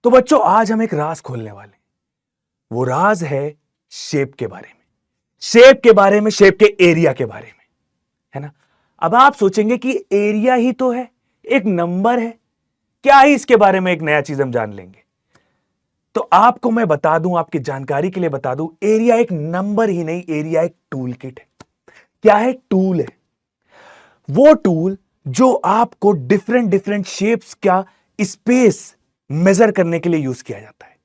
तो बच्चों आज हम एक राज खोलने वाले हैं। वो राज है शेप के बारे में, शेप के बारे में, शेप के एरिया के बारे में, है ना। अब आप सोचेंगे कि एरिया ही तो है, एक नंबर है, क्या ही इसके बारे में एक नया चीज हम जान लेंगे। तो आपको मैं बता दूं, आपकी जानकारी के लिए बता दूं, एरिया एक नंबर ही नहीं, एरिया एक टूल किट है। क्या है? टूल है। वो टूल जो आपको डिफरेंट डिफरेंट शेप्स का स्पेस मेजर करने के लिए यूज किया जाता है।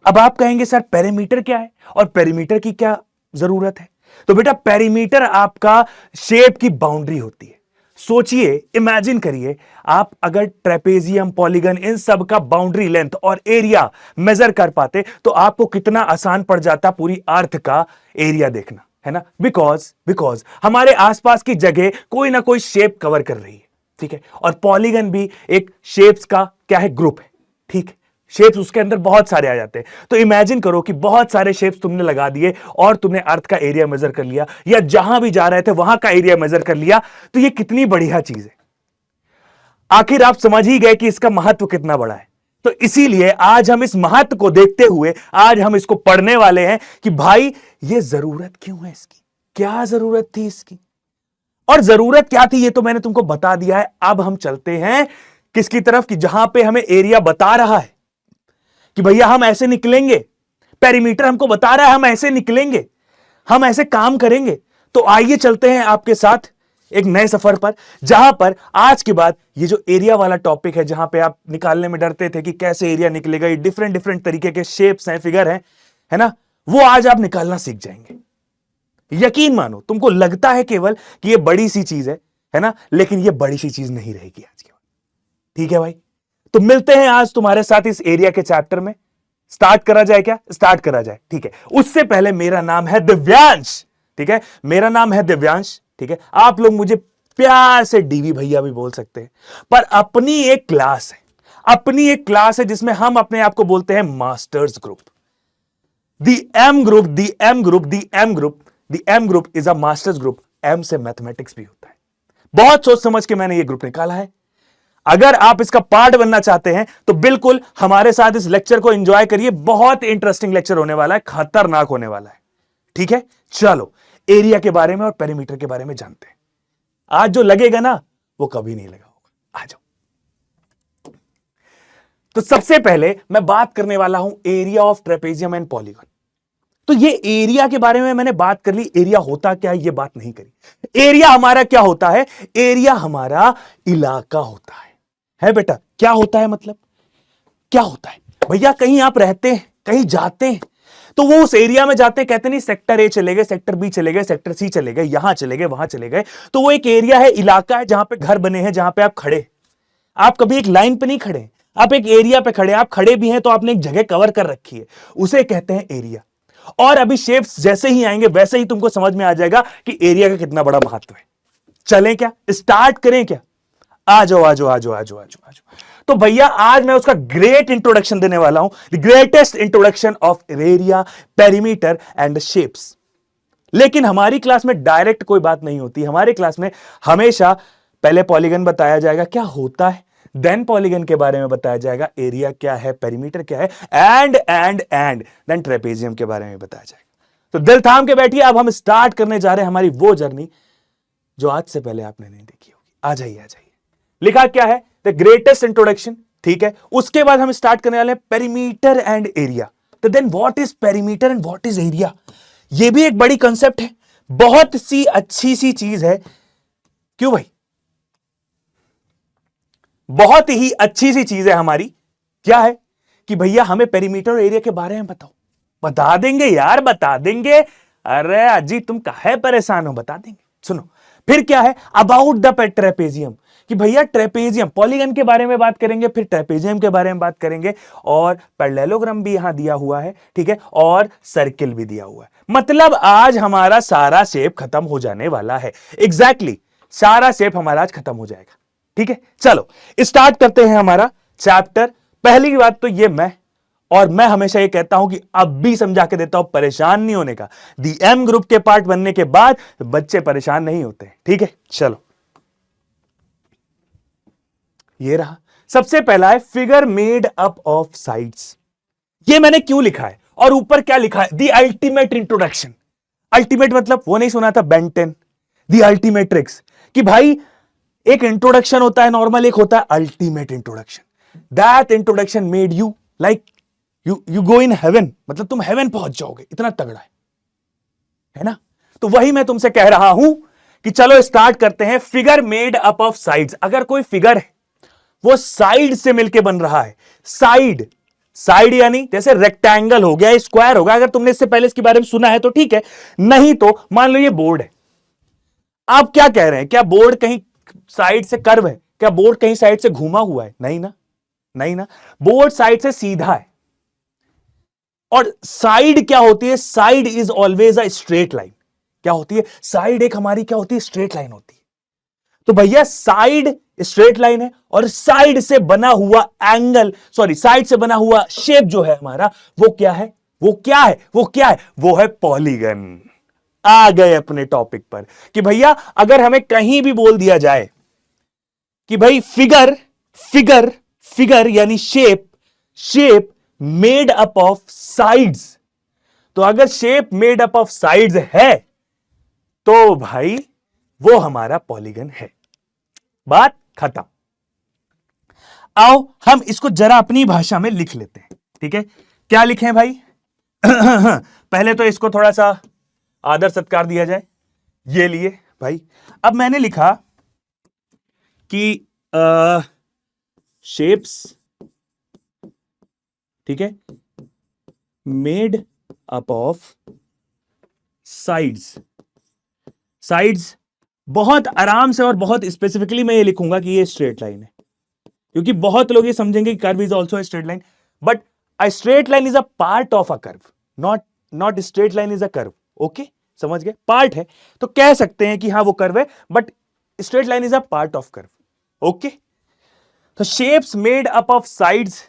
अब आप कहेंगे सर पेरीमीटर क्या है और पेरीमीटर की क्या जरूरत है? तो बेटा पेरीमीटर आपका शेप की बाउंड्री होती है। सोचिए, इमेजिन करिए, आप अगर ट्रेपेजियम, पॉलीगन, इन सब का बाउंड्री लेंथ और एरिया मेजर कर पाते तो आपको कितना आसान पड़ जाता पूरी अर्थ का एरिया देखना, है ना। बिकॉज हमारे आसपास की जगह कोई ना कोई शेप कवर कर रही है, ठीक है। और पॉलीगन भी एक शेप्स का क्या है? ग्रुप है, ठीक है। शेप्स उसके अंदर बहुत सारे आ जाते हैं। तो इमेजिन करो कि बहुत सारे शेप्स तुमने लगा दिए और तुमने अर्थ का एरिया मेजर कर लिया, या जहां भी जा रहे थे वहां का एरिया मेजर कर लिया। तो ये कितनी बढ़िया चीज है। आखिर आप समझ ही गए कि इसका महत्व कितना बड़ा है। तो इसीलिए आज हम इस महत्व को देखते हुए आज हम इसको पढ़ने वाले हैं कि भाई ये जरूरत क्यों है इसकी, क्या जरूरत थी इसकी, और जरूरत क्या थी ये तो मैंने तुमको बता दिया है। अब हम चलते हैं किसकी तरफ कि जहां पे हमें एरिया बता रहा है कि भैया हम ऐसे निकलेंगे, पेरीमीटर हमको बता रहा है हम ऐसे निकलेंगे, हम ऐसे काम करेंगे। तो आइए चलते हैं आपके साथ एक नए सफर पर, जहां पर आज के बाद ये जो एरिया वाला टॉपिक है, जहां पे आप निकालने में डरते थे कि कैसे एरिया निकलेगा, ये डिफरेंट डिफरेंट तरीके के शेप्स हैं, फिगर हैं, है ना, वो आज आप निकालना सीख जाएंगे। यकीन मानो, तुमको लगता है केवल कि ये बड़ी सी चीज है ना, लेकिन ये बड़ी सी चीज नहीं रहेगी आज के बाद, ठीक है भाई। तो मिलते हैं आज तुम्हारे साथ इस एरिया के चैप्टर में। स्टार्ट करा जाए क्या? स्टार्ट करा जाए, ठीक है। उससे पहले मेरा नाम है दिव्यांश, ठीक है, मेरा नाम है दिव्यांश, ठीक है। आप लोग मुझे प्यार से डीवी भैया भी बोल सकते हैं, पर अपनी एक क्लास है, अपनी एक क्लास है जिसमें हम अपने आप को बोलते हैं masters group, the M group, the M group, the M group, the M group is a masters group. M से मैथमेटिक्स भी होता है। बहुत सोच समझ के मैंने ये ग्रुप निकाला है। अगर आप इसका पार्ट बनना चाहते हैं तो बिल्कुल हमारे साथ इस लेक्चर को एंजॉय करिए। बहुत इंटरेस्टिंग लेक्चर होने वाला है, खतरनाक होने वाला है, ठीक है। चलो एरिया के बारे में और पेरीमीटर के बारे में जानते हैं। आज जो लगेगा ना वो कभी नहीं लगा होगा। आ जाओ। तो सबसे पहले मैं बात करने वाला हूं area of trapezium and polygon. तो ये एरिया के बारे में मैंने बात कर ली, एरिया होता क्या है ये बात नहीं करी। एरिया हमारा क्या होता है? एरिया हमारा इलाका होता है बेटा। क्या होता है मतलब? क्या होता है भैया? कहीं आप रहते हैं, कहीं जाते हैं, तो वो उस एरिया में जाते हैं, कहते नहीं सेक्टर ए चले गए, सेक्टर बी चले गए, सेक्टर सी चले गए, यहां चले गए, वहां चले गए। तो वो एक एरिया है, इलाका है, जहां पे घर बने हैं, जहां पे आप खड़े। आप कभी एक लाइन पे नहीं खड़े, आप एक एरिया पे खड़े। आप खड़े भी हैं तो आपने एक जगह कवर कर रखी है, उसे कहते हैं एरिया। और अभी शेप्स जैसे ही आएंगे वैसे ही तुमको समझ में आ जाएगा कि एरिया का कितना बड़ा महत्व है। चलें क्या? स्टार्ट करें क्या? आ जाओ आ जाओ आ जाओ आ जाओ आ जाओ आ जाओ। तो भैया आज मैं उसका ग्रेट इंट्रोडक्शन देने वाला हूं, the greatest introduction of area, perimeter and shapes. लेकिन हमारी क्लास में डायरेक्ट कोई बात नहीं होती। हमारी क्लास में हमेशा पहले पॉलीगन बताया जाएगा क्या होता है, देन पॉलीगन के बारे में बताया जाएगा एरिया क्या है, पेरीमीटर क्या है, एंड देन ट्रेपेजियम के बारे में बताया जाएगा। तो दिल थाम के बैठिए, अब हम स्टार्ट करने जा रहे हैं हमारी वो जर्नी जो आज से पहले आपने नहीं देखी होगी। आ जाइए आ जाइए। लिखा क्या है? द ग्रेटेस्ट इंट्रोडक्शन, ठीक है। उसके बाद हम स्टार्ट करने वाले हैं पेरीमीटर एंड एरिया। तो then what is perimeter and what is area? ये भी एक बड़ी कंसेप्ट है, बहुत सी अच्छी सी चीज है। क्यों भाई? बहुत ही अच्छी सी चीज है हमारी। क्या है कि भैया हमें पेरीमीटर और एरिया के बारे में बताओ। बता देंगे यार, बता देंगे। अरे अजी तुम काहे परेशान हो, बता देंगे। सुनो फिर क्या है अबाउट द ट्रेपेजियम, कि भैया ट्रेपेजियम, पॉलीगन के बारे में बात करेंगे, फिर ट्रेपेजियम के बारे में बात करेंगे, और पैरेललोग्राम भी यहां दिया हुआ है, ठीक है, और सर्किल भी दिया हुआ है। मतलब आज हमारा सारा शेप खत्म हो जाने वाला है। एग्जैक्टली सारा शेप हमारा आज खत्म हो जाएगा, ठीक है। चलो स्टार्ट करते हैं हमारा चैप्टर। पहली बात तो ये मैं हमेशा ये कहता हूं कि अब भी समझा के देता हूं, परेशान नहीं होने का। दी एम ग्रुप के पार्ट बनने के बाद बच्चे परेशान नहीं होते, ठीक है। चलो ये रहा। सबसे पहला है figure made up of sides. ये मैंने क्यों लिखा है और ऊपर क्या लिखा है, द अल्टीमेट इंट्रोडक्शन। अल्टीमेट मतलब वो नहीं सुना था बेंटेन, द अल्टीमेट ट्रिक्स, कि भाई एक इंट्रोडक्शन होता है नॉर्मल, एक होता है ultimate introduction. That introduction made you like you go in heaven, मतलब तुम हेवन पहुंच जाओगे, इतना तगड़ा है ना। तो वही मैं तुमसे कह रहा हूं कि चलो स्टार्ट करते हैं। Figure made up of sides, अगर कोई फिगर है वो साइड से मिलके बन रहा है, साइड साइड यानी जैसे रेक्टेंगल हो गया, स्क्वायर होगा, अगर तुमने इससे पहले इसके बारे में सुना है तो ठीक है, नहीं तो मान लो ये बोर्ड है। आप क्या कह रहे हैं, क्या बोर्ड कहीं साइड से कर्व है, क्या बोर्ड कहीं साइड से घुमा हुआ है, नहीं ना, नहीं ना, बोर्ड साइड से सीधा है। और साइड क्या होती है, side is always a straight line. क्या होती है साइड, एक हमारी क्या होती है, स्ट्रेट लाइन होती है। तो भैया साइड स्ट्रेट लाइन है और साइड से बना हुआ एंगल, सॉरी साइड से बना हुआ शेप जो है हमारा, वो क्या है, वो क्या है, वो क्या है, वो है पॉलीगन। आ गए अपने टॉपिक पर कि भैया अगर हमें कहीं भी बोल दिया जाए कि भाई फिगर फिगर फिगर यानी shape, shape made up of sides, तो अगर shape made up of sides है तो भाई वो हमारा पॉलीगन है। बात खत्म। आओ हम इसको जरा अपनी भाषा में लिख लेते हैं, ठीक है। क्या लिखें भाई पहले तो इसको थोड़ा सा आदर सत्कार दिया जाए। ये लिए भाई, अब मैंने लिखा कि शेप्स, ठीक है, made up of sides. Sides बहुत आराम से और बहुत स्पेसिफिकली मैं ये लिखूंगा कि ये स्ट्रेट लाइन है, क्योंकि बहुत लोग ये समझेंगे कि curve is also a straight line, but a straight line is a part of a curve, not straight line is a curve. Okay, समझ गए, पार्ट है तो कह सकते हैं कि हाँ वो कर्व है, but straight line is a part of curve. Okay, तो shapes made up of sides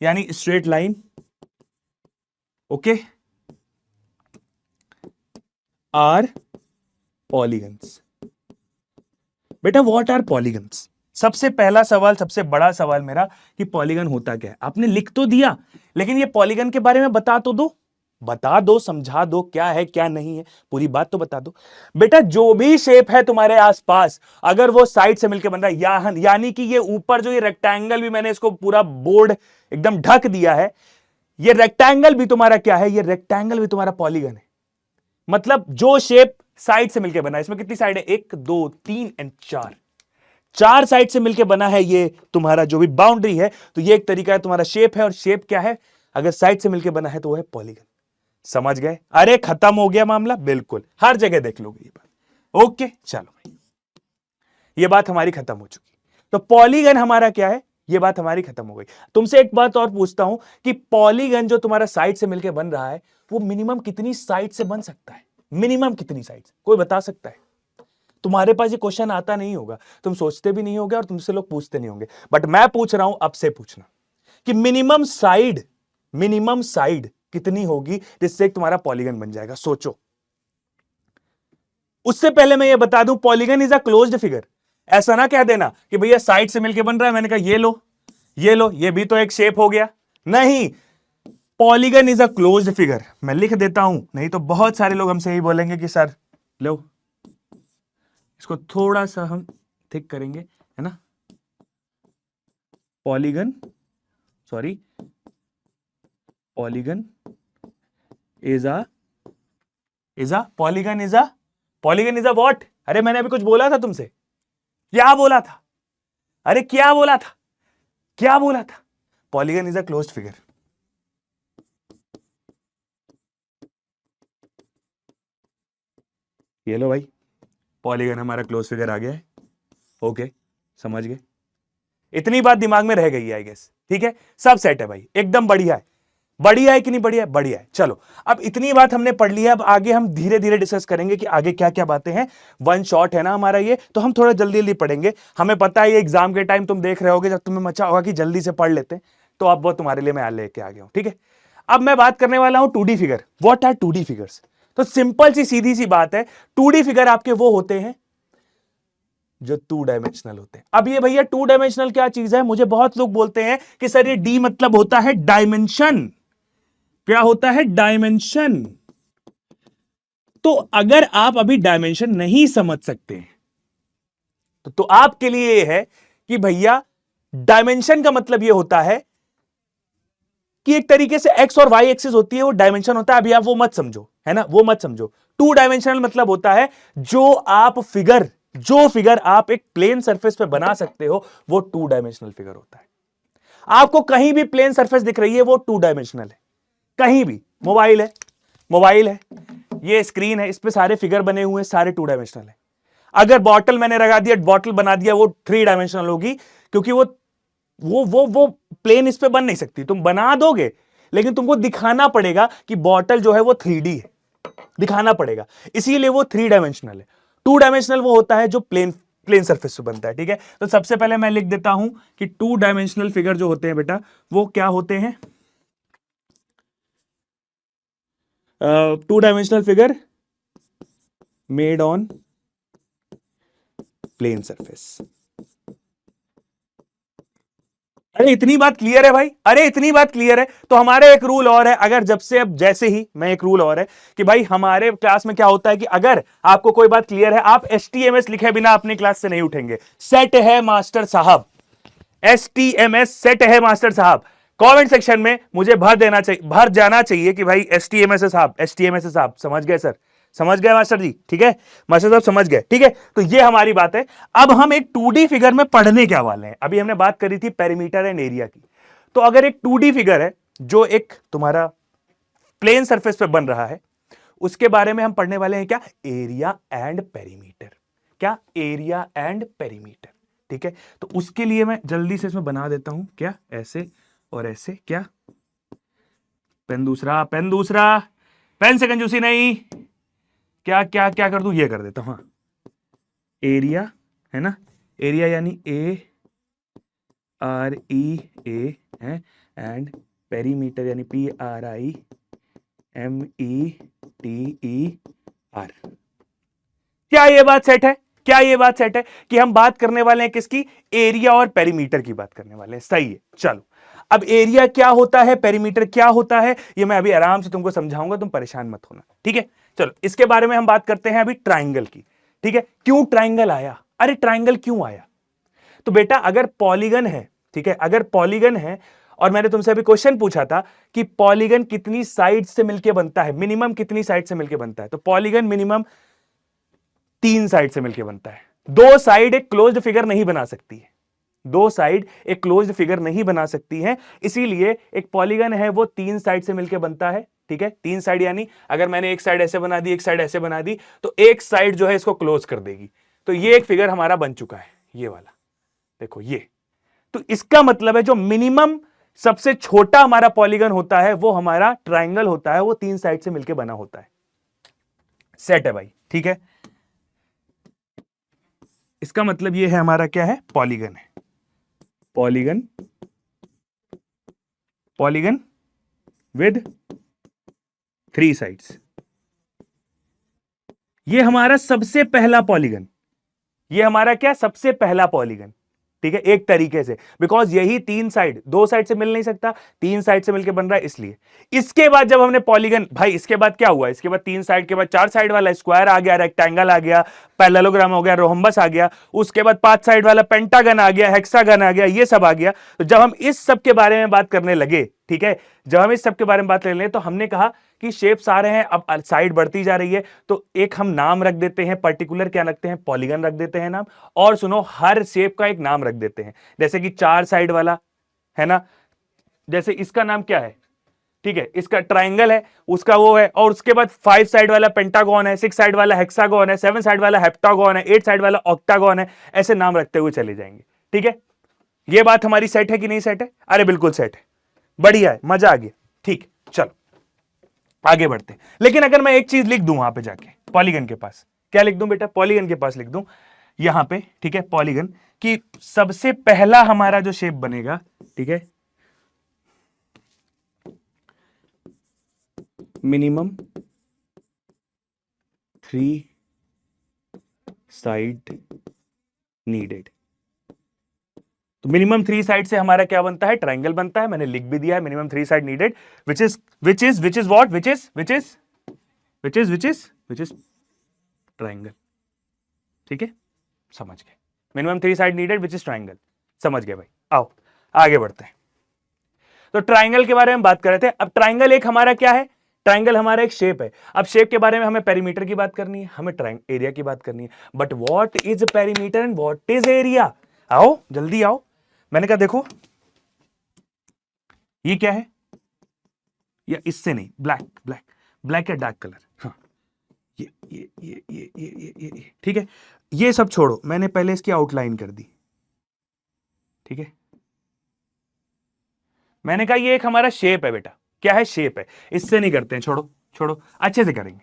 यानी straight line, okay, are polygons. बेटा व्हाट आर पॉलीगन्स, सबसे पहला सवाल, सबसे बड़ा सवाल मेरा कि पॉलीगन होता क्या है। आपने लिख तो दिया, लेकिन ये पॉलीगन के बारे में बता तो दो, बता दो, समझा दो क्या है क्या नहीं है, पूरी बात तो बता दो। बेटा जो भी शेप है तुम्हारे आसपास, अगर वो साइड से मिलकर बन रहा है, यानी कि ये ऊपर जो ये रेक्टेंगल भी मैंने इसको पूरा बोर्ड एकदम ढक दिया है, ये रेक्टेंगल भी तुम्हारा क्या है, ये रेक्टेंगल भी तुम्हारा पॉलीगन है। मतलब जो शेप साइड से मिलकर बना है, इसमें कितनी साइड है, 1 2 3 एंड 4, चार साइड से मिलकर बना है ये तुम्हारा जो भी बाउंड्री है, तो ये एक तरीका है तुम्हारा शेप है। और शेप क्या है, अगर साइड से मिलकर बना है तो वो है पॉलीगन। समझ गए, अरे खत्म हो गया मामला, बिल्कुल हर जगह देख लोगे ये बात। ओके चलो भाई, ये बात हमारी खत्म हो चुकी। तो पॉलीगन हमारा क्या है, ये बात हमारी खत्म हो गई। तुमसे एक बात और पूछता हूं कि पॉलीगन जो तुम्हारा साइड से मिलकर बन रहा है, वो मिनिमम कितनी साइड से बन सकता है, मिनिमम कितनी साइड, कोई बता सकता है? तुम्हारे पास ये क्वेश्चन आता नहीं होगा, तुम सोचते भी नहीं होगे और तुमसे लोग पूछते नहीं होंगे, बट मैं पूछ रहा हूं, अब से पूछना कि मिनिमम साइड कितनी होगी जिससे तुम्हारा पॉलीगन बन जाएगा। सोचो। उससे पहले मैं ये बता दूं, polygon is a closed figure. ऐसा ना कह देना कि भैया साइड से मिलके बन रहा है, मैंने कहा ये लो ये लो, ये भी तो एक शेप हो गया। नहीं, polygon is a closed figure. मैं लिख देता हूं, नहीं तो बहुत सारे लोग हमसे यही बोलेंगे कि सर लो, इसको थोड़ा सा हम थिक करेंगे, है ना। Polygon is a polygon is a what? अरे मैंने अभी कुछ बोला था तुमसे, क्या बोला था? अरे क्या बोला था, क्या बोला था? Polygon is a closed figure. ये लो भाई, पॉलीगन हमारा क्लोज फिगर आ गया है। ओके, समझ गए, इतनी बात दिमाग में रह गई है आई गेस। ठीक है, सब सेट है भाई, एकदम बढ़िया है। बढ़िया है कि नहीं बढ़िया है? बढ़िया है। चलो अब इतनी बात हमने पढ़ ली है, अब आगे हम धीरे धीरे डिस्कस करेंगे कि आगे क्या क्या बातें हैं। वन शॉट है ना हमारा ये, तो हम थोड़ा जल्दी जल्दी पढ़ेंगे। हमें पता है ये एग्जाम के टाइम तुम देख रहे होगे, जब तुम्हें मचा होगा कि जल्दी से पढ़ लेते हैं, तो अब वो तुम्हारे लिए मैं लेके आ गया हूं। ठीक है, अब मैं बात करने वाला हूं 2D figure. What are 2D figures? तो सिंपल सी सीधी सी बात है, 2D फिगर आपके वो होते हैं जो 2 डायमेंशनल होते हैं। अब ये भैया 2 डायमेंशनल क्या चीज है? मुझे बहुत लोग बोलते हैं कि सर ये डी मतलब होता है डायमेंशन। क्या होता है? डायमेंशन। तो अगर आप अभी डायमेंशन नहीं समझ सकते तो आपके लिए यह है कि भैया डायमेंशन का मतलब यह होता है कि एक तरीके से एक्स और वाई एक्सिस होती है, वो डायमेंशन होता है। अभी आप वो मत समझो, है ना, वो मत समझो। 2 डायमेंशनल मतलब होता है जो फिगर आप एक प्लेन सरफेस पे बना सकते हो, वो 2 डायमेंशनल फिगर होता है। आपको कहीं भी प्लेन सरफेस दिख रही है, वो 2 डायमेंशनल है। कहीं भी मोबाइल है, ये स्क्रीन है, इस पे सारे फिगर बने हुए हैं, सारे 2 डायमेंशनल है। अगर बॉटल मैंने लगा दिया, बॉटल बना दिया, वो 3 डायमेंशनल होगी, क्योंकि वो प्लेन इस पे बन नहीं सकती। तुम बना दोगे, लेकिन तुमको दिखाना पड़ेगा कि बॉटल जो है वो 3D है, दिखाना पड़ेगा, इसीलिए वो 3 डायमेंशनल है। 2 डायमेंशनल वो होता है जो प्लेन सरफेस पे बनता है। ठीक है, तो सबसे पहले मैं लिख देता हूं कि 2 डायमेंशनल फिगर जो होते हैं बेटा, वो क्या होते हैं? 2 dimensional figure made on plane surface. अरे इतनी बात क्लियर है भाई, अरे इतनी बात क्लियर है। तो हमारे एक रूल और है, अगर जब से अब जैसे ही मैं एक रूल और है कि भाई हमारे क्लास में क्या होता है कि अगर आपको कोई बात क्लियर है, आप HTMS लिखे बिना अपनी क्लास से नहीं उठेंगे। सेट है मास्टर साहब, HTMS सेट है मास्टर साहब। कमेंट सेक्शन में मुझे भर जाना चाहिए कि भाई HTMS है साहब, HTMS है साहब। समझ गए सर? समझ गए मास्टर जी? ठीक है मास्टर साहब, समझ गए? ठीक है, तो ये हमारी बात है। अब हम एक 2D फिगर में पढ़ने क्या वाले हैं? अभी हमने बात करी थी पेरीमीटर एंड एरिया की। तो अगर एक 2D फिगर है जो एक तुम्हारा प्लेन सरफेस पे बन रहा है, उसके बारे में हम पढ़ने वाले हैं क्या? Area and perimeter. क्या? Area and perimeter. ठीक है, तो उसके लिए मैं जल्दी से इसमें बना देता हूं, क्या ऐसे और ऐसे। क्या? पेन दूसरा, पेन दूसरा, पेन से कंजूसी नहीं। क्या क्या क्या कर दूं? ये कर देता हूं। हाँ, एरिया है ना, एरिया यानी AREA है, एंड पेरीमीटर यानी PRIMETER। क्या ये बात सेट है? क्या ये बात सेट है कि हम बात करने वाले हैं किसकी? एरिया और पेरीमीटर की बात करने वाले हैं। सही है, चलो। अब एरिया क्या होता है, पेरीमीटर क्या होता है, ये मैं अभी आराम से तुमको समझाऊंगा, तुम परेशान मत होना। ठीक है, चलो इसके बारे में हम बात करते हैं अभी ट्राइंगल की। ठीक है, क्यों ट्राइंगल आया? अरे ट्राइंगल क्यों आया? तो बेटा अगर पॉलीगन है, ठीक है, अगर पॉलीगन है, और मैंने तुमसे अभी क्वेश्चन पूछा था कि पॉलीगन कितनी साइड से मिलकर बनता है, मिनिमम कितनी साइड से मिलकर बनता है, तो पॉलीगन मिनिमम 3 साइड से मिलकर बनता है। 2 साइड एक क्लोज्ड फिगर नहीं बना सकती है, 2 साइड एक क्लोज्ड फिगर नहीं बना सकती है, इसीलिए एक पॉलीगन है वो 3 साइड से मिलकर बनता है। ठीक है, 3 साइड यानी अगर मैंने एक साइड ऐसे बना दी, एक साइड ऐसे बना दी, तो एक साइड जो है इसको क्लोज कर देगी। तो ये एक फिगर हमारा बन चुका है, ये वाला देखो ये। तो इसका मतलब है जो मिनिमम सबसे छोटा हमारा पॉलीगन होता है वो हमारा ट्राइंगल होता है, वो 3 साइड से मिलकर बना होता है। सेट है भाई? ठीक है, इसका मतलब ये है हमारा क्या है? पॉलीगन है। Polygon, polygon with 3 sides. ये हमारा सबसे पहला पॉलीगन, ये हमारा क्या? सबसे पहला पॉलीगन। ठीक है, एक तरीके से, बिकॉज यही 3 साइड, 2 साइड से मिल नहीं सकता, 3 साइड से मिलकर बन रहा है, इसलिए। इसके बाद जब हमने पॉलीगन, भाई इसके बाद क्या हुआ? इसके बाद 3 साइड के बाद 4 साइड वाला स्क्वायर आ गया, रेक्टेंगल आ गया, पैरेललोग्राम हो गया, रोहम्बस आ गया, उसके बाद 5 साइड वाला पेंटागन आ गया, हेक्सागन आ गया, ये सब आ गया। तो जब हम इस सब के बारे में बात करने लगे, ठीक है, जब हम इस सब के बारे में बात करने लगे, तो हमने कहा कि शेप्स आ रहे हैं, अब साइड बढ़ती जा रही है, तो एक हम नाम रख देते हैं, पर्टिकुलर क्या रखते हैं? पॉलीगन रख देते हैं नाम। और सुनो, हर शेप का एक नाम रख देते हैं, जैसे कि 4 साइड वाला है ना, जैसे इसका नाम क्या है? ठीक है, इसका ट्राइंगल है, उसका वो है। और उसके बाद 5 साइड वाला पेंटागन है, 6 साइड वाला हेक्सागन है, 7 साइड वाला हेप्टागन है, 8 साइड वाला ऑक्टागन है। ऐसे नाम रखते हुए चले जाएंगे। ठीक है, ये बात हमारी सेट है कि नहीं सेट है? अरे बिल्कुल सेट है, बढ़िया है, मजा आ गया। ठीक, चलो आगे बढ़ते हैं। लेकिन अगर मैं एक चीज लिख दूं वहां पे जाके पॉलीगन के पास, क्या लिख दूं बेटा? पॉलीगन के पास लिख दूं यहां पे, ठीक है, पॉलीगन कि सबसे पहला हमारा जो शेप बनेगा, ठीक है, मिनिमम 3 साइड नीडेड। तो मिनिमम 3 साइड से हमारा क्या बनता है? ट्राइंगल बनता है। मैंने लिख भी दिया है minimum 3 side needed, which is what, which is triangle. ठीक है, समझ गए। Minimum 3 side needed which is triangle, समझ गए भाई। आओ आगे बढ़ते हैं। तो ट्राइंगल के बारे में बात कर रहे थे। अब ट्राइंगल एक हमारा क्या है? ट्राइंगल हमारा एक शेप है। अब शेप के बारे में हमें पेरीमीटर की बात करनी है, हमें एरिया की बात करनी है। But what is perimeter and what is area? आओ जल्दी आओ। मैंने कहा देखो ये क्या है, या इससे नहीं, ब्लैक ब्लैक ब्लैक या डार्क कलर। हाँ, ये ठीक है। ये सब छोड़ो, मैंने पहले इसकी आउटलाइन कर दी। ठीक है, मैंने कहा ये एक हमारा शेप है बेटा। क्या है? शेप है। इससे नहीं करते हैं, छोड़ो छोड़ो, अच्छे से करेंगे।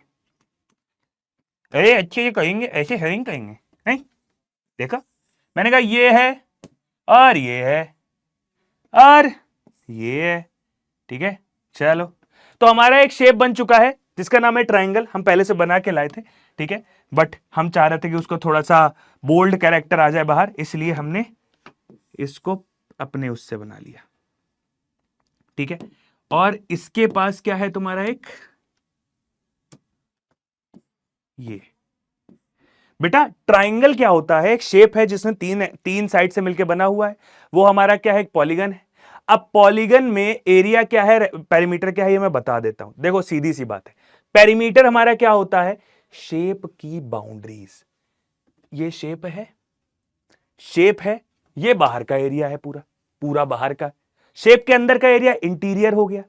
अरे अच्छे से कहेंगे, ऐसे हेरिंग कहेंगे। नहीं देखा, मैंने कहा ये है और ये है और ये है। ठीक है, चलो। तो हमारा एक शेप बन चुका है जिसका नाम है ट्राइंगल। हम पहले से बना के लाए थे। ठीक है, बट हम चाह रहे थे कि उसको थोड़ा सा बोल्ड कैरेक्टर आ जाए बाहर, इसलिए हमने इसको अपने उससे बना लिया। ठीक है, और इसके पास क्या है तुम्हारा? एक ये बेटा ट्राइंगल क्या होता है? एक शेप है जिसमें तीन साइड से मिलकर बना हुआ है। वो हमारा क्या है? एक पॉलीगन है। अब पॉलीगन में एरिया क्या है, पेरीमीटर क्या है, ये मैं बता देता हूं। देखो सीधी सी बात है, पेरीमीटर हमारा क्या होता है? शेप की बाउंड्रीज। ये शेप है, ये बाहर का एरिया है, पूरा पूरा बाहर का। शेप के अंदर का एरिया इंटीरियर हो गया।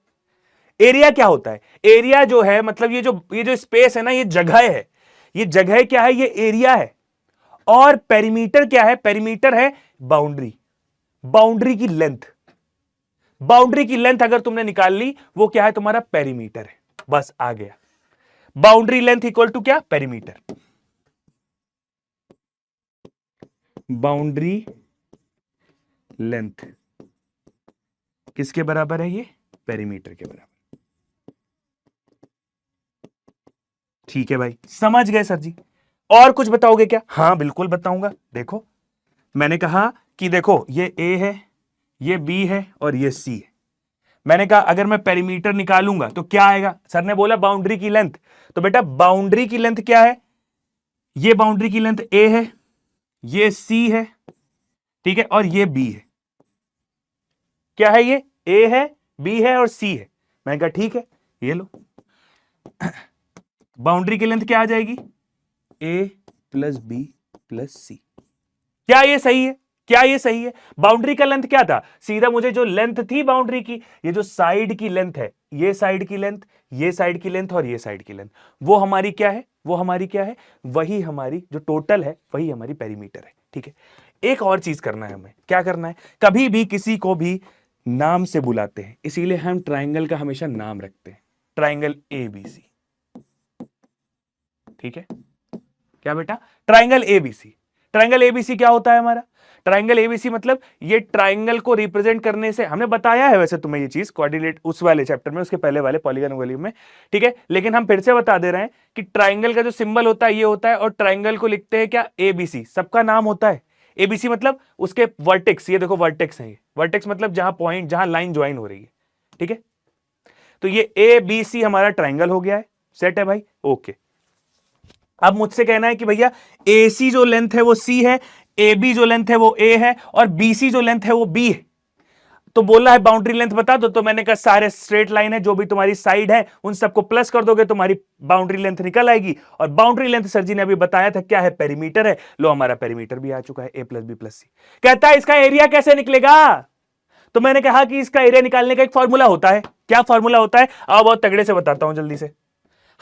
एरिया क्या होता है? एरिया जो है मतलब ये जो स्पेस है ना, ये जगह है। ये जगह क्या है? ये एरिया है। और पेरीमीटर क्या है? पेरीमीटर है बाउंड्री। बाउंड्री की लेंथ, बाउंड्री की लेंथ अगर तुमने निकाल ली, वो क्या है? तुम्हारा पेरीमीटर है। बस आ गया। बाउंड्री लेंथ इक्वल टू क्या? पेरीमीटर। बाउंड्री लेंथ किसके बराबर है? ये पेरीमीटर के बराबर। ठीक है भाई, समझ गए सर जी। और कुछ बताओगे क्या? हाँ बिल्कुल बताऊंगा। देखो मैंने कहा कि देखो ये ए है, ये बी है और ये सी है। मैंने कहा अगर मैं पेरीमीटर निकालूंगा तो क्या आएगा? सर ने बोला बाउंड्री की लेंथ। तो बेटा बाउंड्री की लेंथ क्या है? ये बाउंड्री की लेंथ ए है, ये सी है, ठीक है, और ये बी है। क्या है? ये ए है, बी है और सी है। मैंने कहा ठीक है, ये लो। बाउंड्री की लेंथ क्या आ जाएगी? ए प्लस बी प्लस सी। क्या ये सही है? क्या ये सही है? बाउंड्री का लेंथ क्या था? सीधा मुझे जो लेंथ थी बाउंड्री की, ये जो साइड की लेंथ है, ये साइड की लेंथ, ये साइड की लेंथ और ये साइड की लेंथ, वो हमारी क्या है? वो हमारी क्या है? वही हमारी जो टोटल है, वही हमारी पेरीमीटर है। ठीक है, एक और चीज करना है हमें। क्या करना है? कभी भी किसी को भी नाम से बुलाते हैं, इसीलिए हम ट्राइंगल का हमेशा नाम रखते हैं, ट्राइंगल एबीसी। ठीक है, क्या बेटा? Triangle ABC. ट्राइंगल एबीसी क्या होता है हमारा? ट्राइंगल एबीसी मतलब ये ट्राइंगल को रिप्रेजेंट करने से, हमने बताया है वैसे तुम्हें ये चीज कोऑर्डिनेट उस वाले चैप्टर में, उसके पहले वाले पॉलीगन वॉल्यूम में। ठीक है, लेकिन हम फिर से बता दे रहे हैं कि ट्राइंगल का जो सिंबल होता है ये होता है, और ट्राइंगल को लिखते हैं क्या? एबीसी। सबका नाम होता है एबीसी, मतलब उसके वर्टेक्स। ये देखो वर्टेक्स है, ये वर्टेक्स मतलब जहां पॉइंट, जहां लाइन ज्वाइन हो रही है। ठीक है, तो ये ए बी सी हमारा ट्राइंगल हो गया है। सेट है भाई? ओके। अब मुझसे कहना है कि भैया AC जो लेंथ है वो C है, AB जो लेंथ है वो A है, और BC जो लेंथ है वो B है। तो बोला है बाउंड्री लेंथ बता दो। तो मैंने कहा सारे स्ट्रेट लाइन है, जो भी तुम्हारी साइड है उन सबको प्लस कर दोगे, तुम्हारी बाउंड्री लेंथ निकल आएगी। और बाउंड्री लेंथ सर जी ने अभी बताया था क्या है? पेरीमीटर है। लो हमारा पेरीमीटर भी आ चुका है, A प्लस बी प्लस सी। कहता है इसका एरिया कैसे निकलेगा? तो मैंने कहा कि इसका एरिया निकालने का एक फॉर्मूला होता है। क्या फॉर्मूला होता है? आओ बहुत तगड़े से बताता हूं जल्दी से,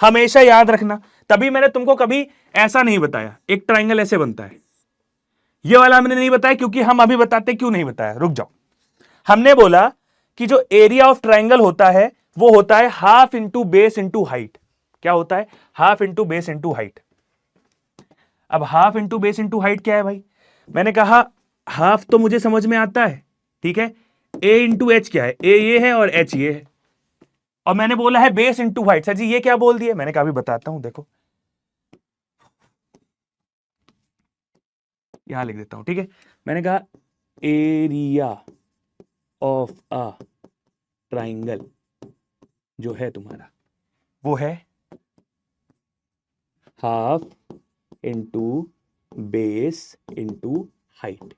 हमेशा याद रखना। तभी मैंने तुमको कभी ऐसा नहीं बताया एक ट्राइंगल ऐसे बनता है, ये वाला हमने नहीं बताया, क्योंकि हम अभी बताते क्यों नहीं बताया, रुक जाओ। हमने बोला कि जो एरिया ऑफ ट्राइंगल होता है वो होता है half into base into height. क्या होता है? Half into base into height. अब half into base into height क्या है भाई? मैंने कहा हाफ तो मुझे समझ में आता है, ठीक है। ए इंटू एच क्या है? ए ये है और एच ये है। और मैंने बोला है बेस इंटू हाइट। सर जी ये क्या बोल दिया? मैंने कहा भी बताता हूं, देखो यहां लिख देता हूं, ठीक है। मैंने कहा एरिया ऑफ अ ट्राइंगल जो है तुम्हारा वो है half into base into height.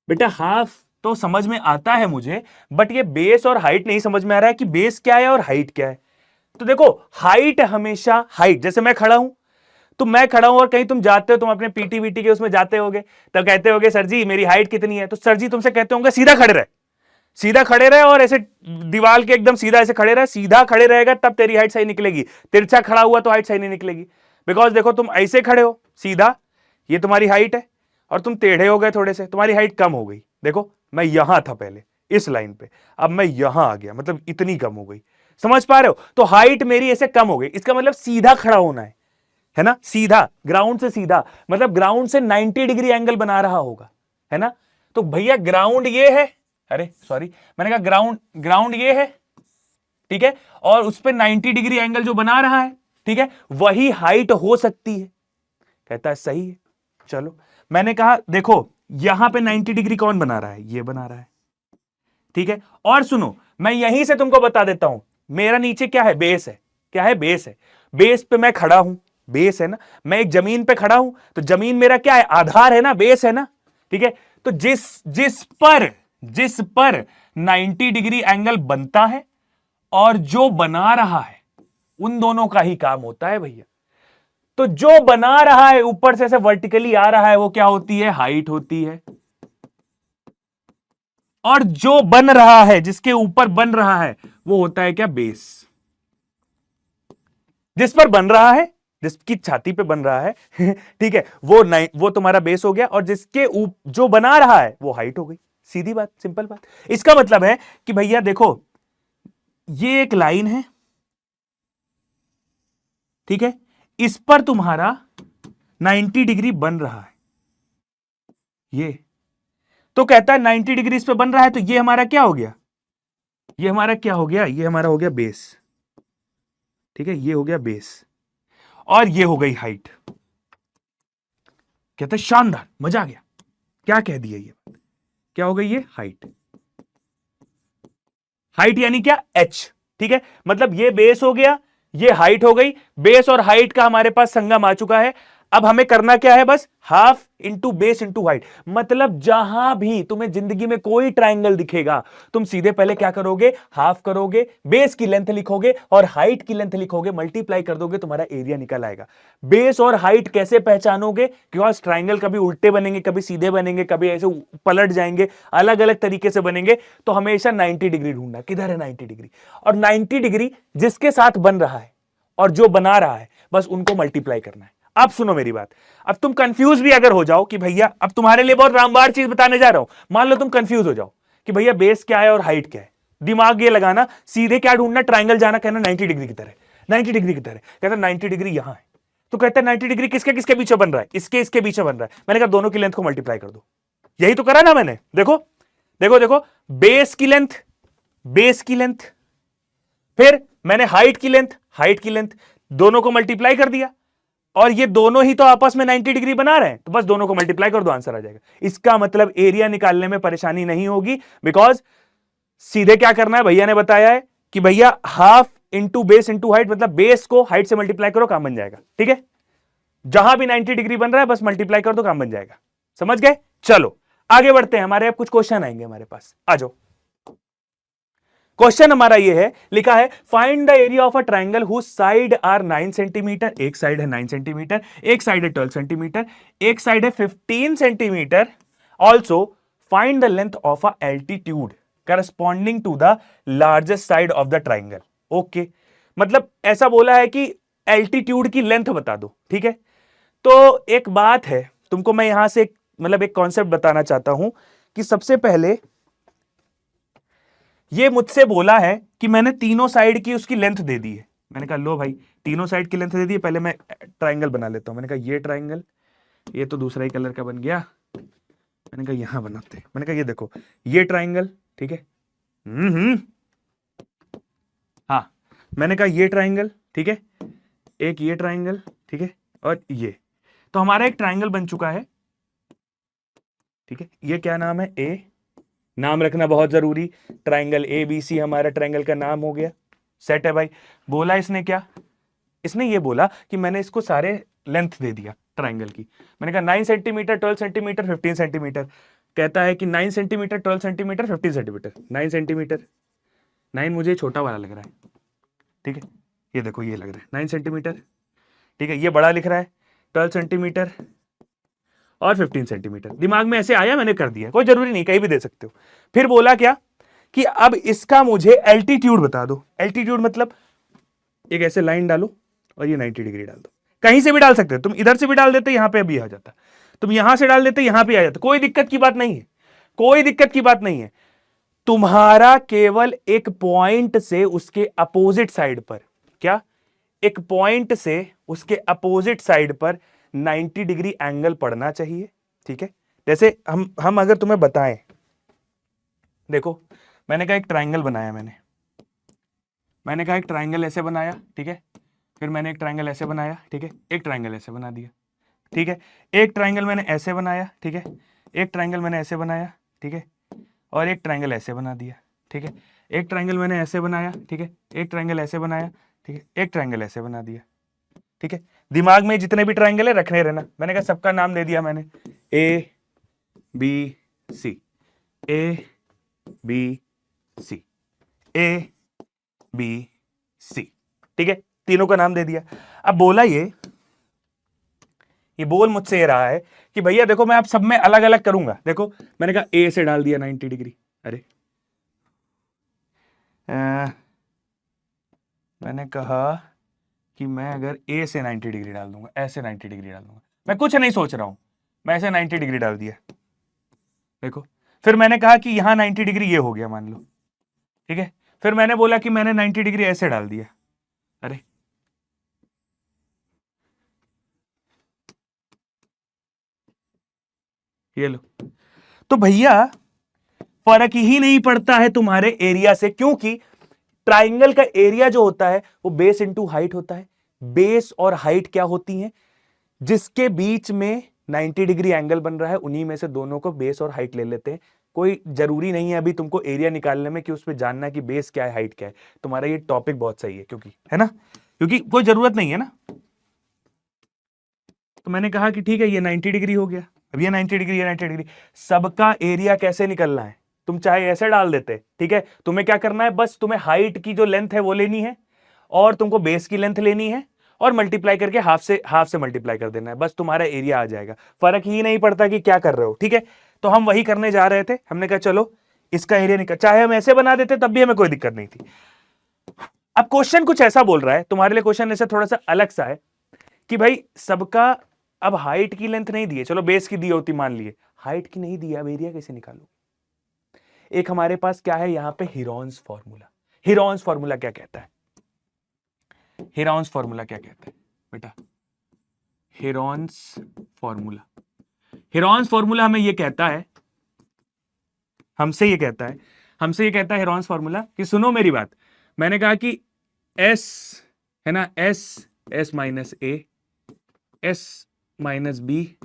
बेटा हाफ तो समझ में आता है मुझे, बट ये बेस और हाइट नहीं समझ में आ रहा है कि बेस क्या है और हाइट क्या है। तो देखो हाइट हमेशा, हाइट जैसे मैं खड़ा हूं, तो मैं खड़ा हूं और कहीं तुम जाते हो, तुम अपने पीटी वीटी के उसमें जाते होगे, तब कहते होगे सर जी मेरी हाइट कितनी है, तो सर जी तुमसे कहते होंगे सीधा खड़े रहे, सीधा खड़े रहे और ऐसे दीवार के एकदम सीधा ऐसे खड़े रहे, सीधा खड़े रहेगा तब तेरी हाइट सही निकलेगी, तिरछा खड़ा हुआ तो हाइट सही नहीं निकलेगी। बिकॉज देखो तुम ऐसे खड़े हो सीधा, ये तुम्हारी हाइट है, और तुम टेढ़े हो गए थोड़े से, तुम्हारी हाइट कम हो गई। देखो मैं यहां था पहले इस लाइन पे, अब मैं यहां आ गया, मतलब इतनी कम हो गई। समझ पा रहे हो? तो हाइट मेरी ऐसे कम हो गई, इसका मतलब सीधा खड़ा होना है ना, सीधा ग्राउंड से सीधा, मतलब ग्राउंड से 90 डिग्री एंगल बना रहा होगा, है ना। तो भैया ग्राउंड ये है, अरे सॉरी मैंने कहा ग्राउंड, ग्राउंड ये है, ठीक है, और उस पर 90 डिग्री एंगल जो बना रहा है, ठीक है, वही हाइट हो सकती है। कहता है सही है। चलो मैंने कहा देखो यहां पे 90 डिग्री कौन बना रहा है, ये बना रहा है, ठीक है। और सुनो मैं यहीं से तुमको बता देता हूं, मेरा नीचे क्या है, बेस है। क्या है, बेस है। बेस पे मैं खड़ा हूं, बेस है ना, मैं एक जमीन पे खड़ा हूं, तो जमीन मेरा क्या है, आधार है ना, बेस है ना, ठीक है। तो जिस जिस पर 90 डिग्री एंगल बनता है और जो बना रहा है, उन दोनों का ही काम होता है भैया। तो जो बना रहा है ऊपर से ऐसे वर्टिकली आ रहा है, वो क्या होती है, हाइट होती है। और जो बन रहा है, जिसके ऊपर बन रहा है, वो होता है क्या, बेस। जिस पर बन रहा है, जिसकी छाती पे बन रहा है ठीक है, वो तुम्हारा बेस हो गया, और जिसके जो बना रहा है वो हाइट हो गई। सीधी बात, सिंपल बात। इसका मतलब है कि भैया देखो ये एक लाइन है, ठीक है, इस पर तुम्हारा 90 डिग्री बन रहा है, ये तो कहता है 90 डिग्री इस पे बन रहा है, तो ये हमारा क्या हो गया, ये हमारा क्या हो गया, ये हमारा हो गया बेस, ठीक है, ये हो गया बेस, और ये हो गई हाइट। कहता है शानदार, मजा आ गया, क्या कह दिया ये, क्या हो गई ये, हाइट। हाइट यानी क्या, एच, ठीक है, मतलब ये बेस हो गया, ये हाइट हो गई। बेस और हाइट का हमारे पास संगम आ चुका है। अब हमें करना क्या है, बस half into base into height. मतलब जहां भी तुम्हें जिंदगी में कोई ट्राइंगल दिखेगा, तुम सीधे पहले क्या करोगे, हाफ करोगे, बेस की लेंथ लिखोगे और हाइट की लेंथ लिखोगे, मल्टीप्लाई कर दोगे, तुम्हारा एरिया निकल आएगा। बेस और हाइट कैसे पहचानोगे, क्योंकि ट्राइंगल कभी उल्टे बनेंगे, कभी सीधे बनेंगे, कभी ऐसे पलट जाएंगे, अलग अलग तरीके से बनेंगे। तो हमेशा 90 डिग्री ढूंढना, किधर है 90 डिग्री, और 90 डिग्री जिसके साथ बन रहा है और जो बना रहा है, बस उनको मल्टीप्लाई करना है। अब सुनो मेरी बात, अब तुम कंफ्यूज भी अगर हो जाओ कि भैया, अब तुम्हारे लिए बहुत रामबाण चीज बताने जा रहा हूं, मान लो तुम कंफ्यूज हो जाओ कि भैया बेस क्या है और हाइट क्या है, दिमाग ये लगाना, सीधे क्या ढूंढना, ट्राइंगल जाना, कहना 90 डिग्री की तरह, 90 डिग्री की तरह, कहता 90 डिग्री यहां है, तो कहता है 90 डिग्री किसके किसके पीछे बन रहा है, इसके इसके पीछे बन रहा है। मैंने कहा दोनों की लेंथ को मल्टीप्लाई कर दो, यही तो करा ना मैंने, देखो देखो देखो, बेस की लेंथ, बेस की लेंथ, फिर मैंने हाइट की लेंथ, हाइट की लेंथ, दोनों को मल्टीप्लाई कर दिया, और ये दोनों ही तो आपस में 90 डिग्री बना रहे हैं, तो बस दोनों को मल्टीप्लाई कर दो, आंसर आ जाएगा। इसका मतलब एरिया निकालने में परेशानी नहीं होगी, बिकॉज सीधे क्या करना है, भैया ने बताया है कि भैया half into base into height, मतलब बेस को हाइट से मल्टीप्लाई करो, काम बन जाएगा, ठीक है। जहां भी 90 डिग्री बन रहा है बस मल्टीप्लाई कर दो, काम बन जाएगा। समझ गए? चलो आगे बढ़ते हैं, हमारे अब कुछ क्वेश्चन आएंगे हमारे पास, आ जाओ। क्वेश्चन हमारा ये है, लिखा है find the area of a triangle whose side are 9 centimetre, एक साइड है 9 सेंटीमीटर, एक साइड है 12 सेंटीमीटर, एक साइड है 15 centimetre. Also find the length of a altitude corresponding to the largest side of the triangle. Okay, मतलब ऐसा बोला है कि एल्टीट्यूड की लेंथ बता दो, ठीक है। तो एक बात है, तुमको मैं यहां से मतलब एक कॉन्सेप्ट बताना चाहता हूं कि सबसे पहले ये मुझसे बोला है कि मैंने तीनों साइड की उसकी लेंथ दे दी है। मैंने कहा लो भाई तीनों साइड की लेंथ दे दी है, पहले मैं ट्राइंगल बना लेता हूं। मैंने कहा ये ट्राइंगल, ये तो दूसरा ही कलर का बन गया, मैंने कहा यहां बनाते हैं। मैंने कहा ये देखो ये ट्राइंगल, ठीक है, हाँ, मैंने कहा ये ट्राइंगल, ठीक है, एक ये ट्राइंगल, ठीक है, और ये, तो हमारा एक ट्राइंगल बन चुका है। ठीक है, ये क्या नाम है, ए, नाम रखना बहुत जरूरी, ट्राइंगल ए बी सी हमारा ट्राइंगल का नाम हो गया, सेट है भाई। बोला इसने क्या, इसने ये बोला कि मैंने इसको सारे लेंथ दे दिया ट्राइंगल की, मैंने कहा 9 सेंटीमीटर, 12 सेंटीमीटर, 15 सेंटीमीटर, कहता है कि 9 सेंटीमीटर, 12 सेंटीमीटर, 15 सेंटीमीटर, 9 सेंटीमीटर, 9 मुझे छोटा वाला लग रहा है, ठीक है, ये देखो ये लग रहा है 9 सेंटीमीटर, ठीक है, ये बड़ा लिख रहा है 12 सेंटीमीटर और 15 सेंटीमीटर, दिमाग में ऐसे आया मैंने कर दिया, कोई जरूरी नहीं कहीं भी दे सकते हो। फिर बोला क्या कि अब इसका मुझे एल्टीट्यूड बता दो, एल्टीट्यूड मतलब एक ऐसे लाइन डालो और ये 90 डिग्री डाल दो, कहीं से भी डाल सकते हो तुम, इधर से भी डाल देते यहां पे अभी आ जाता, तुम यहां से डाल देते यहां पे आ जाता, कोई दिक्कत की बात नहीं है, कोई दिक्कत की बात नहीं है। तुम्हारा केवल एक पॉइंट से उसके अपोजिट साइड पर, क्या, एक पॉइंट से उसके अपोजिट साइड पर 90 डिग्री एंगल पड़ना चाहिए, ठीक है। जैसे हम अगर तुम्हें बताएं, देखो मैंने कहा एक ट्राइंगल बनाया, मैंने कहा एक ट्राइंगल ऐसे बनाया, ठीक है, फिर मैंने एक ट्राइंगल ऐसे बनाया, ठीक है, एक ट्राइंगल ऐसे बना दिया, ठीक है, एक ट्राइंगल मैंने ऐसे बनाया, ठीक है, एक ट्राइंगल मैंने ऐसे बनाया, ठीक है, और एक ट्राइंगल ऐसे बना दिया, ठीक है, एक ट्राइंगल मैंने ऐसे बनाया, ठीक है, एक ट्राइंगल ऐसे बनाया, ठीक है, एक ट्राइंगल ऐसे बना दिया, ठीक है। दिमाग में जितने भी ट्राइंगल है रखने रहना, मैंने कहा सबका नाम दे दिया मैंने, A B C, A B C, A B C, ठीक है, तीनों का नाम दे दिया। अब बोला ये बोल मुझसे ये रहा है कि भैया देखो मैं अब सब में अलग अलग करूंगा, देखो मैंने कहा ए से डाल दिया 90 डिग्री, अरे मैंने कहा कि मैं अगर ए से 90 डिग्री डाल दूंगा, ऐसे 90 डिग्री डाल दूंगा, मैं कुछ नहीं सोच रहा हूं, मैं ऐसे 90 डिग्री डाल दिया, देखो, फिर मैंने कहा कि यहां 90 डिग्री ये हो गया मान लो, ठीक है, फिर मैंने बोला कि मैंने 90 डिग्री ऐसे डाल दिया, अरे ये लो, तो भैया फर्क ही नहीं पड़ता है तुम्हारे एरिया से, क्योंकि ट्राइंगल का एरिया जो होता है वो बेस इंटू हाइट होता है, बेस और हाइट क्या होती है, जिसके बीच में 90 डिग्री एंगल बन रहा है उन्हीं में से दोनों को बेस और हाइट ले लेते हैं। कोई जरूरी नहीं है अभी तुमको एरिया निकालने में कि उस पर जानना कि बेस क्या है हाइट क्या है, तुम्हारा ये टॉपिक बहुत सही है क्योंकि, है ना, क्योंकि कोई जरूरत नहीं है ना। तो मैंने कहा कि ठीक है ये 90 डिग्री हो गया, अब ये 90 डिग्री, ये 90 डिग्री, सबका एरिया कैसे निकलना है, तुम चाहे ऐसे डाल देते, ठीक है, तुम्हें क्या करना है, बस तुम्हें हाइट की जो लेंथ है वो लेनी है और तुमको बेस की लेंथ लेनी है और मल्टीप्लाई करके हाफ से मल्टीप्लाई कर देना है, बस तुम्हारा एरिया आ जाएगा, फर्क ही नहीं पड़ता कि क्या कर रहे हो, ठीक है। तो हम वही करने जा रहे थे, हमने कहा चलो इसका एरिया निकल, चाहे हम ऐसे बना देते तब भी हमें कोई दिक्कत नहीं थी। अब क्वेश्चन कुछ ऐसा बोल रहा है, तुम्हारे लिए क्वेश्चन ऐसे थोड़ा सा अलग सा है कि भाई सबका, अब हाइट की लेंथ नहीं दी है, चलो बेस की दी होती मान लिए, हाइट की नहीं दी है, अब एरिया कैसे निकालो। एक हमारे पास क्या है यहां पे, हीरोन्स फॉर्मूला। हीरोन्स फॉर्मूला क्या कहता है, हीरोन्स फॉर्मूला क्या कहता है बेटा, हीरोन्स फॉर्मूला, हीरोन्स फॉर्मूला हमें ये कहता है, हमसे ये कहता है हीरोन्स फॉर्मूला कि सुनो मेरी बात, मैंने कहा कि एस है ना, S minus A, S minus B,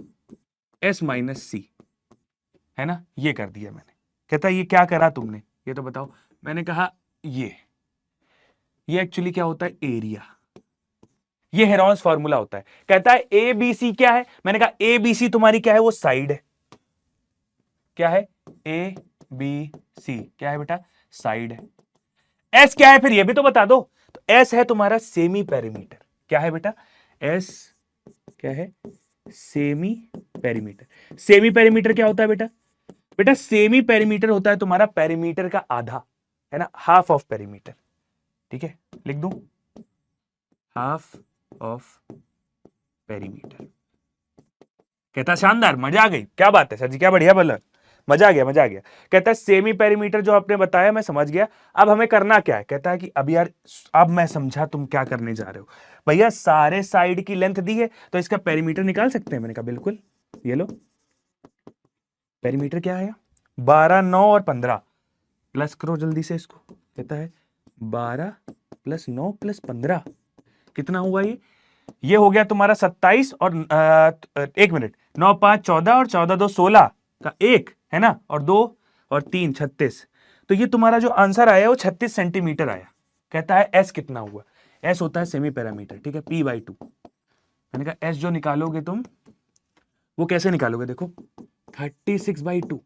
S minus C, है ना, ये कर दिया मैंने। कहता है ये क्या करा तुमने, ये तो बताओ। मैंने कहा ये एक्चुअली क्या होता है, एरिया, ये हेरोन्स फॉर्मूला होता है। कहता है ए बी सी क्या है, मैंने कहा ए बी सी तुम्हारी क्या है, वो साइड है, क्या है, ए बी सी क्या है बेटा, साइड है। एस क्या है फिर ये भी तो बता दो, तो एस है तुम्हारा सेमी पेरीमीटर, क्या है बेटा, एस क्या है, सेमी पेरीमीटर। सेमी पेरीमीटर क्या होता है बेटा, बेटा सेमी पेरीमीटर होता है तुम्हारा पेरीमीटर का आधा, है ना, हाफ ऑफ पेरीमीटर, ठीक है, लिख दूं, हाफ ऑफ पेरीमीटर। कहता शानदार, मजा आ गई, क्या बात है सर जी, क्या बढ़िया बोला, मजा आ गया, मजा आ गया। कहता है सेमी पेरीमीटर जो आपने बताया मैं समझ गया, अब हमें करना क्या है। कहता है कि अब यार, अब मैं समझा तुम क्या करने जा रहे हो। भैया सारे साइड की लेंथ दी है तो इसका पेरीमीटर निकाल सकते हैं। मैंने कहा बिल्कुल, ये लो पेरीमीटर क्या है, 12, 9 और 15, प्लस करो जल्दी से इसको। कहता है 12 + 9 + 15 कितना हुआ, ये हो गया तुम्हारा 27 और 1 मिनट, 9 5 14 और 14 2 16, का 1 है ना, और 2 और 3 36। तो ये तुम्हारा जो आंसर आया वो 36 सेंटीमीटर आया। कहता है एस कितना हुआ, एस होता है सेमी पैरामीटर, ठीक है, p/2। मैंने कहा एस जो निकालोगे तुम वो कैसे निकालोगे, देखो 36/2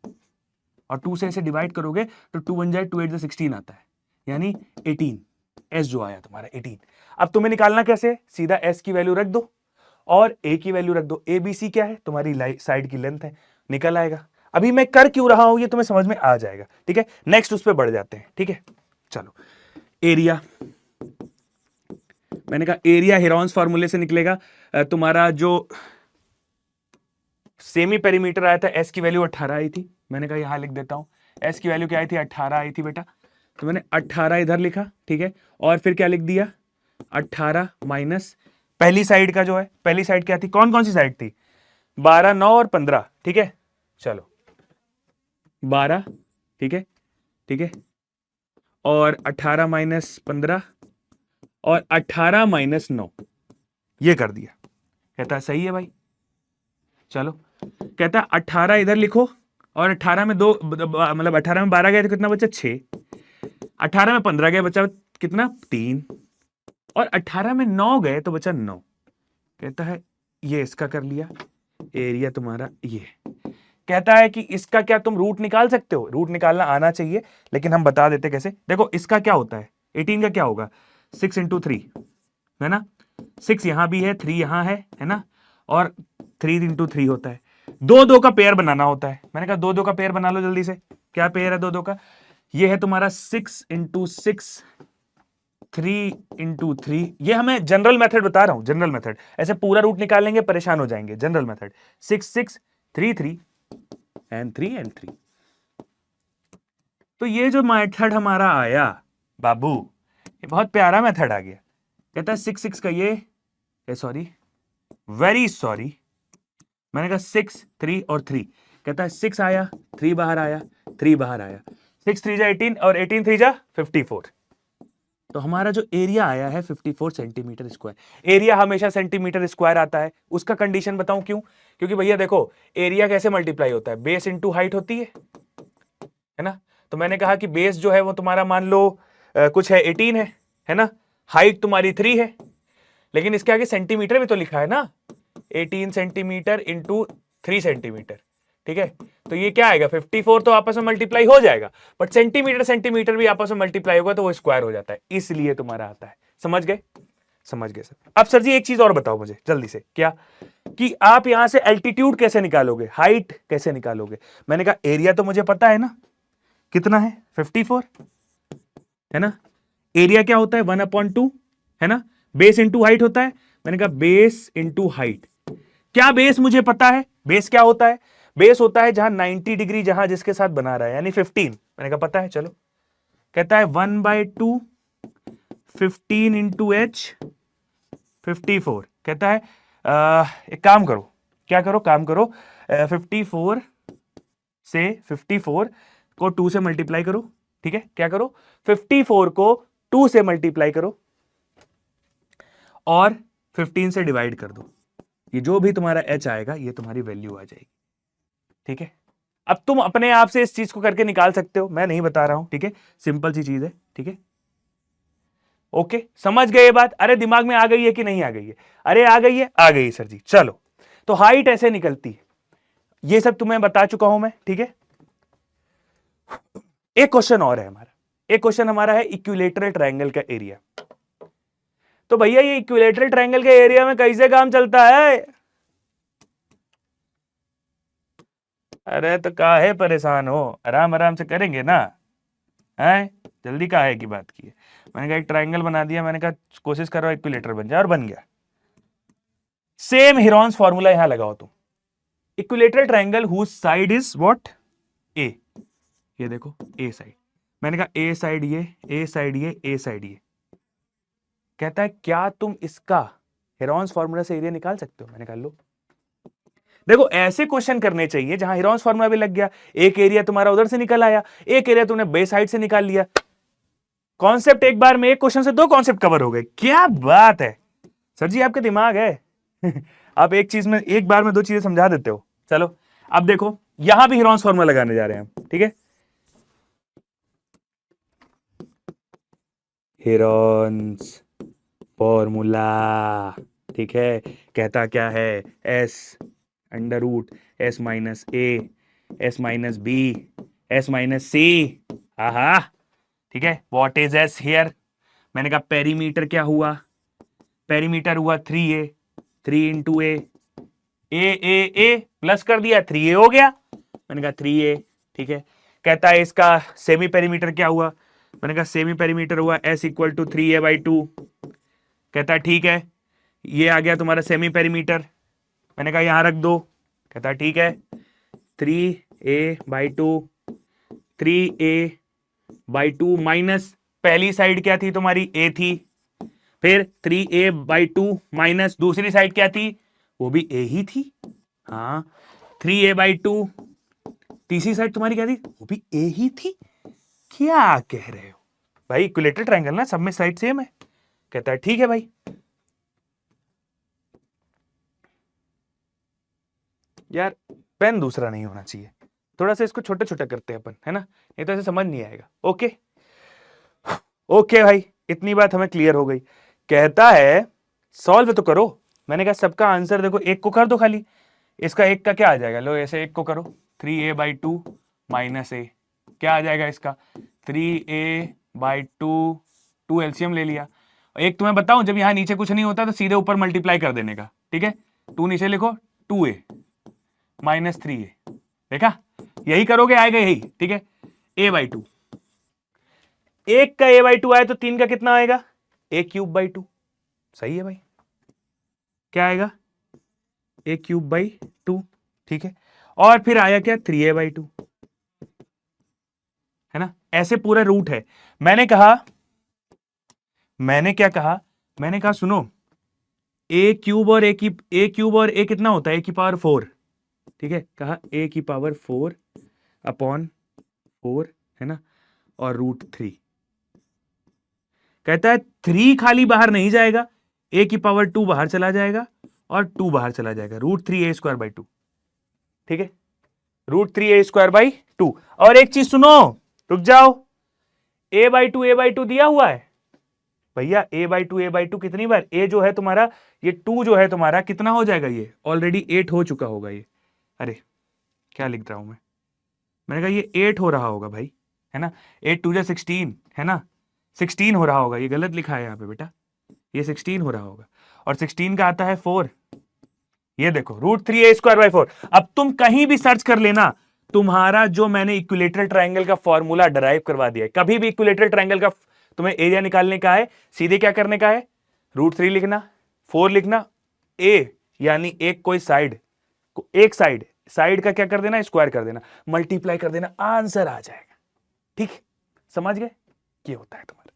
और 2 से ऐसे डिवाइड करोगे तो 2 बन जाए, 2 8 16 आता है, यानी 18। एस जो आया तुम्हारा 18। अब तुम्हें निकालना कैसे, सीधा एस की वैल्यू रख दो और ए की वैल्यू रख दो। ए बी सी क्या है, तुम्हारी साइड की लेंथ है, निकल आएगा। अभी मैं कर क्यों रहा हूं ये तुम्हें समझ में आ जाएगा, ठीक है। नेक्स्ट उस पर बढ़ जाते हैं, ठीक है। चलो एरिया, मैंने कहा एरिया हेरॉन्स फॉर्मूले से निकलेगा। तुम्हारा जो सेमी पेरीमीटर आया था एस की वैल्यू 18 आई थी, मैंने कहा यहां लिख देता हूं, एस की वैल्यू क्या आई थी, 18 आई थी बेटा, तो मैंने 18 इधर लिखा, ठीक है। और फिर क्या लिख दिया, 18 माइनस पहली साइड का जो है, पहली साइड क्या थी, कौन कौन सी साइड थी, 12 9 और 15, ठीक है। चलो 12, ठीक है, ठीक है, और 18 माइनस 15 और 18 माइनस 9, ये कर दिया। कहता है सही है भाई। चलो कहता है 18 इधर लिखो और 18 में 2 मतलब 18 में 12 गए तो कितना बचा, 6। 18 में 15 गए बचा कितना, 3। और 18 में 9 गए तो बचा 9। कहता है ये इसका कर लिया, एरिया तुम्हारा ये। कहता है कि इसका क्या तुम रूट निकाल सकते हो, रूट निकालना आना चाहिए, लेकिन हम बता देते कैसे। देखो इसका क्या होता है, 18 का क्या होगा, 6 × 3 है ना, 6 यहां भी है, 3 यहां है ना, और 3 × 3 होता है। 2 का पेयर बनाना होता है। मैंने कहा 2 का पेयर बना लो जल्दी से। क्या पेयर है 2 का, ये है तुम्हारा 6 × 6 3 × 3। ये हमें जनरल मेथड बता रहा हूं, जनरल मेथड, ऐसे पूरा रूट निकालेंगे परेशान हो जाएंगे। General method 6 6 3 3 and 3 and 3। तो ये जो मेथड हमारा आया बाबू, ये बहुत प्यारा मेथड आ गया। कहता है 6 6 का ये सॉरी, वेरी सॉरी, मैंने कहा 6 3 और 3। कहता है 6 आया, 3 बाहर आया, 3 बाहर आया, 6 3 जा 18 और 18 3 जा 54। तो हमारा जो एरिया आया है 54 सेंटीमीटर स्क्वायर। एरिया हमेशा सेंटीमीटर स्क्वायर आता है, उसका कंडीशन बताऊं क्यों, क्योंकि भैया देखो एरिया कैसे मल्टीप्लाई होता है, बेस इंटू हाइट होती है ना। तो मैंने कहा कि बेस जो है वो तुम्हारा मान लो कुछ है 18 है ना, हाइट तुम्हारी 3 है, लेकिन इसके आगे सेंटीमीटर भी तो लिखा है ना, 18 सेंटीमीटर इंटू 3 सेंटीमीटर, ठीक है। तो ये क्या आएगा 54, तो आपस में मल्टीप्लाई हो जाएगा, बट सेंटीमीटर सेंटीमीटर भी आपस में मल्टीप्लाई होगा तो वो स्क्वायर हो जाता है, इसलिए तुम्हारा आता है। समझ गए, समझ गए सर। अब सर जी एक चीज और बताओ मुझे जल्दी से, क्या कि आप यहां से एल्टीट्यूड कैसे निकालोगे, हाइट कैसे निकालोगे। मैंने कहा एरिया तो मुझे पता है ना, कितना है 54 है ना, एरिया क्या होता है 1/2 है ना, बेस इंटू हाइट होता है। मैंने कहा बेस इंटू हाइट, क्या बेस मुझे पता है, बेस क्या होता है, बेस होता है जहां 90 डिग्री जहां जिसके साथ बना रहा है, यानी 15। मैंने कहा पता है, चलो। कहता है 1/2 15 इंटू एच 54। कहता है एक काम करो, क्या करो, काम करो, 54 से 54 को 2 से मल्टीप्लाई करो, ठीक है। क्या करो, 54 को 2 से मल्टीप्लाई करो और 15 से डिवाइड कर दो, ये जो भी तुम्हारा h आएगा ये तुम्हारी वैल्यू आ जाएगी, ठीक है। अब तुम अपने आप से इस चीज को करके निकाल सकते हो, मैं नहीं बता रहा हूं, ठीक है, सिंपल सी चीज है, ठीक है। ओके, समझ गए ये बात, अरे दिमाग में आ गई है कि नहीं आ गई है, अरे आ गई है, आ गई सर जी। चलो तो हाइट ऐसे निकलती है, ये सब तुम्हें बता चुका हूं मैं, ठीक है। एक क्वेश्चन और है हमारा, एक क्वेश्चन हमारा है इक्विलेटरल ट्रायंगल का एरिया। तो भैया ये इक्विलेटरल ट्रायंगल के एरिया में कैसे काम चलता है, अरे तो काहे परेशान हो, आराम आराम से करेंगे ना, है जल्दी काहे की बात की है। मैंने कहा एक ट्रायंगल बना दिया, मैंने कहा कोशिश करो इक्विलेटर बन जाए, और बन गया। सेम हेरॉन्स फॉर्मूला यहां लगाओ तुम, equilateral triangle whose side is what, A, ये देखो ए साइड, मैंने कहा ए साइड ये, ए साइड ये, ए साइड ये। कहता है क्या तुम इसका हेरॉन्स फॉर्मूला से एरिया निकाल सकते हो। मैंने कहा लो, देखो ऐसे क्वेश्चन करने चाहिए जहां हेरॉन्स फॉर्मूला भी लग गया, एक एरिया तुम्हारा उधर से निकल आया, एक एरिया तुमने बे साइड से निकाल लिया, कॉन्सेप्ट एक बार में, एक क्वेश्चन से 2 कॉन्सेप्ट कवर हो गए। क्या बात है सर जी, आपके दिमाग है आप एक चीज में एक बार में 2 चीजें समझा देते हो। चलो अब देखो यहां भी हीरोन्स फॉर्मूला लगाने जा रहे हैं हम, ठीक है। हीरोन्स फॉर्मूला, ठीक है। कहता क्या है, S under root S minus A S minus B S minus C. आहा, ठीक है। What is S here? मैंने कहा पेरीमीटर क्या हुआ, पेरीमीटर हुआ 3a, 3 इंटू ए ए प्लस कर दिया 3a हो गया। मैंने कहा 3a, ठीक है। कहता है इसका सेमी पेरीमीटर क्या हुआ, मैंने कहा सेमी पेरीमीटर हुआ s इक्वल टू 3a/2। कहता है ठीक है, ये आ गया तुम्हारा सेमी पेरीमीटर। मैंने कहा यहां रख दो। कहता है ठीक है, 3a/2, 3a/2 माइनस पहली साइड क्या थी तुम्हारी, a थी, फिर 3a/2 माइनस दूसरी साइड क्या थी, वो भी a ही थी। हाँ, 3a/2 तीसरी साइड तुम्हारी क्या थी, वो भी a ही थी। क्या कह रहे हो भाई, इक्विलेटरल ट्रायंगल ना, सब में साइड सेम है। कहता है ठीक है भाई। यार पेन दूसरा नहीं होना चाहिए, थोड़ा सा इसको छोटा छोटा करते हैं अपन, है ना, नहीं तो ऐसे समझ नहीं आएगा। ओके ओके भाई, इतनी बात हमें क्लियर हो गई। कहता है सॉल्व तो करो। मैंने कहा सबका आंसर देखो, एक को कर दो खाली, इसका एक का क्या आ जाएगा, लो ऐसे एक को करो, 3a/2 माइनस ए, क्या आ जाएगा इसका 3a/2, 2 एलसीएम ले लिया। एक तुम्हें बताऊं, जब यहां नीचे कुछ नहीं होता तो सीधे ऊपर मल्टीप्लाई कर देने का, ठीक है। 2 नीचे लिखो, 2a माइनस 3a, देखा, यही करोगे आएगा यही, ठीक है। a/2, एक का a/2 आए तो 3 का कितना आएगा, a³/2। सही है भाई, क्या आएगा a³/2, ठीक है। और फिर आया क्या 3a/2, है ना, ऐसे पूरा रूट है। मैंने क्या कहा, मैंने कहा सुनो, a³ और a कितना होता है, a⁴, ठीक है। कहा a⁴ अपॉन 4, है ना, और √3। कहता है 3 खाली बाहर नहीं जाएगा, a⁴ बाहर चला जाएगा और 2 बाहर चला जाएगा, √3a²/2, ठीक है, √3a²/2। और एक चीज सुनो, रुक जाओ, a/2 दिया हुआ है भैया, a/2 कितनी बार, a जो है तुम्हारा, ये 2 जो है तुम्हारा कितना हो जाएगा, ये ऑलरेडी 8 हो चुका होगा ये। अरे क्या लिख रहा हूं मैंने कहा ये 8 हो रहा होगा भाई, है ना, 8 2 16, है ना, 16 हो रहा होगा, ये गलत लिखा है यहाँ पे बेटा, ये 16 हो रहा होगा, और 16 का आता है 4, ये देखो √3a²/4। अब तुम कहीं भी सर्च कर लेना, तुम्हारा जो मैंने इक्विलेटरल ट्रायंगल का फॉर्मूला डराइव करवा दिया है, कभी भी इक्विलेटरल ट्रायंगल का तुम्हें एरिया निकालने का है, सीधे क्या करने का है, √3 लिखना, 4 लिखना, a यानी एक कोई साइड, एक साइड का क्या कर देना, स्क्वायर कर देना, मल्टीप्लाई कर देना, आंसर आ जाएगा। ठीक, समझ गए, ये होता है तुम्हारा।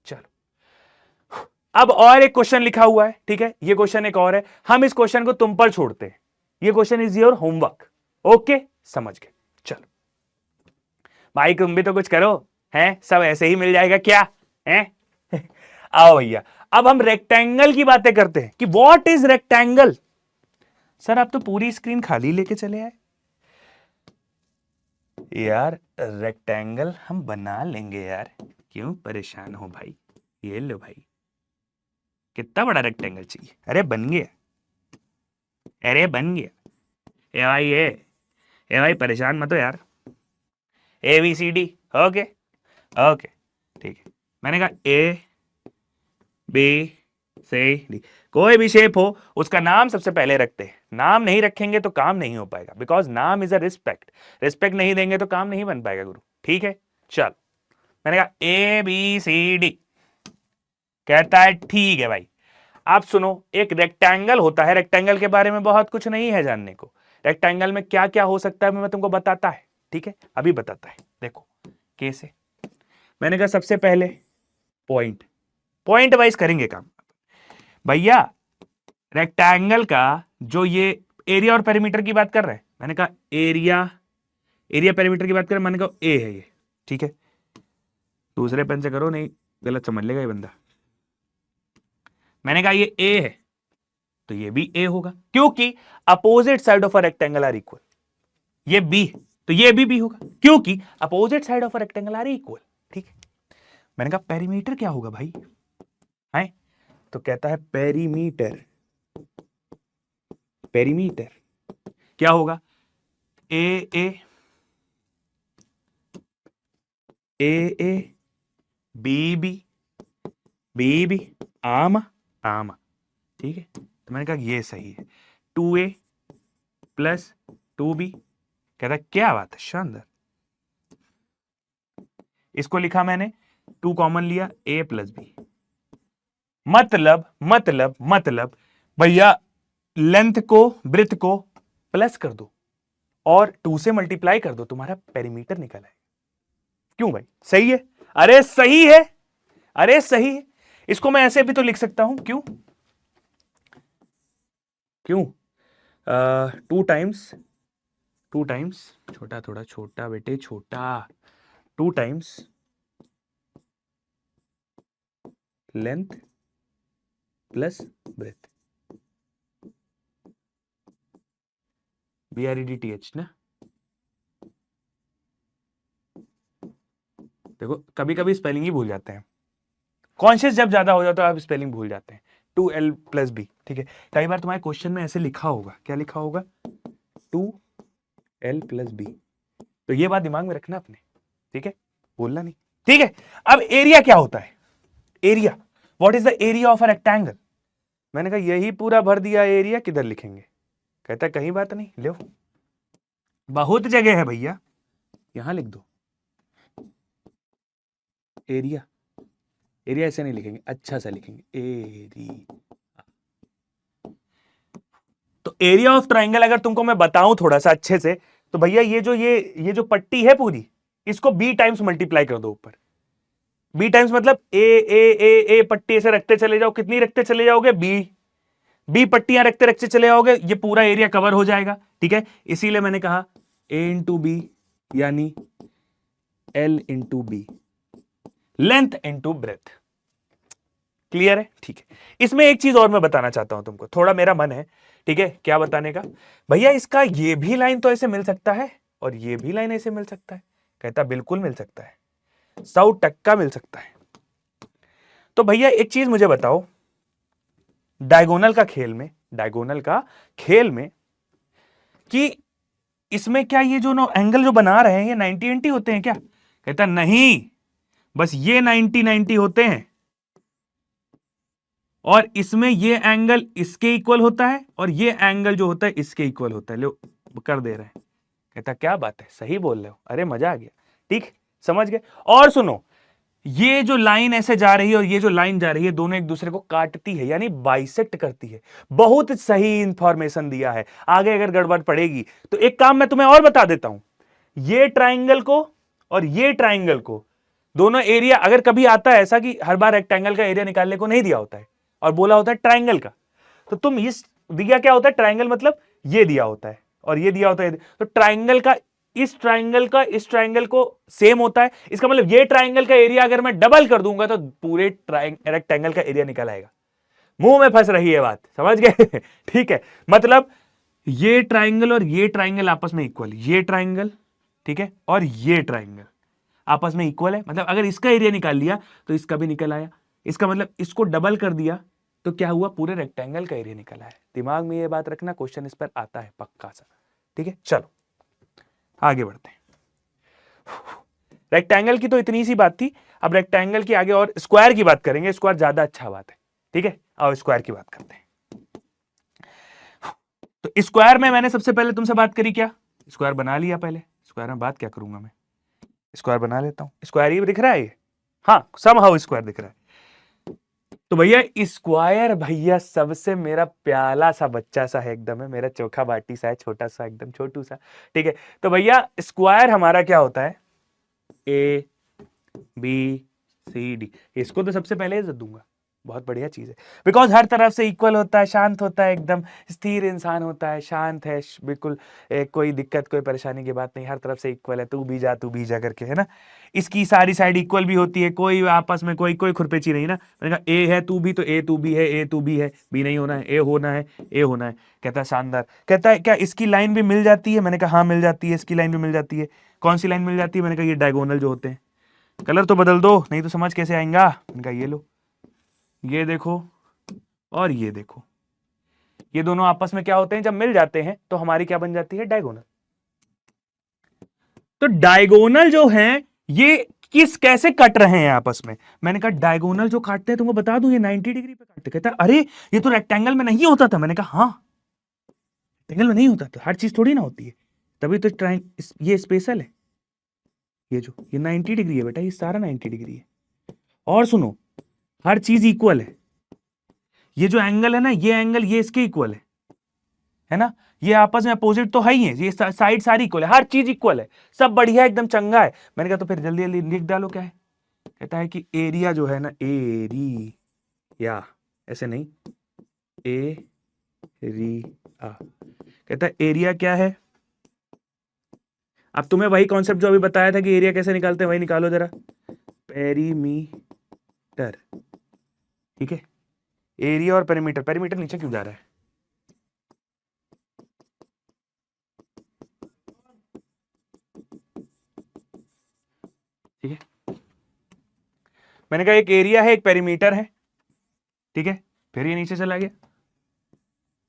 चलो, अब और एक क्वेश्चन लिखा हुआ है, ठीक है, ये क्वेश्चन एक और है, हम इस क्वेश्चन को तुम पर छोड़ते हैं, ये question is your homework. Okay, समझ गए। चलो भाई, तुम भी तो कुछ करो, हैं, सब ऐसे ही मिल जाएगा क्या, हैं? आओ भैया, अब हम रेक्टेंगल की बातें करते हैं कि व्हाट इज रेक्टेंगल। सर आप तो पूरी स्क्रीन खाली लेके चले आए। यार रेक्टेंगल हम बना लेंगे यार, क्यों परेशान हो भाई, ये लो भाई, कितना बड़ा रेक्टेंगल चाहिए, अरे बन गया, अरे बन गया, ए भाई परेशान मत हो यार, ABCD, ओके ओके, ठीक है। मैंने कहा ABCD, कोई भी शेप हो उसका नाम सबसे पहले रखते हैं, नाम नहीं रखेंगे तो काम नहीं हो पाएगा, बिकॉज नाम इज अ रिस्पेक्ट, रिस्पेक्ट नहीं देंगे तो काम नहीं बन पाएगा गुरु, ठीक है। चल, मैंने कहा ABCD, कहता है ठीक है भाई। आप सुनो, एक रेक्टेंगल होता है, रेक्टेंगल के बारे में बहुत कुछ नहीं है जानने को, रेक्टेंगल में क्या क्या हो सकता है मैं तुमको बताता है, ठीक है, अभी बताता है, देखो कैसे। मैंने कहा सबसे पहले पॉइंट वाइज करेंगे काम भैया। रेक्टेंगल का जो ये एरिया और पेरीमीटर की बात कर रहे हैं, मैंने कहा एरिया पेरीमीटर की बात कर रहे हैं, मैंने कहा ए है ये, ठीक है, दूसरे पेन से करो नहीं गलत समझ लेगा ये बंदा। मैंने कहा ये ए है तो ये भी ए होगा, क्योंकि opposite side of a rectangle are equal, ये बी, तो ये बी होगा, क्योंकि opposite side of a rectangle are equal. ठीक है, मैंने कहा पेरीमीटर क्या होगा भाई, है तो कहता है पेरीमीटर, पेरीमीटर क्या होगा, A A A A B B B B आमा आमा। ठीक है, तो मैंने कहा ये सही है, 2a प्लस 2b, कहता क्या बात है, शानदार। इसको लिखा मैंने, 2 कॉमन लिया, a प्लस बी, मतलब भैया लेंथ को ब्रेथ को प्लस कर दो और 2 से मल्टीप्लाई कर दो, तुम्हारा पेरीमीटर निकल आएगा। क्यों भाई, सही है, अरे सही है, अरे सही है। इसको मैं ऐसे भी तो लिख सकता हूं, क्यों क्यों 2 टाइम्स छोटा, थोड़ा छोटा बेटे छोटा, 2 times length plus breadth, BREDTH ना। देखो कभी कभी स्पेलिंग ही भूल जाते हैं, कॉन्शियस जब ज्यादा हो जाता है आप स्पेलिंग भूल जाते हैं, 2l प्लस बी। ठीक है, कई बार तुम्हारे क्वेश्चन में ऐसे लिखा होगा, क्या लिखा होगा, 2l प्लस बी, तो ये बात दिमाग में रखना अपने, ठीक है, बोलना नहीं। ठीक है, अब एरिया क्या होता है, area, what is the area of a rectangle. मैंने कहा यही पूरा भर दिया एरिया, किधर लिखेंगे, कहता है कहीं बात नहीं, लो बहुत जगह है भैया, यहां लिख दो एरिया, एरिया ऐसे नहीं लिखेंगे, अच्छा सा लिखेंगे एरिया। तो एरिया ऑफ ट्राइंगल अगर तुमको मैं बताऊं थोड़ा सा अच्छे से, तो भैया ये जो पट्टी है पूरी, इसको बी टाइम्स मल्टीप्लाई कर दो ऊपर, बी टाइम्स मतलब ए पट्टी ऐसे रखते चले जाओ, कितनी रखते चले जाओगे, बी पट्टियां रखते रखते चले जाओगे, ये पूरा एरिया कवर हो जाएगा। ठीक है, इसीलिए मैंने कहा ए इंटू बी यानी L into B, length into breadth. Clear है, ठीक है। इसमें एक चीज और मैं बताना चाहता हूं तुमको, थोड़ा मेरा मन है, ठीक है, क्या बताने का, भैया इसका ये भी लाइन तो ऐसे मिल सकता है और ये भी लाइन ऐसे मिल सकता है, कहता बिल्कुल मिल सकता है, 100% मिल सकता है। तो भैया एक चीज मुझे बताओ, डायगोनल का खेल में कि इसमें क्या ये जो एंगल जो बना रहे हैं ये 90-90 होते हैं क्या, कहता नहीं, बस ये 90-90 होते हैं और इसमें ये एंगल इसके इक्वल होता है और ये एंगल जो होता है इसके इक्वल होता है, लो कर दे रहे हैं। कहता क्या बात है, सही बोल रहे हो, अरे मजा आ गया, ठीक, समझ गए। और सुनो, ये जो लाइन ऐसे जा रही है और ये जो लाइन जा रही है, दोनों एक दूसरे को काटती है, यानी बाइसेक्ट करती है। बहुत सही इंफॉर्मेशन दिया है, आगे अगर गड़बड़ पड़ेगी तो एक काम मैं तुम्हें और बता देता हूं, ये ट्राइंगल को और ये ट्राइंगल को, दोनों एरिया, अगर कभी आता है ऐसा कि हर बार रेक्टेंगल का एरिया निकालने को नहीं दिया होता है और बोला होता है ट्राइंगल का, तो तुम इस दिया क्या होता है, ट्राइंगल मतलब ये दिया होता है और ये दिया होता है, तो ट्राइंगल का इस ट्राइंगल को सेम होता है, इसका मतलब ये ट्राइंगल का एरिया अगर मैं डबल कर दूंगा तो पूरे रेक्टेंगल का एरिया निकल आएगा। मुंह में फंस रही है बात, समझ गए ठीक है, मतलब ये ट्राइंगल और ये ट्राइंगल आपस में इक्वल, ये ट्राइंगल, ठीक है, और ये ट्राइंगल आपस में इक्वल है, मतलब अगर इसका एरिया निकाल लिया तो इसका भी निकल आया, इसका मतलब इसको डबल कर दिया तो क्या हुआ, पूरे रेक्टेंगल का एरिया निकल आया। दिमाग में ये बात रखना, क्वेश्चन इस पर आता है पक्का सा, ठीक है। चलो आगे बढ़ते हैं, रेक्टेंगल की तो इतनी सी बात थी, अब रेक्टेंगल की आगे और स्क्वायर की बात करेंगे, स्क्वायर ज्यादा अच्छा बात है, ठीक है, आओ स्क्वायर की बात करते हैं। तो स्क्वायर में मैंने सबसे पहले तुमसे बात करी, क्या स्क्वायर बना लिया, पहले स्क्वायर में बात क्या करूंगा मैं, स्क्वायर बना लेता हूं, स्क्वायर ही दिख रहा है ये, हाँ समहाउ स्क्वायर दिख रहा है। तो भैया स्क्वायर, भैया सबसे मेरा प्याला सा बच्चा सा है, एकदम है मेरा चोखा बाटी सा है, छोटा सा एकदम छोटू सा, ठीक है। तो भैया स्क्वायर हमारा क्या होता है, ए बी सी डी, इसको तो सबसे पहले इज्जत दूंगा, बहुत बढ़िया चीज है, बिकॉज हर तरफ से इक्वल होता है, शांत होता है, एकदम स्थिर इंसान होता है, शांत है, बिल्कुल कोई दिक्कत कोई परेशानी की बात नहीं, हर तरफ से इक्वल है, तू भी जा करके, है ना। इसकी सारी साइड इक्वल भी होती है, कोई आपस में कोई खुरपेची नहीं ना। मैंने कहा ए है तू भी, तो ए तू भी है, ए तू भी है, बी नहीं होना है, ए होना है, ए होना है। कहता है शानदार। कहता है क्या इसकी लाइन भी मिल जाती है? मैंने कहा हाँ मिल जाती है, इसकी लाइन भी मिल जाती है। कौन सी लाइन मिल जाती है? मैंने कहा ये डायगोनल जो होते हैं। कलर तो बदल दो नहीं तो समझ कैसे आएगा। मैंने कहा ये लो, ये देखो और ये देखो, ये दोनों आपस में क्या होते हैं, जब मिल जाते हैं तो हमारी क्या बन जाती है, डायगोनल। तो डायगोनल जो हैं ये कैसे कट रहे हैं आपस में? मैंने कहा डायगोनल जो काटते हैं तुमको बता दूं, ये 90 डिग्री पे काटते। कहता है अरे ये तो रेक्टेंगल में नहीं होता था। मैंने कहा हाँ, रेक्टेंगल में नहीं होता था, हर चीज थोड़ी ना होती है, तभी तो ये स्पेशल है। ये 90 डिग्री है बेटा, ये सारा 90 डिग्री है। और सुनो, हर चीज इक्वल है। ये जो एंगल है ना, ये एंगल ये इसके इक्वल है ना। ये आपस में अपोजिट तो है ही है, ये साइड सारी इक्वल है, हर चीज इक्वल है, सब बढ़िया एकदम चंगा है। मैंने कहा तो फिर जल्दी जल्दी लिख डालो क्या है। कहता है कि एरिया जो है ना, एरिया, ऐसे नहीं, एरिया। कहता है एरिया क्या है? अब तुम्हें वही कॉन्सेप्ट जो अभी बताया था कि एरिया कैसे निकालते हैं, वही निकालो जरा। पेरीमीटर, ठीक है। एरिया और पेरीमीटर, पेरीमीटर नीचे क्यों जा रहा है? ठीक है, मैंने कहा एक एरिया है, एक पेरीमीटर है, ठीक है। फिर ये नीचे चला गया।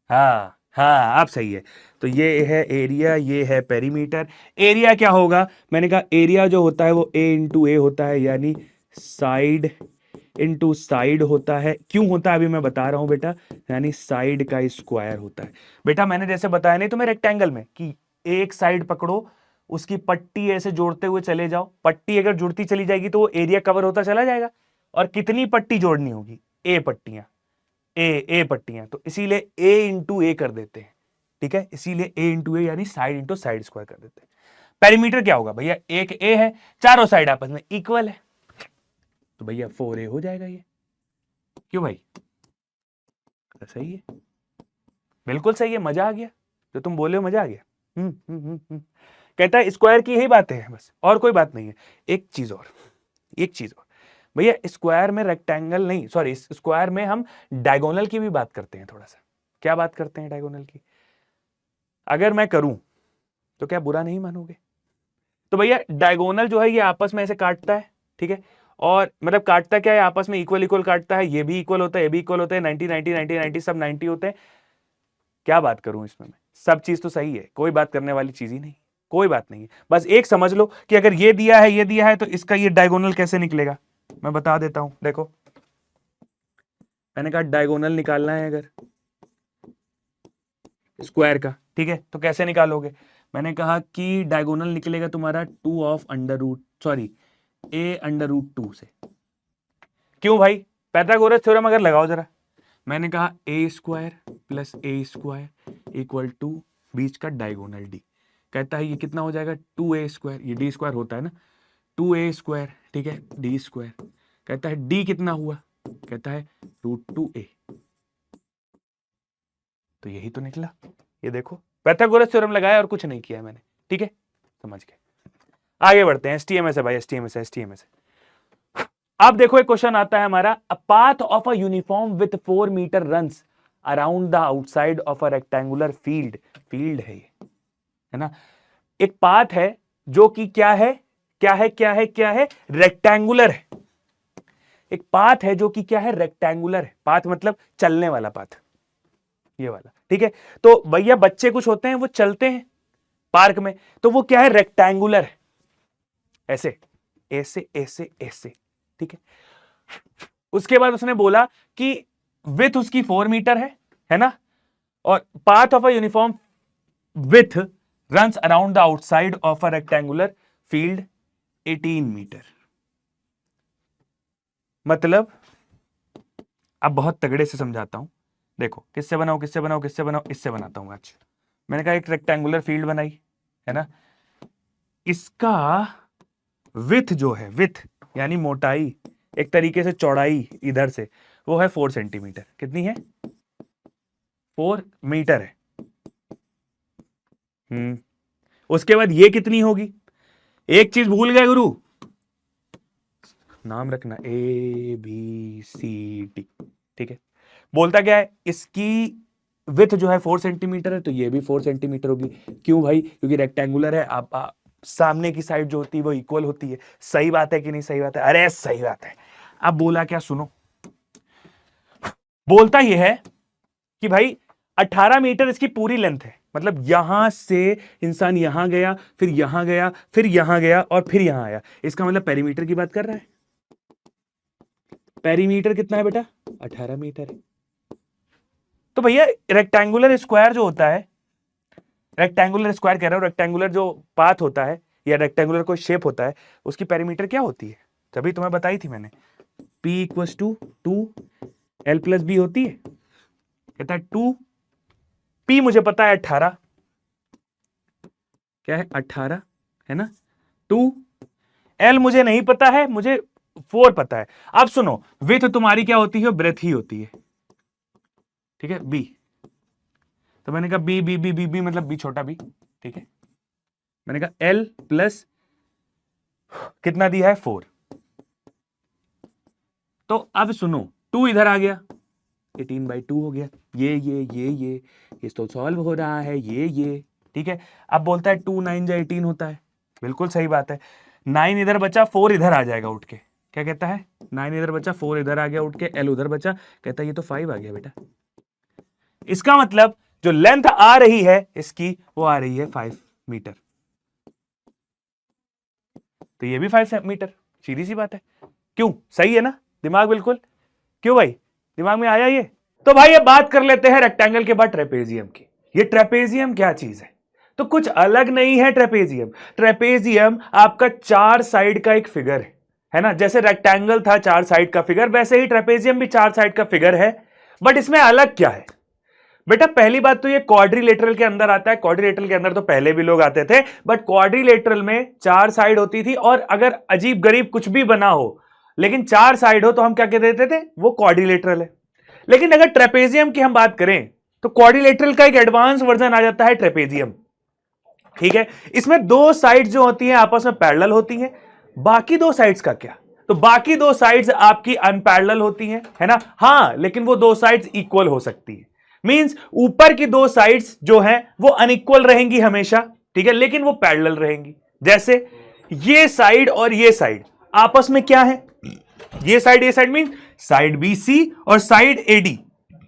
हाँ हाँ, आप सही है। तो ये है एरिया, ये है पेरीमीटर। एरिया क्या होगा? मैंने कहा एरिया जो होता है वो ए इंटू ए होता है, यानी साइड इंटू साइड होता है। क्यों होता है अभी मैं बता रहा हूं बेटा, यानी साइड का स्क्वायर होता है। बेटा मैंने जैसे बताया नहीं तुम्हें रेक्टेंगल में कि एक साइड पकड़ो, उसकी पट्टी ऐसे जोड़ते हुए चले जाओ, पट्टी अगर जुड़ती चली जाएगी तो वो एरिया कवर होता चला जाएगा। और कितनी पट्टी जोड़नी होगी? ए पट्टियां, ए पट्टियां, तो इसीलिए ए इंटू ए कर देते हैं, ठीक है। इसीलिए ए इंटू ए यानी साइड इंटू साइड स्क्वायर कर देते हैं। पेरीमीटर क्या होगा भैया? एक ए है, चारों साइड आपस में इक्वल है, तो भैया 4a हो जाएगा ये। क्यों भाई? सही है, बिल्कुल सही है, मजा आ गया, जो तुम बोले हो मजा आ गया। कहता है स्क्वायर की यही बात है बस, और कोई बात नहीं है। एक चीज और भैया, स्क्वायर में रेक्टेंगल नहीं, सॉरी, स्क्वायर में हम डायगोनल की भी बात करते हैं थोड़ा सा। क्या बात करते हैं डायगोनल की? अगर मैं करूं तो क्या बुरा नहीं मानोगे? तो भैया डायगोनल जो है ये आपस में ऐसे काटता है, ठीक है। और मतलब काटता क्या है, आपस में इक्वल इक्वल काटता है, ये भी इक्वल होता है, ये भी इक्वल होता है, 90 90 90 90 सब 90 होते हैं। क्या बात करूं इसमें मैं, सब चीज तो सही है, कोई बात करने वाली चीज ही नहीं, कोई बात नहीं है। बस एक समझ लो कि अगर ये दिया है, ये दिया है, तो इसका ये डायगोनल कैसे निकलेगा मैं बता देता हूं। देखो, मैंने कहा डायगोनल निकालना है अगर स्क्वायर का, ठीक है, तो कैसे निकालोगे? मैंने कहा कि डायगोनल निकलेगा तुम्हारा 2 of under root, sorry, A under root 2 से। क्यों भाई? पाइथागोरस थ्योरम अगर लगाओ जरा। मैंने कहा A square plus A square equal to बीच का डायगोनल डी। कहता है ये कितना हो जाएगा? 2a स्क्वायर, ये डी स्क्वायर होता है ना, 2a स्क्वायर, ठीक है, डी स्क्वायर। कहता है डी कितना हुआ? कहता है √2a। तो यही तो निकला, ये देखो, पाइथागोरस थ्योरम लगाया और कुछ नहीं किया मैंने, ठीक है, समझ गए। आगे बढ़ते हैं। एसटीएमएस है भाई, एसटीएमएस है, एसटीएमएस है। अब देखो एक क्वेश्चन आता है हमारा, a path of a uniform with 4 metre runs around the outside of a rectangular field. Field है ये, है ना। एक पाथ है जो कि क्या है, क्या है, क्या है, क्या है, रेक्टेंगुलर है। एक पाथ है जो कि क्या है, रेक्टेंगुलर है। पाथ मतलब चलने वाला पाथ, ये वाला, ठीक है। तो भैया बच्चे कुछ होते हैं वो चलते हैं पार्क में, तो वो क्या है, रेक्टेंगुलर है, ऐसे ऐसे ऐसे ऐसे, ठीक है। उसके बाद उसने बोला कि विथ उसकी 4 मीटर है ना, और path of a uniform with runs around the outside of a rectangular field 18 metre. मतलब अब बहुत तगड़े से समझाता हूं, देखो किससे बनाओ, किससे बनाओ, किससे बनाओ, इससे बनाता हूं आज। मैंने कहा एक रेक्टेंगुलर फील्ड बनाई, है ना, इसका विथ जो है, विथ यानी मोटाई, एक तरीके से चौड़ाई इधर से, वो है 4 सेंटीमीटर। कितनी है? 4 मीटर है। उसके बाद ये कितनी होगी? एक चीज भूल गए गुरु, नाम रखना, ABCD। ठीक है, बोलता क्या है, इसकी विथ जो है 4 सेंटीमीटर है, तो ये भी 4 सेंटीमीटर होगी। क्यों भाई? क्योंकि रेक्टेंगुलर है, आप सामने की साइड जो होती है वो इक्वल होती है। सही बात है कि नहीं? सही बात है। अरे सही बात है। अब बोला क्या, सुनो, बोलता यह है कि भाई 18 मीटर इसकी पूरी लेंथ है, मतलब यहां से इंसान यहां गया, फिर यहां गया, फिर यहां गया और फिर यहां आया। इसका मतलब पेरीमीटर की बात कर रहा है। पेरीमीटर कितना है बेटा? 18 मीटर है। तो भैया रेक्टेंगुलर स्क्वायर जो होता है, रेक्टेंगुलर स्क्वायर कह रहा हूं, रेक्टेंगुलर जो पाथ होता है या रेक्टेंगुलर कोई शेप होता है, उसकी पेरीमीटर क्या होती है? तभी तुम्हें बताई थी मैंने, P इक्वल्स टू 2L+B होती है। कहता है 2P मुझे पता है 18, क्या है? 18 है ना। 2L मुझे नहीं पता है, मुझे 4 पता है। अब सुनो, विड्थ तुम्हारी क्या होती है? ब्रेथ ही होती है। ठीक है, B, तो मैंने कहा B B B B B मतलब बी छोटा बी। ठीक है, मैंने कहा L प्लस कितना दिया है? 4। तो अब सुनो, 2 इधर आ गया, 18/2 हो गया। ये तो सॉल्व हो रहा है, ये। ठीक है, अब बोलता है 2 9 जा 18 होता है। बिल्कुल सही बात है। 9 इधर बचा, 4 इधर आ जाएगा उठ के। क्या कहता है? 9 इधर बचा, 4 इधर आ गया उठ के, L उधर बचा। कहता है ये तो 5 आ गया बेटा। इसका मतलब जो लेंथ आ रही है इसकी, वो आ रही है 5 मीटर। तो ये भी 5 मीटर, सीधी सी बात है। क्यों? सही है ना? दिमाग बिल्कुल। क्यों भाई, दिमाग में आया ये? तो भाई अब बात कर लेते हैं रेक्टेंगल के बाद ट्रेपेजियम की। ये ट्रेपेजियम क्या चीज है? तो कुछ अलग नहीं है ट्रेपेजियम। ट्रेपेजियम आपका 4 साइड का एक फिगर है ना। जैसे रेक्टेंगल था 4 साइड का फिगर, वैसे ही ट्रेपेजियम भी 4 साइड का फिगर है। बट इसमें अलग क्या है बेटा? पहली बात तो ये क्वाड्रिलेटरल के अंदर आता है। क्वाड्रिलेटरल के अंदर तो पहले भी लोग आते थे, बट क्वाड्रिलेटरल में 4 साइड होती थी, और अगर अजीब गरीब कुछ भी बना हो लेकिन 4 साइड हो तो हम क्या कह देते थे? वो क्वाड्रिलेटरल है। लेकिन अगर ट्रेपेजियम की हम बात करें तो क्वाड्रिलेटरल का एक एडवांस वर्जन आ जाता है ट्रेपेजियम। ठीक है, इसमें 2 साइड जो होती हैं आपस में पैरेलल होती हैं। बाकी 2 साइड्स का क्या? तो बाकी 2 साइड्स आपकी अनपैरेलल होती हैं, है ना। हां, लेकिन वो 2 साइड्स इक्वल हो सकती है। मींस ऊपर की 2 साइड्स जो हैं वो अनइक्वल रहेंगी हमेशा, ठीक है, लेकिन वो पैरेलल रहेंगी। जैसे ये साइड और ये साइड आपस में क्या है? ये साइड मीन साइड BC और साइड AD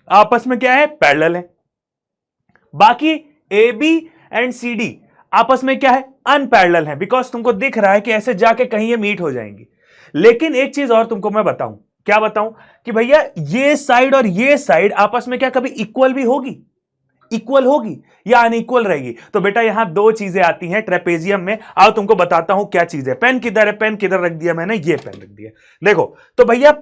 आपस में क्या है? पैरेलल है। बाकी AB एंड CD आपस में क्या है? अनपैरेलल है, बिकॉज तुमको दिख रहा है कि ऐसे जाके कहीं ये मीट हो जाएंगी। लेकिन एक चीज और तुमको मैं बताऊं, क्या बताऊं? कि भैया ये साइड और ये साइड आपस में क्या कभी इक्वल भी होगी? इक्वल होगी या अनइक्वल रहेगी? तो बेटा यहां 2 चीजें आती हैं ट्रेपेजियम में। आओ तुमको बताता हूं क्या चीज है। पेन किधर है? पेन किधर रख दिया मैंने? ये पेन रख दिया। देखो तो भैया,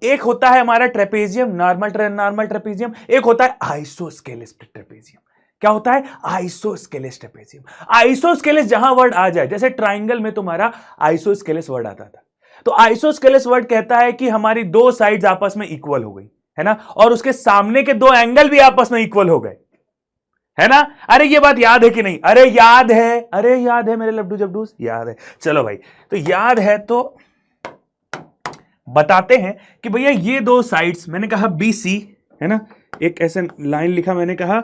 एक होता है हमारा ट्रेपेजियम, नॉर्मल ट्रेपेजियम, एक होता है आइसोस्केलेस ट्रेपेजियम। क्या होता है? Isosceles trapezium. आइसोस्केलेस जहां वर्ड आ जाए, जैसे ट्राइंगल में तुम्हारा आइसोस्केलेस वर्ड आता था, तो आइसोस्केलेस वर्ड कहता है कि हमारी 2 साइड्स आपस में इक्वल हो गई, है ना, और उसके सामने के 2 एंगल भी आपस में इक्वल हो गए, है ना। अरे ये बात याद है कि नहीं? अरे याद है, अरे याद है मेरे लड्डू जबडूस, याद है। चलो भाई, तो याद है तो बताते हैं कि भैया ये 2 साइड्स, मैंने कहा BC, है ना, एक ऐसे लाइन लिखा, मैंने कहा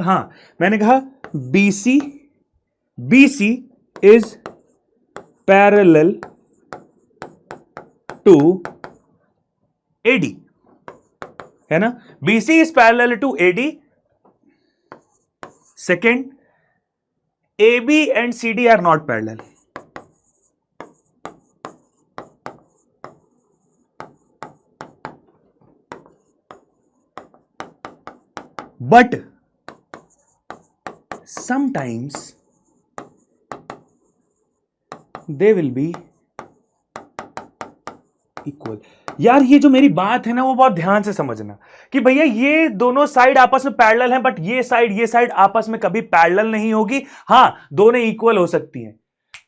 हाँ, मैंने कहा BC is parallel to AD, है ना। BC is parallel to AD। Second, AB and CD are not parallel. But sometimes they will be equal। यार ये जो मेरी बात है ना, वो बहुत ध्यान से समझना कि भैया ये दोनों साइड आपस में पैरेलल हैं, बट ये साइड आपस में कभी पैरेलल नहीं होगी। हां, दोनों इक्वल हो सकती हैं।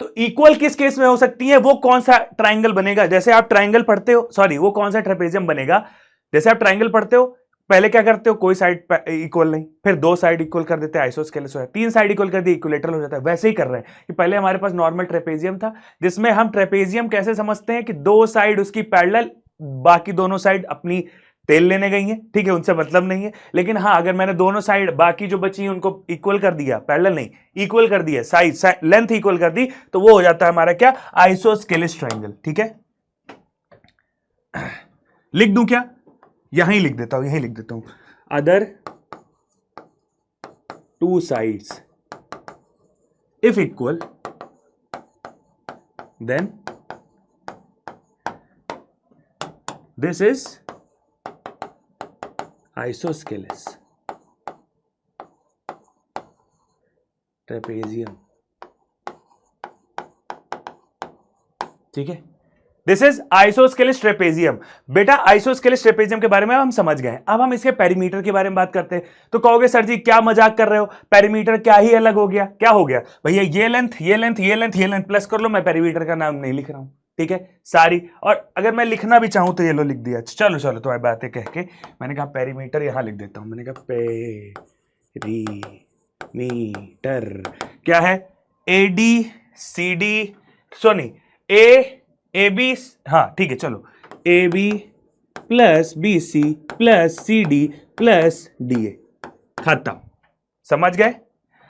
तो इक्वल किस केस में हो सकती है? वो कौन सा ट्राइंगल बनेगा? जैसे आप ट्राइंगल पढ़ते हो, सॉरी वो कौन सा ट्रेपेजियम बनेगा? जैसे आप ट्राइंगल पढ़ते हो, पहले क्या करते हो? कोई साइड इक्वल नहीं, फिर दो साइड इक्वल कर देते हैं, आइसोस्केलेस हो जाता है, तीन साइड इक्वल कर दी, इक्विलेटरल हो जाता है। वैसे ही कर रहे हैं कि पहले हमारे पास नॉर्मल ट्रेपेजियम था, जिसमें हम ट्रेपेजियम कैसे समझते हैं कि दो साइड उसकी पैरेलल, बाकी दोनों साइड अपनी तेल लेने गई है, ठीक है, उनसे मतलब नहीं है। लेकिन हाँ, अगर मैंने दोनों साइड बाकी जो बची है उनको इक्वल कर दिया, पैरेलल नहीं इक्वल कर दिया, साइड लेंथ इक्वल कर दी, तो वो हो जाता है हमारा क्या? Isosceles triangle. ठीक है, लिख दूं क्या? यहां ही लिख देता हूं, यहीं लिख देता हूं, other two sides if equal then this is isosceles trapezium. ठीक है, दिस इज आइसोस्केलेस ट्रेपेजियम। बेटा आइसोस्केलेस ट्रेपेजियम के बारे में हम समझ गए। अब हम इसके पेरीमीटर के बारे में बात करते हैं। तो कहोगे सर जी क्या मजाक कर रहे हो, पेरीमीटर क्या ही अलग हो गया? क्या हो गया भैया? ये लेंथ ये लेंथ ये लेंथ ये लेंथ प्लस कर लो, मैं पेरीमीटर का नाम नहीं लिख रहा हूं, ठीक है सारी। और अगर मैं लिखना भी चाहूं तो ये लो लिख दिया। चलो चलो, तो बातें कह के मैंने कहा पेरीमीटर यहां लिख देता हूं। मैंने कहा पेरीमीटर क्या है? AD C D, sorry A B, हाँ ठीक है, चलो A B plus B C plus C D plus D A, खत्म। समझ गए?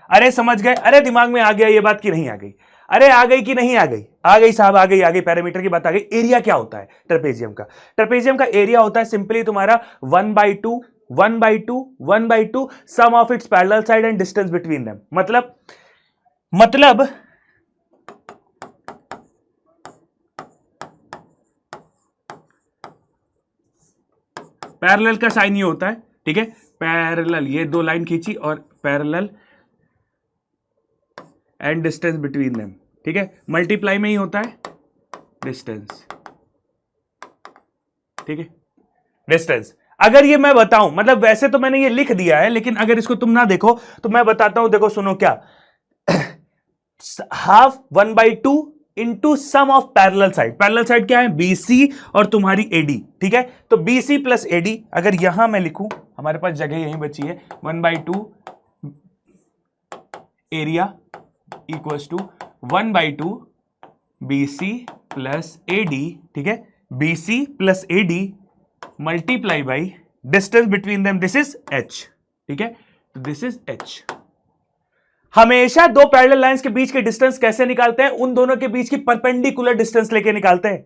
अरे समझ गए? अरे दिमाग में आ गया ये बात कि नहीं आ गई? अरे आ गई कि नहीं आ गई? आ गई साहब, आ गई आ गई। पैरामीटर की बात आ गई। एरिया क्या होता है ट्रेपेजियम का? ट्रेपेजियम का एरिया होता है सिंपली तुम्हारा 1/2 1/2 1/2 sum of its parallel side and distance between them. मतलब पैरेलल का साइन ये होता है, ठीक है, पैरेलल, ये दो लाइन खींची और parallel and distance between them, ठीक है, मल्टीप्लाई में ही होता है डिस्टेंस, ठीक है, डिस्टेंस। अगर ये मैं बताऊं, मतलब वैसे तो मैंने ये लिख दिया है, लेकिन अगर इसको तुम ना देखो तो मैं बताता हूं, देखो सुनो क्या, half 1/2 into sum of parallel side. Parallel side क्या है? बीसी और तुम्हारी एडी, ठीक है। तो बीसी प्लस एडी, अगर यहां मैं लिखूं, हमारे पास जगह यहीं बची है, 1/2 area equals to 1/2 BC plus AD, ठीक है, BC plus AD multiply by distance between them, this is H, ठीक है, तो दिस इज एच। हमेशा दो पैरेलल लाइंस के बीच के डिस्टेंस कैसे निकालते हैं? उन दोनों के बीच की परपेंडिकुलर डिस्टेंस लेके निकालते हैं,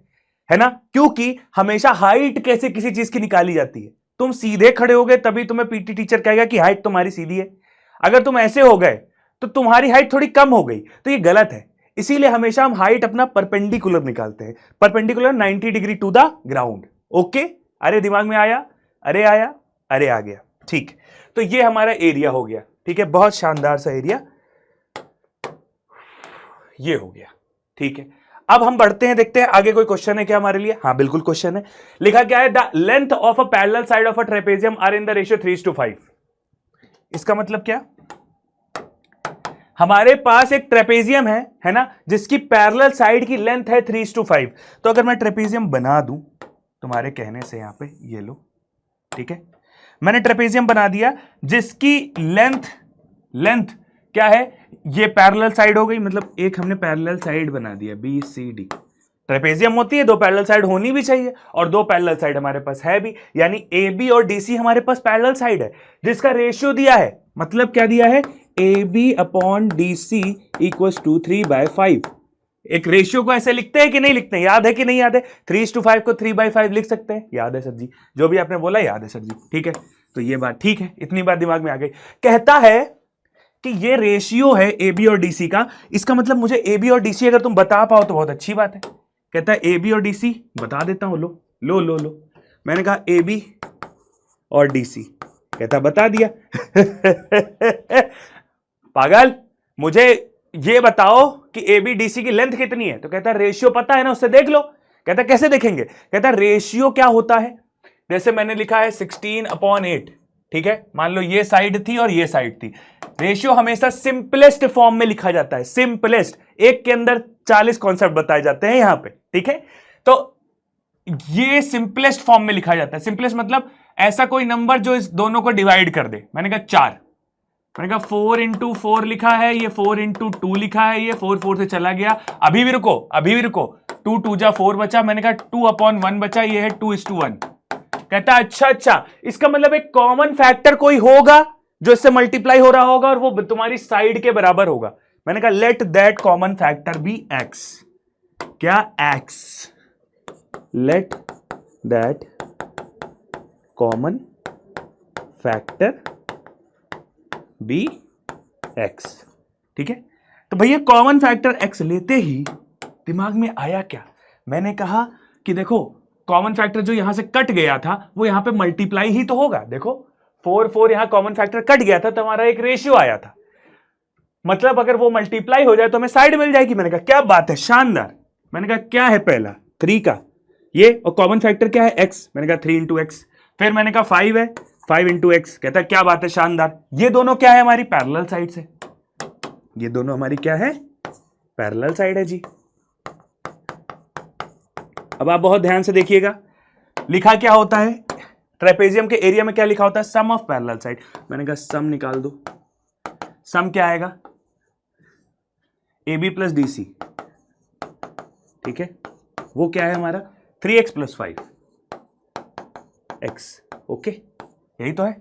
है ना, क्योंकि हमेशा हाइट कैसे किसी चीज की निकाली जाती है? तुम सीधे खड़े हो गए तभी तुम्हें पीटी टीचर कहेगा कि हाइट तुम्हारी सीधी है। अगर तुम ऐसे हो गए तो तुम्हारी हाइट थोड़ी कम हो गई, तो ये गलत है। इसीलिए हमेशा हम हाइट अपना परपेंडिकुलर निकालते हैं, perpendicular 90 degree to the ground. Okay, अरे दिमाग में आया? अरे आया, अरे आ गया, ठीक। तो ये हमारा एरिया हो गया, ठीक है, बहुत शानदार सा एरिया ये हो गया, ठीक है। अब हम बढ़ते हैं, देखते हैं आगे कोई क्वेश्चन है क्या हमारे लिए? हाँ बिल्कुल क्वेश्चन है। लिखा क्या है? The length of a parallel side of a trapezium are in the ratio 3:5। इसका मतलब क्या? हमारे पास एक ट्रेपेजियम है ना, जिसकी पैरेलल साइड की लेंथ है 3:5। तो अगर मैं ट्रेपेजियम बना दूं तुम्हारे कहने से, यहां पे ये लो, ठीक है, मैंने ट्रेपेजियम बना दिया जिसकी लेंथ क्या है? ये पैरेलल साइड हो गई, मतलब एक हमने पैरेलल साइड बना दिया बी सी डी। ट्रेपेजियम होती है, दो पैरेलल साइड होनी भी चाहिए, और दो पैरेलल साइड हमारे पास है भी, यानी ए बी और डी सी हमारे पास पैरेलल साइड है, जिसका रेशियो दिया है। मतलब क्या दिया है? A B upon D C equals to 3/5। एक रेशियो को ऐसे लिखते हैं कि नहीं लिखते हैं? याद है कि नहीं याद है? 3:5 को 3/5 लिख सकते हैं, याद है सर जी? जो भी आपने बोला याद है सर जी, ठीक है। तो ये बात ठीक है, इतनी बात दिमाग में आ गई। कहता है कि ये रेशियो है ए बी और डीसी का, इसका मतलब मुझे ए बी और डीसी अगर तुम बता पाओ तो बहुत अच्छी बात है। कहता है ए बी और डीसी बता देता हूं, लो लो लो लो, मैंने कहा ए बी और डीसी, कहता बता दिया। पागल, मुझे ये बताओ कि ए बी डीसी की लेंथ कितनी है? तो कहता है रेशियो पता है ना, उससे देख लो। कहता है कैसे देखेंगे? कहता है रेशियो क्या होता है? जैसे मैंने लिखा है 16/8, ठीक है, मान लो ये साइड थी और ये साइड थी। रेशियो हमेशा सिंपलेस्ट फॉर्म में लिखा जाता है, सिंपलेस्ट, एक के अंदर 40 कॉन्सेप्ट बताए जाते हैं यहां पे, ठीक है। तो ये सिंपलेस्ट फॉर्म में लिखा जाता है। सिंपलेस्ट मतलब ऐसा कोई नंबर जो इस दोनों को डिवाइड कर दे। मैंने कहा 4, मैंने कहा 4 इंटू 4 लिखा है, ये 4 इंटू 2 लिखा है, ये 4 4 से चला गया। अभी भी रुको, अभी भी रुको, 2 2 जा 4 बचा, मैंने कहा 2/1 बचा, ये है 2:1। कहता अच्छा अच्छा, इसका मतलब एक कॉमन फैक्टर कोई होगा जो इससे मल्टीप्लाई हो रहा होगा और वो तुम्हारी साइड के बराबर होगा। मैंने कहा let that common factor be x। क्या x? Let that common factor be x, ठीक है। तो भैया कॉमन फैक्टर x लेते ही दिमाग में आया क्या, मैंने कहा कि देखो कॉमन फैक्टर जो यहां से कट गया था वो यहां पे मल्टीप्लाई ही तो होगा। देखो 4 4 यहां कॉमन फैक्टर कट गया था तो हमारा एक रेशियो आया था, मतलब अगर वो मल्टीप्लाई हो जाए तो हमें साइड मिल जाएगी। मैंने कहा क्या बात है, शानदार। मैंने कहा क्या है पहला 3 का ये, और कॉमन फैक्टर क्या है x। मैंने कहा 3 इंटू एक्स। फिर मैंने कहा 5 है, 5 इंटू एक्स। कहता है क्या बात है, शानदार। ये दोनों क्या है, हमारी पैरेलल साइड से, ये दोनों हमारी क्या है, पैरेलल साइड है जी। अब आप बहुत ध्यान से देखिएगा, लिखा क्या होता है ट्रेपेजियम के एरिया में, क्या लिखा होता है, सम ऑफ पैरेलल साइड। मैंने कहा सम निकाल दो, सम क्या आएगा, AB प्लस DC, ठीक है। वो क्या है हमारा 3x प्लस 5x, ओके, यही तो है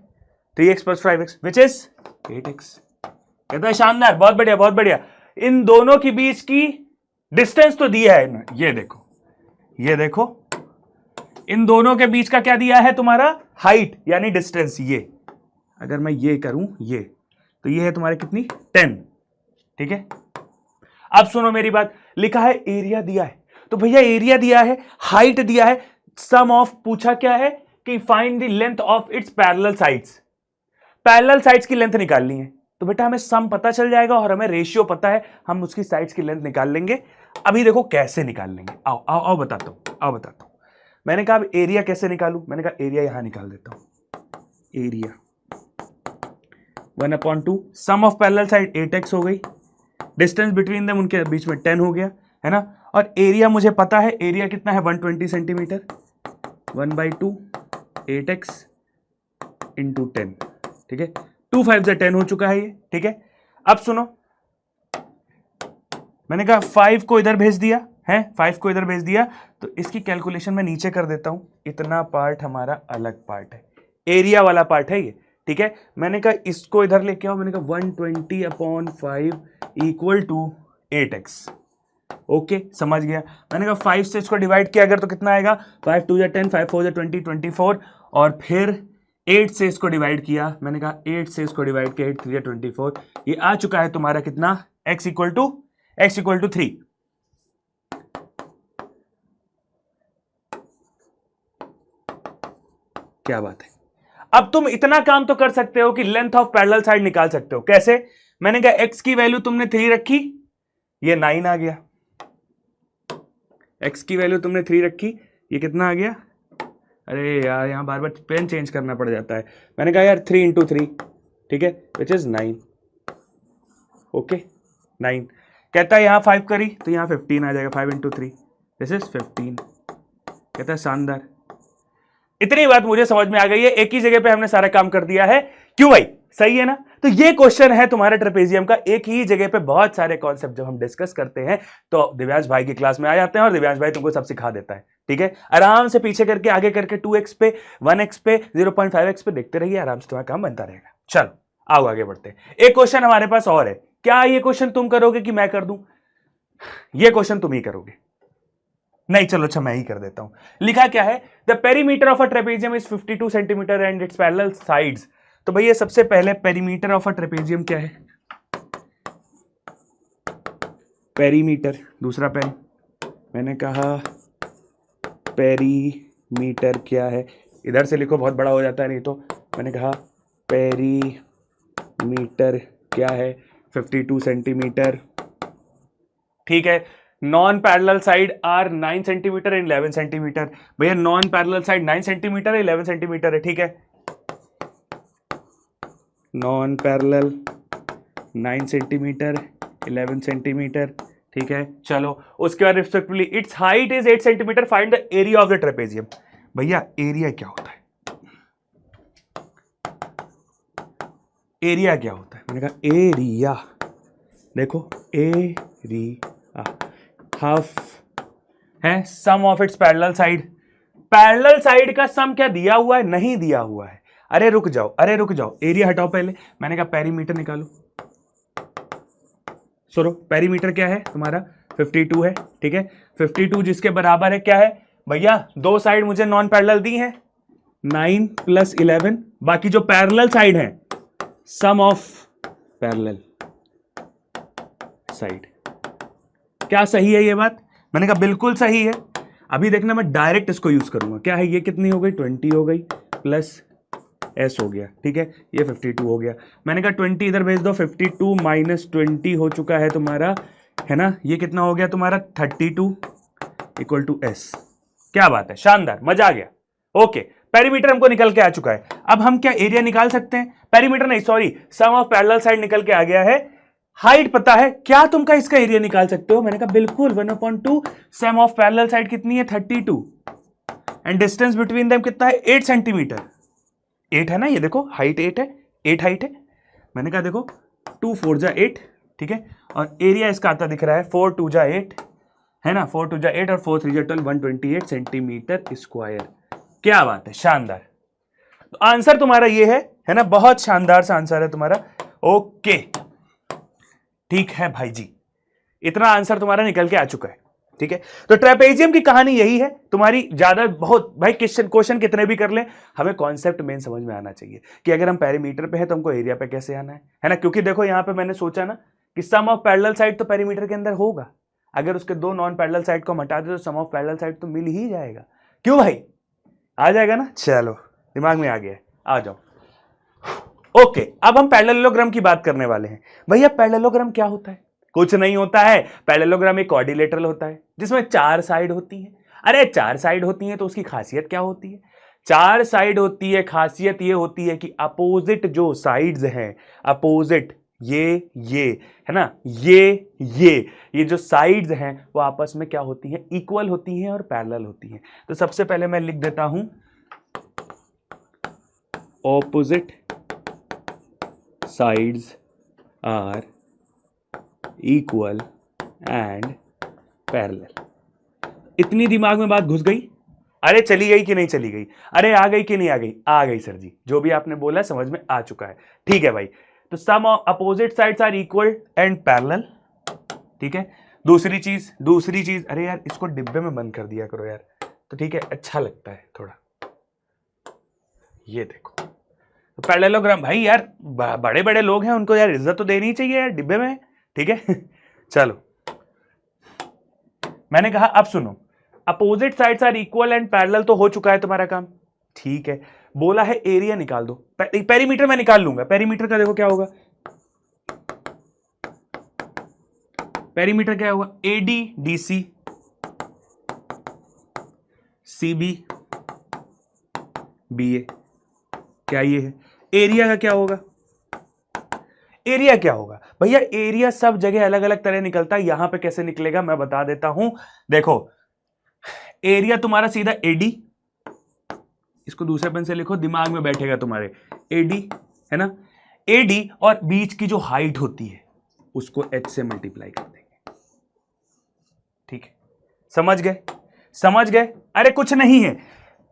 3x plus 5x which is 8x। कहता है शानदार, बहुत बढ़िया बहुत बढ़िया। इन दोनों के बीच की डिस्टेंस तो दिया है ना, ये देखो, ये देखो, इन दोनों के बीच का क्या दिया है तुम्हारा, हाइट यानी डिस्टेंस। ये अगर मैं ये करूं ये, तो ये है तुम्हारे कितनी 10, ठीक है। अब सुनो मेरी बात, लिखा है एरिया दिया है, तो भैया एरिया दिया है, हाइट दिया है, सम ऑफ पूछा क्या है कि find the length of its parallel sides. Parallel sides की लेंथ निकालनी है, तो बेटा हमें सम पता चल जाएगा और हमें रेशियो पता है, हम उसकी साइड्स की लेंथ निकाल लेंगे। अभी देखो कैसे निकाल लेंगे, आओ आओ आओ बताता हूं, आओ बताता हूं। मैंने कहा अब एरिया कैसे निकालूं, मैंने कहा एरिया यहां निकाल देता हूं। Area 1/2 sum of parallel side 8x हो गई, डिस्टेंस बिटवीन देम उनके बीच में 10 हो गया, है ना। और एरिया मुझे पता है, एरिया कितना है 120 सेंटीमीटर, 1/2 8x इंटू 10, ठीक है। 2 5 से 10 हो चुका है ये, ठीक है। अब सुनो, मैंने कहा 5 को इधर भेज दिया है, 5 को इधर भेज दिया, तो इसकी कैलकुलेशन मैं नीचे कर देता हूं। इतना पार्ट हमारा अलग पार्ट है, एरिया वाला पार्ट है ये, ठीक है। मैंने कहा इसको इधर लेके आओ, मैंने कहा 120/5 इक्वल टू 8x, ओके समझ गया। मैंने कहा 5 से इसको डिवाइड किया अगर तो कितना आएगा, 5 2 10, 5 4 20 24, और फिर 8 से इसको डिवाइड किया, मैंने कहा 8 से इसको डिवाइड किया, 8 3 24, ये आ चुका है तुम्हारा कितना, x इक्वल टू 3। क्या बात है। अब तुम इतना काम तो कर सकते हो कि लेंथ ऑफ पैरेलल साइड निकाल सकते हो। कैसे, मैंने कहा x की वैल्यू तुमने 3 रखी, ये 9 आ गया। x की वैल्यू तुमने 3 रखी, ये कितना आ गया, अरे यार यहां बार बार पेन चेंज करना पड़ जाता है। मैंने कहा यार 3 इंटू 3, ठीक है, विच इज 9, ओके 9। कहता है यहां 5 करी तो यहां 15 आ जाएगा, 5 इंटू 3 दिस इज 15। कहता है शानदार, इतनी बात मुझे समझ में आ गई है, एक ही जगह पे हमने सारा काम कर दिया है। क्यों भाई, सही है ना। तो ये क्वेश्चन है तुम्हारे ट्रेपेजियम का, एक ही जगह पे बहुत सारे कॉन्सेप्ट जब हम डिस्कस करते हैं तो दिव्यांश भाई की क्लास में आ जाते हैं और दिव्यांश भाई तुमको सब सिखा देता है, ठीक है। आराम से पीछे करके आगे करके 2x पे 1x पे 0.5x पे देखते रहिए, आराम से तुम्हारा काम बनता रहेगा। चलो आओ आगे बढ़ते हैं। एक क्वेश्चन हमारे पास और है, क्या ये क्वेश्चन तुम करोगे कि मैं कर दूं, ये क्वेश्चन तुम ही करोगे, नहीं चलो अच्छा मैं ही कर देता हूं। लिखा क्या है, the perimeter of a trapezium is 52 centimetre and it's parallel sides. तो भैया सबसे पहले पेरीमीटर ऑफ अ ट्रेपेजियम क्या है, पेरीमीटर, दूसरा पेन, मैंने कहा पेरीमीटर क्या है, इधर से लिखो बहुत बड़ा हो जाता है नहीं तो। मैंने कहा पेरीमीटर क्या है 52 सेंटीमीटर, ठीक है। Non parallel side are 9 centimetre and 11 centimetre. भैया non parallel side 9 centimetre 11 centimetre है, ठीक है। नॉन पैरेलल 9 सेंटीमीटर 11 सेंटीमीटर, ठीक है, चलो उसके बाद respectively it's height is 8 centimetre, find the area of the trapezium. भैया एरिया क्या होता है, एरिया क्या होता है? मैंने कहा एरिया, देखो एरिया हाफ है sum of its parallel side. Parallel side का सम क्या दिया हुआ है? नहीं दिया हुआ है। अरे रुक जाओ, अरे रुक जाओ, एरिया हटाओ पहले। मैंने कहा पेरीमीटर निकालो। सुनो, पेरीमीटर क्या है तुम्हारा? 52 है, ठीक है। 52 जिसके बराबर है क्या है भैया? दो साइड मुझे नॉन पैरेलल दी है, 9 + 11, बाकी जो पैरेलल साइड है सम ऑफ पैरेलल साइड। क्या सही है ये बात? मैंने कहा बिल्कुल सही है। अभी देखना मैं डायरेक्ट इसको यूज करूंगा। क्या है ये? कितनी हो गई? 20 हो गई प्लस s हो गया, ठीक है। ये 52 हो गया। मैंने कहा 20 इधर भेज दो, 52 - 20 हो चुका है तुम्हारा, है ना। ये कितना हो गया तुम्हारा? 32 = s। क्या बात है, शानदार, मजा आ गया। ओके, पेरीमीटर हमको निकल के आ चुका है। अब हम क्या एरिया निकाल सकते हैं? पेरीमीटर नहीं, sorry, sum of parallel side निकल के आ गया है। हाइट पता है क्या? तुम का इसका एरिया निकाल सकते हो? मैंने कहा बिल्कुल, 1/2 सम ऑफ पैरेलल साइड कितनी है? 32 एंड डिस्टेंस बिटवीन देम कितना है? 8 सेंटीमीटर। 8 है ना, ये देखो हाइट 8 है, 8 हाइट है। मैंने कहा देखो 2 4 जा 8, ठीक है। और एरिया इसका आता दिख रहा है 4 2 जा 8, है ना। 4 2 जा 8 और 4 3 जा 12, 128 सेंटीमीटर स्क्वायर। क्या बात है, शानदार। तो आंसर तुम्हारा ये है ना, बहुत शानदार सा आंसर है तुम्हारा। ओके, ठीक है भाई जी, इतना आंसर तुम्हारा निकल के आ चुका है, ठीक है। तो ट्रेपेजियम की कहानी यही है तुम्हारी। ज्यादा बहुत भाई क्वेश्चन कितने भी कर लें, हमें कॉन्सेप्ट मेन समझ में आना चाहिए कि अगर हम पेरीमीटर पे है तो हमको एरिया पे कैसे आना है ना। क्योंकि देखो यहां पे मैंने सोचा ना कि सम ऑफ पैरेलल साइड तो पेरीमीटर के अंदर होगा, अगर उसके दो नॉन पैरेलल साइड को हम हटा दे तो सम ऑफ पैरेलल साइड तो मिल ही जाएगा। क्यों भाई? आ जाएगा ना। चलो, दिमाग में आ गया, आ जाओ। ओके, अब हम पैरेललोग्राम की बात करने वाले हैं। भैया पैरेललोग्राम क्या होता है? कुछ नहीं होता है। पैरेललोग्राम एक क्वाड्रिलेटरल होता है जिसमें 4 साइड होती है। अरे 4 साइड होती है तो उसकी खासियत क्या होती है? 4 साइड होती है, खासियत ये होती है कि अपोजिट जो साइड्स हैं, अपोजिट ये है ना, ये जो साइड्स हैं वो आपस में क्या होती हैं? इक्वल होती हैं और पैरेलल होती हैं। तो सबसे पहले मैं लिख देता हूं opposite sides are equal and parallel। इतनी दिमाग में बात घुस गई? अरे चली गई कि नहीं चली गई? अरे आ गई कि नहीं आ गई? आ गई सर जी, जो भी आपने बोला समझ में आ चुका है, ठीक है भाई। तो some opposite sides are equal and parallel, ठीक है। दूसरी चीज, अरे यार इसको डिब्बे में बंद कर दिया करो यार, तो ठीक है, अच्छा लगता है थोड़ा। ये देखो तो पैरेललोग्राम, भाई यार बड़े बड़े लोग हैं, उनको यार इज्जत तो देनी चाहिए यार डिब्बे में, ठीक है। चलो, मैंने कहा अब सुनो, opposite sides are equal and parallel तो हो चुका है तुम्हारा काम, ठीक है। बोला है एरिया निकाल दो। पेरीमीटर मैं निकाल लूंगा। पेरीमीटर का देखो क्या होगा, पेरीमीटर क्या होगा? AD DC CB BA। क्या ये है? एरिया का क्या होगा? एरिया क्या होगा भैया? एरिया सब जगह अलग अलग तरह निकलता है, यहां पे कैसे निकलेगा मैं बता देता हूं। देखो, एरिया तुम्हारा सीधा AD, इसको दूसरे पेन से लिखो, दिमाग में बैठेगा तुम्हारे। AD है ना, AD और बीच की जो हाइट होती है उसको H से मल्टीप्लाई कर देंगे, ठीक है। समझ गए? समझ गए? अरे कुछ नहीं है,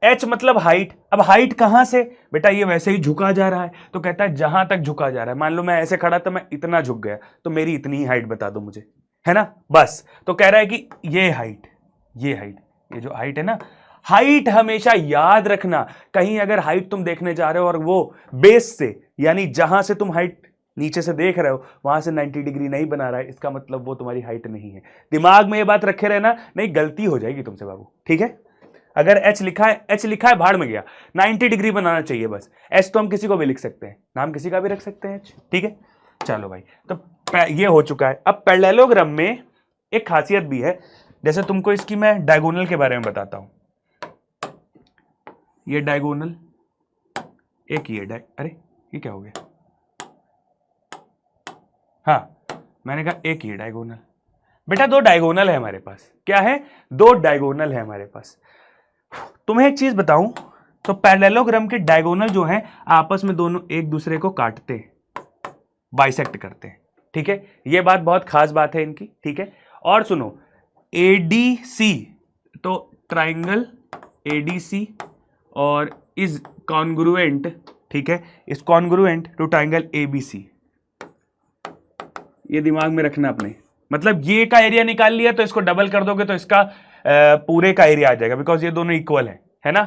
H मतलब हाइट। अब हाइट कहां से? बेटा ये वैसे ही झुका जा रहा है, तो कहता है जहां तक झुका जा रहा है। मान लो मैं ऐसे खड़ा तो मैं इतना झुक गया, तो मेरी इतनी ही हाइट बता दो मुझे, है ना, बस। तो कह रहा है कि ये हाइट, ये जो हाइट है ना, हाइट हमेशा याद रखना। कहीं अगर हाइट तुम देखने जा रहे हो और वो बेस से, यानी जहां से तुम हाइट नीचे से देख रहे हो वहां से 90 डिग्री नहीं बना रहा है, इसका मतलब वो तुम्हारी हाइट नहीं है। दिमाग में ये बात रखे रहना, नहीं गलती हो जाएगी तुमसे बाबू, ठीक है। अगर H लिखा है भाड़ में गया, 90 डिग्री बनाना चाहिए बस। H तो हम किसी को भी लिख सकते हैं, नाम किसी का भी रख सकते हैं H, ठीक है। चलो भाई, तो ये हो चुका है। अब पैरेललोग्राम में एक खासियत भी है, जैसे तुमको इसकी मैं डायगोनल के बारे में बताता हूं। ये डायगोनल एक ही है, अरे ये क्या हो गया? हाँ, मैंने कहा एक ही है डायगोनल। बेटा दो डायगोनल है हमारे पास, क्या है, दो डायगोनल है हमारे पास। तुम्हें एक चीज बताऊं, तो पैरेललोग्राम के डायगोनल जो हैं आपस में दोनों एक दूसरे को काटते हैं, बाइसेक्ट करते हैं, ठीक है, ये बात बहुत खास बात है इनकी, ठीक है। और सुनो, एडीसी, तो ट्राइंगल एडीसी और इज कॉन्ग्रुएंट, ठीक है, is congruent to triangle ABC, ये दिमाग में रखना अपने, मतलब ये का एरिया निकाल लिया तो इसको डबल कर दोगे तो इसका पूरे का एरिया आ जाएगा, बिकॉज ये दोनों इक्वल है ना।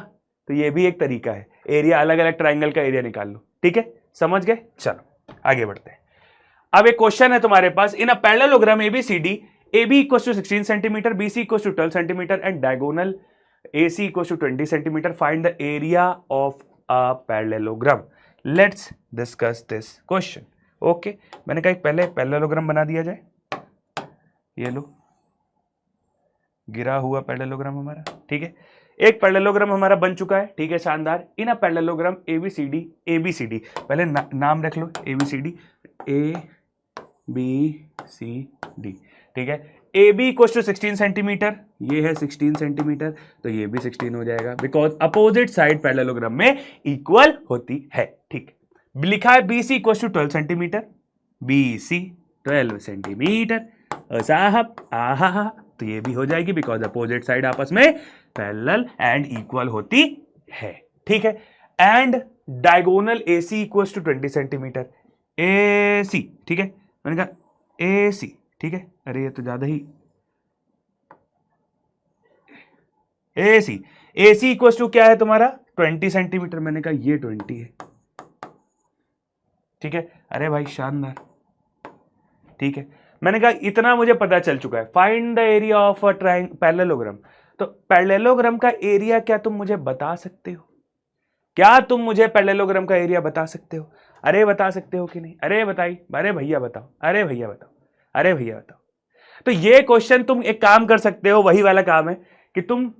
तो ये भी एक तरीका है, एरिया अलग अलग ट्राइंगल का एरिया निकाल लो, ठीक है, समझ गए। चलो आगे बढ़ते हैं। अब एक क्वेश्चन है तुम्हारे पास, in a parallelogram ABCD, AB equals to 16 centimeter, BC equals to 12 centimeter, and diagonal AC equals to 20 centimeter. Find the area of a parallelogram. Let's discuss this question. Okay, मैंने कहा पहले पैरेललोग्राम बना दिया जाए। ये लो, गिरा हुआ पैरेललोग्राम हमारा, ठीक है, एक पैरेललोग्राम हमारा बन चुका है, ठीक है, शानदार। इन अ पैरेललोग्राम ABCD, पहले नाम रख लो, ABCD, ABCD, ठीक है। AB इक्वल टू 16 सेंटीमीटर, ये है 16 सेंटीमीटर, तो ये भी 16 हो जाएगा, बिकॉज अपोजिट साइड पैरेललोग्राम में इक्वल होती है, ठीक। लिखा है BC equal to 12 centimetre, BC 12 centimetre, साहब आहा, तो ये भी हो जाएगी, बिकॉज अपोजिट साइड आपस में पैरेलल एंड इक्वल होती है, ठीक है। And diagonal AC equal to 20 centimetre, AC, ठीक है, मैंने कहा AC, ठीक है, अरे ये तो ज्यादा ही, AC इक्वल टू क्या है तुम्हारा 20 सेंटीमीटर, मैंने कहा ये 20 है, ठीक है, अरे भाई शानदार, ठीक है। मैंने कहा इतना मुझे पता चल चुका है, find the area of a parallelogram. तो पैरेललोग्राम का एरिया क्या तुम मुझे बता सकते हो? क्या तुम मुझे पैरेललोग्राम का एरिया बता सकते हो? अरे बता सकते हो कि नहीं? अरे बताइए, अरे भैया बताओ, अरे भैया बताओ, अरे भैया बताओ। तो ये क्वेश्चन तुम एक काम कर सकते हो, वही वाला काम है कि तुम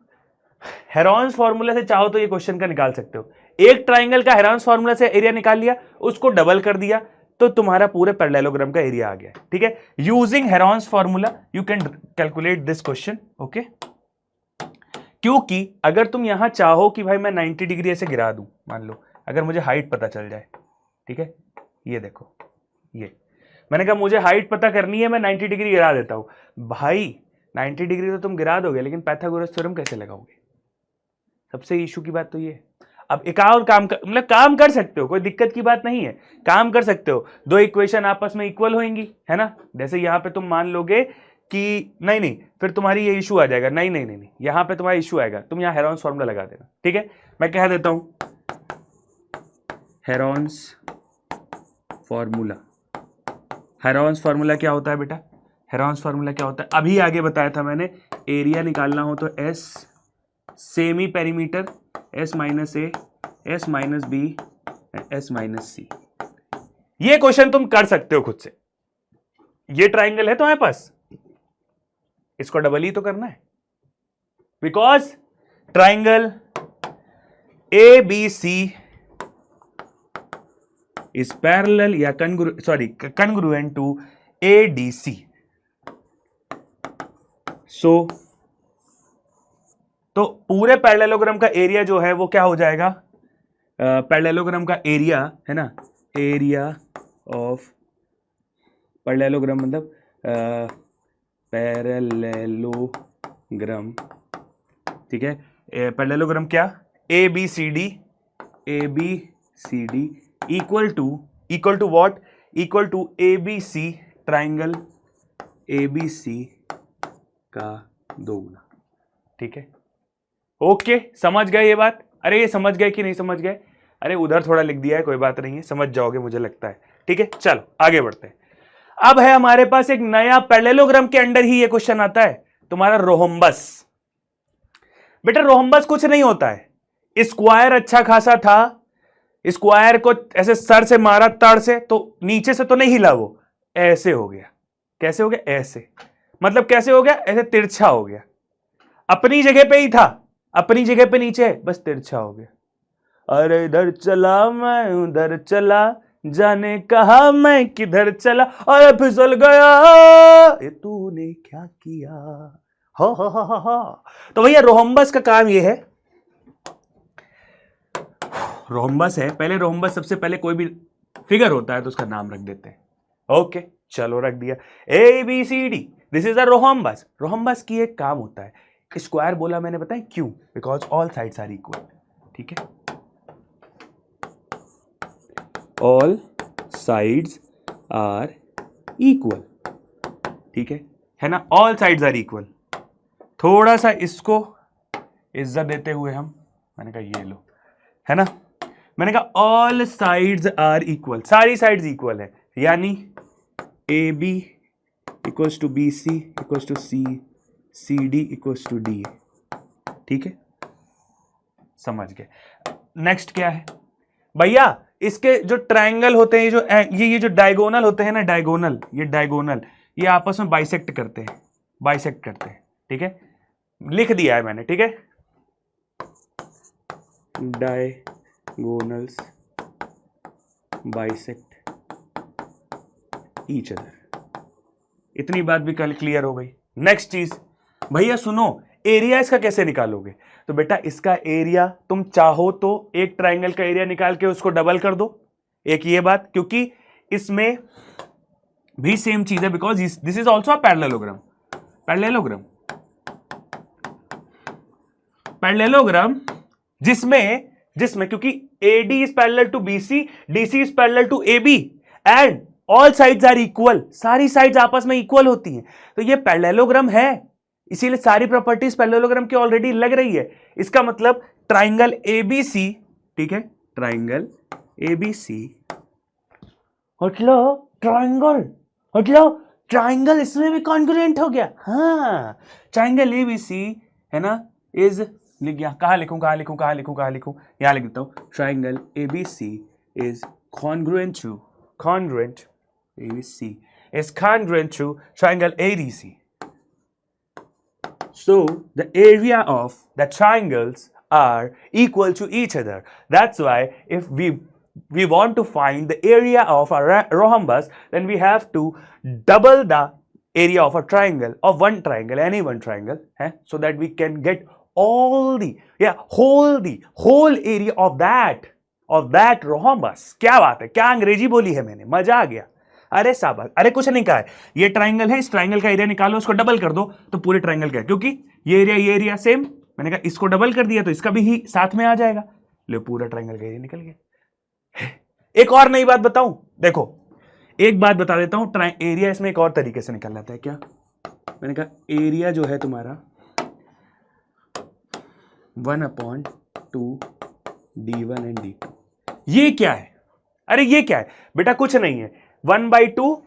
हेरोन्स फॉर्मूला से चाहो तो ये क्वेश्चन का निकाल सकते हो। एक ट्राइंगल का हेरोन्स फॉर्मूला से एरिया निकाल लिया, उसको डबल कर दिया, तो तुम्हारा पूरे पैरेललोग्राम का एरिया आ गया, ठीक है। Using Heron's formula you can calculate this question, okay. क्योंकि अगर तुम यहां चाहो कि भाई मैं 90 डिग्री ऐसे गिरा दूं, मान लो अगर मुझे हाइट पता चल जाए, ठीक है, ये देखो, ये मैंने कहा मुझे हाइट पता करनी है, मैं 90 डिग्री गिरा देता हूं। भाई 90 डिग्री तो तुम गिरा दोगे, लेकिन पाइथागोरस थ्योरम कैसे लगाओगे? सबसे इशू की बात तो ये है। अब एक और काम कर, मतलब काम कर सकते हो, कोई दिक्कत की बात नहीं है, काम कर सकते हो। दो इक्वेशन आपस में इक्वल होंगी, है ना। जैसे यहां पे तुम मान लोगे कि नहीं, फिर तुम्हारी ये इशू आ जाएगा, नहीं, यहां पे तुम्हारा इशू आएगा, तुम यहां हेरोन्स फॉर्मूला लगा देना, ठीक है। मैं कह देता हूं हेरोन्स फॉर्मूला। हेरोन्स फार्मूला क्या होता है बेटा? हेरोन्स फार्मूला क्या होता है? अभी आगे बताया था मैंने, एरिया निकालना हो तो S semi perimeter, S minus A, S minus B, S minus C। ये क्वेश्चन तुम कर सकते हो खुद से। ये ट्राइंगल है तुम्हारे पास, इसको डबल ही तो करना है, because triangle ABC is parallel या congruent to ADC. So तो पूरे पैरेललोग्राम का एरिया जो है वो क्या हो जाएगा? पैरेललोग्राम का एरिया है ना, एरिया ऑफ पैरेललोग्राम मतलब पैरेललोग्राम, ठीक है। पैरेललोग्राम क्या? ABCD equal to what? Equal to ABC triangle ABC का दोगुना, ठीक है। ओके, समझ गए ये बात? अरे ये समझ गए कि नहीं समझ गए? अरे उधर थोड़ा लिख दिया है, कोई बात नहीं है, समझ जाओगे मुझे लगता है, ठीक है। चलो आगे बढ़ते हैं। अब है हमारे पास एक नया पैरेललोग्राम के अंडर ही ये क्वेश्चन आता है, तुम्हारा रोहम्बस। बेटा रोहम्बस कुछ नहीं होता है, स्क्वायर अच्छा खासा था, स्क्वायर को ऐसे सर से मारा तड़ से, तो नीचे से तो नहीं हिला, वो ऐसे हो गया। कैसे हो गया? ऐसे, मतलब कैसे हो गया? ऐसे तिरछा हो गया, अपनी जगह पे ही था, अपनी जगह पे नीचे, बस तिरछा हो गया। अरे इधर चला मैं उधर चला, जाने कहा मैं किधर चला और फिसल गया, ये तूने क्या किया। हा। तो भैया रोहम्बस का काम ये है, रोहम्बस है, पहले रोहम्बस सबसे पहले कोई भी फिगर होता है तो उसका नाम रख देते हैं। ओके चलो रख दिया, ABCD, this is a rhombus. Rhombus की एक काम होता है, स्क्वायर बोला मैंने, बताया क्यों, because all sides are equal. ठीक है, ऑल साइड्स आर इक्वल, ठीक है ना, ऑल साइड्स आर इक्वल। थोड़ा सा इसको इज्जत देते हुए हम, मैंने कहा ये लो, है ना, मैंने कहा ऑल साइड्स आर इक्वल, सारी साइड्स इक्वल है, यानी AB equals to BC equals to CD equals to DA। ठीक है, समझ गए। नेक्स्ट क्या है भैया, इसके जो ट्रायंगल होते हैं, ये जो डायगोनल होते हैं ना, डायगोनल, ये डायगोनल, ये आपस में बाइसेक्ट करते हैं, बाइसेक्ट करते हैं। ठीक है, लिख दिया है मैंने। ठीक है, डायगोनल्स बाइसेक्ट ईच अदर, इतनी बात भी कल क्लियर हो गई। नेक्स्ट चीज भैया सुनो, एरिया इसका कैसे निकालोगे, तो बेटा इसका एरिया तुम चाहो तो एक ट्रायंगल का एरिया निकाल के उसको डबल कर दो, एक ये बात, क्योंकि इसमें भी सेम चीज है, because this is also a parallelogram, parallelogram, parallelogram, जिसमें क्योंकि AD is parallel to BC, DC is parallel to AB and all sides are equal, सारी साइड्स आपस में इक्वल होती हैं, तो ये पैरेललोग्राम है, इसीलिए सारी प्रॉपर्टीज पैरेललोग्राम की ऑलरेडी लग रही है। इसका मतलब ट्राइंगल ABC, ठीक है, ट्राइंगल ABC, मतलब ट्राइंगल इसमें भी कॉन्ग्रुएंट हो गया। हाँ, ट्राइंगल ABC है ना, इज, लिख गया, कहाँ लिखूं, यहां लिख देता हूं, triangle ABC is congruent to ABC is congruent to triangle ADC. So the area of the triangles are equal to each other. That's why if we want to find the area of a rhombus, then we have to double the area of a triangle, of one triangle, any one triangle, so that we can get all the whole area of that rhombus. क्या बात है, क्या अंग्रेजी बोली है मैंने, मजा आ गया। अरे साहब, अरे कुछ नहीं कहा है, ये ट्राइंगल है, इस ट्राइंगल का एरिया निकालो, उसको डबल कर दो तो पूरे ट्राइंगल का है, क्योंकि ये एरिया सेम, मैंने कहा इसको डबल कर दिया तो इसका भी ही साथ में आ जाएगा, लो पूरा ट्राइंगल का एरिया निकल गया। एक और नई बात बताऊं, देखो एक बात बता देता हूं, एरिया इसमें एक और तरीके से निकल जाता है। क्या, मैंने कहा एरिया जो है तुम्हारा 1/2 D1 एंड D2, ये क्या है, अरे ये क्या है बेटा, कुछ नहीं है, 1/2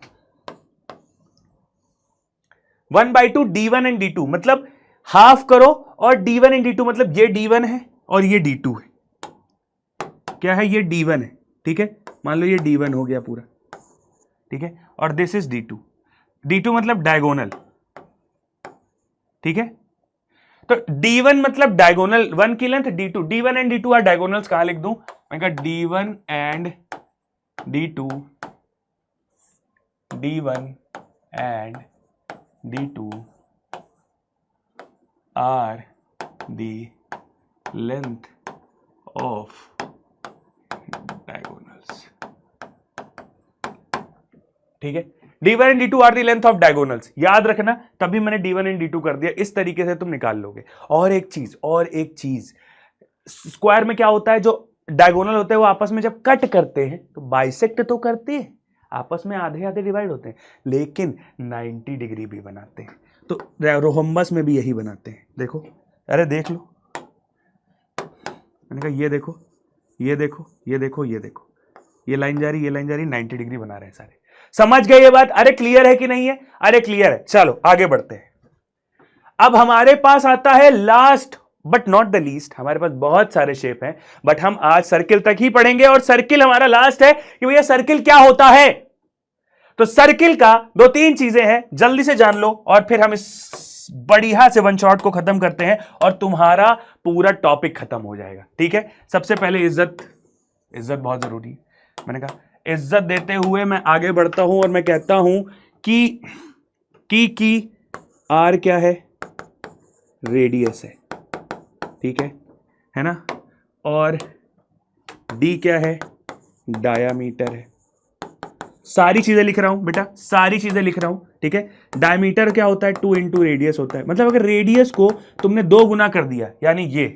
D1 एंड D2, मतलब हाफ करो, और D1 एंड D2 मतलब ये D1 है और ये D2 है, क्या है, ये D1 है, ठीक है, मान लो ये D1 हो गया पूरा, ठीक है, और दिस इज D2 मतलब डायगोनल, ठीक है, तो D1 मतलब डायगोनल, 1 की length, D1 and D2 are diagonals, कहां लिख दूं, मैं कहा D1 and D2 are the length of diagonals, ठीक है, D1 and D2 are the length of diagonals, याद रखना, तभी मैंने D1 एंड D2 कर दिया, इस तरीके से तुम निकाल लोगे। और एक चीज स्क्वायर में क्या होता है, जो डायगोनल होते हैं वो आपस में जब कट करते हैं तो बाइसेक्ट तो करते हैं, आपस में आधे डिवाइड होते हैं, लेकिन 90 डिग्री भी बनाते हैं, तो रोहम्बस में भी यही बनाते हैं। देखो, अरे देख लो, मैंने कहा ये देखो, ये लाइन जा रही 90 डिग्री बना रहे हैं सारे, समझ गए ये बात, अरे क्लियर है कि नहीं है, अरे क्लियर है, चलो आगे बढ़ते हैं। अब हमारे पास आता है last but not the least, हमारे पास बहुत सारे शेप हैं, बट हम आज सर्किल तक ही पढ़ेंगे, और सर्किल हमारा लास्ट है कि भैया सर्किल क्या होता है। तो सर्किल का 2-3 चीजें हैं, जल्दी से जान लो, और फिर हम इस बढ़िया से वन शॉट को खत्म करते हैं और तुम्हारा पूरा टॉपिक खत्म हो जाएगा, ठीक है। सबसे पहले इज्जत बहुत जरूरी है, मैंने कहा इज्जत देते हुए मैं आगे बढ़ता हूं और मैं कहता हूं कि आर क्या है, रेडियस है, ठीक है ना, और डी क्या है, डायामीटर है। सारी चीजें लिख रहा हूं बेटा, सारी चीजें लिख रहा हूं, ठीक है। डायमीटर क्या होता है, 2 इंटू रेडियस होता है। मतलब अगर रेडियस को तुमने 2 गुना कर दिया, यानी ये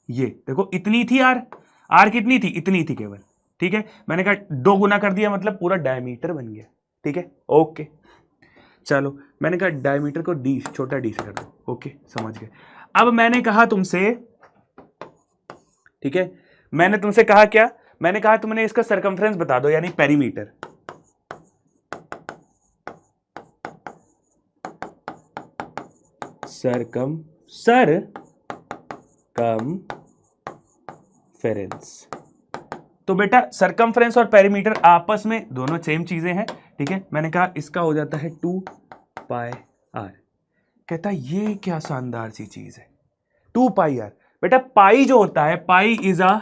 देखो इतनी थी आर कितनी थी, इतनी थी केवल, ठीक है। मैंने कहा 2 गुना कर दिया मतलब पूरा डायमीटर बन गया, ठीक है। ओके चलो, मैंने कहा डायमीटर को डी, छोटा डी से कर दो, ओके समझ गए। अब मैंने कहा तुमसे, ठीक है, मैंने तुमसे कहा क्या, मैंने कहा तुमने इसका सरकमफ्रेंस बता दो, यानी पेरीमीटर। सरकमफेरेंस। तो बेटा सरकमफ्रेंस और पेरीमीटर आपस में दोनों सेम चीजें हैं, ठीक है। मैंने कहा इसका हो जाता है 2 पाई आर। कहता ये क्या शानदार सी चीज है, 2 पाई आर। बेटा पाई जो होता है, pi is a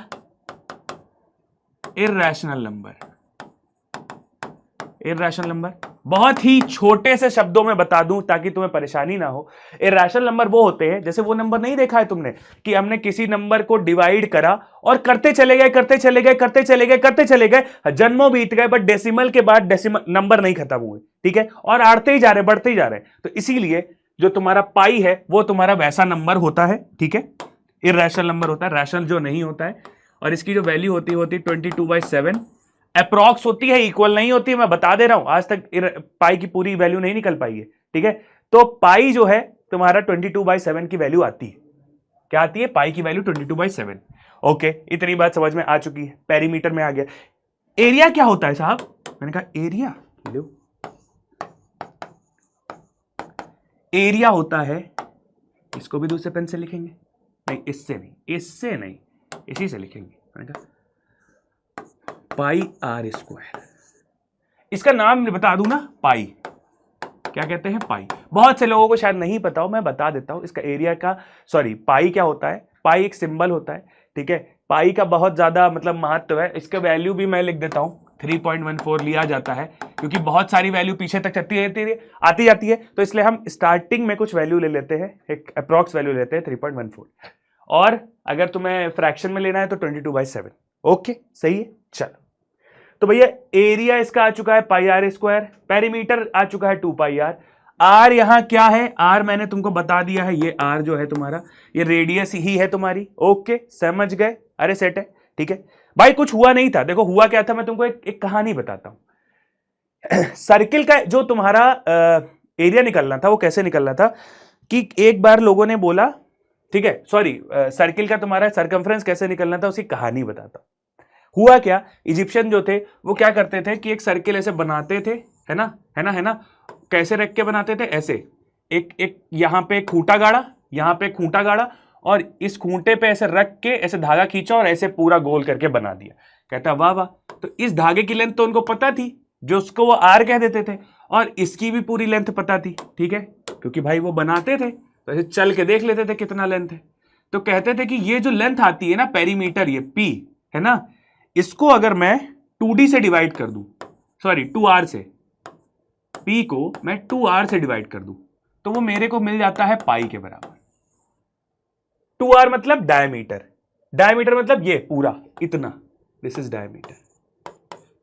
irrational number. बहुत ही छोटे से शब्दों में बता दूं ताकि तुम्हें परेशानी ना हो। इर्रेशनल नंबर वो होते हैं, जैसे वो नंबर नहीं देखा है तुमने कि हमने किसी नंबर को डिवाइड करा और करते चले गए, जन्मों बीत गए, बट डेसिमल के बाद डेसिमल नंबर नहीं खत्म हुए, ठीक है, और बढ़ते ही जा रहे। तो इसीलिए जो तुम्हारा पाई है वो तुम्हारा वैसा नंबर होता है, ठीक है, इर्रेशनल नंबर होता है, रैशनल जो नहीं होता है। और इसकी जो वैल्यू होती है 22/7 अप्रॉक्स होती है, इक्वल नहीं होती है, मैं बता दे रहा हूं, आज तक पाई की पूरी वैल्यू नहीं निकल पाई है, ठीक है। तो पाई जो है तुम्हारा 22/7 की वैल्यू आती है। क्या आती है, पाई की वैल्यू 22/7। ओके, इतनी बात समझ में आ चुकी है। पेरीमीटर में आ गया। एरिया क्या होता है साहब, मैंने कहा एरिया लो, एरिया होता है, इसको भी दूसरे पेन से लिखेंगे, नहीं इससे नहीं, इसी से लिखेंगे। मैंने कहा पाई आर स्क्वायर, इसका नाम बता दूं ना, पाई, क्या कहते हैं, पाई। बहुत से लोगों को शायद नहीं पता हो, मैं बता देता हूं इसका एरिया का, सॉरी पाई क्या होता है। पाई एक सिंबल होता है, ठीक है। पाई का बहुत ज्यादा मतलब महत्व है। इसका वैल्यू भी मैं लिख देता हूं, 3.14 लिया जाता है, क्योंकि बहुत सारी वैल्यू पीछे तक आती जाती है, तो इसलिए हम स्टार्टिंग में कुछ वैल्यू ले लेते हैं, एक अप्रॉक्स वैल्यू लेते हैं 3.14, और अगर तुम्हें फ्रैक्शन में लेना है तो 22/7। ओके सही है, चलो। तो भैया एरिया इसका आ चुका है पाई आर स्क्वायर, पेरीमीटर आ चुका है 2 पाई आर। आर यहां क्या है, आर मैंने तुमको बता दिया है, ये आर जो है तुम्हारा, ये रेडियस ही है तुम्हारी। ओके समझ गए, अरे सेट है, ठीक है भाई। कुछ हुआ नहीं था, देखो हुआ क्या था, मैं तुमको एक कहानी बताता हूं। सर्किल का जो तुम्हारा एरिया निकलना था वो कैसे निकलना था कि एक बार लोगों ने बोला, ठीक है, सॉरी, सर्किल का तुम्हारा सरकमफ्रेंस कैसे निकलना था उसकी कहानी बताता। हुआ क्या, इजिप्शियन जो थे वो क्या करते थे कि एक सर्किल ऐसे बनाते थे, है ना, कैसे रख के बनाते थे, ऐसे एक यहां पे खूंटा गाड़ा, यहां पे खूंटा गाड़ा, और इस खूंटे पे ऐसे रख के ऐसे धागा खींचा और ऐसे पूरा गोल करके बना दिया। कहता वाह वाह। तो इस धागे की लेंथ तो उनको पता थी, जो उसको वो आर कह देते थे, और इसकी भी पूरी लेंथ पता थी, ठीक है, क्योंकि भाई वो बनाते थे तो ऐसे चल के देख लेते थे कितना लेंथ है। तो कहते थे कि ये जो लेंथ आती है ना पेरीमीटर, ये पी है ना, इसको अगर मैं 2D से डिवाइड कर दूं, सॉरी 2R से, P को मैं 2R से डिवाइड कर दूं, तो वो मेरे को मिल जाता है पाई के बराबर। 2R मतलब डायमीटर, डायमीटर मतलब ये पूरा इतना, दिस इज डायमीटर।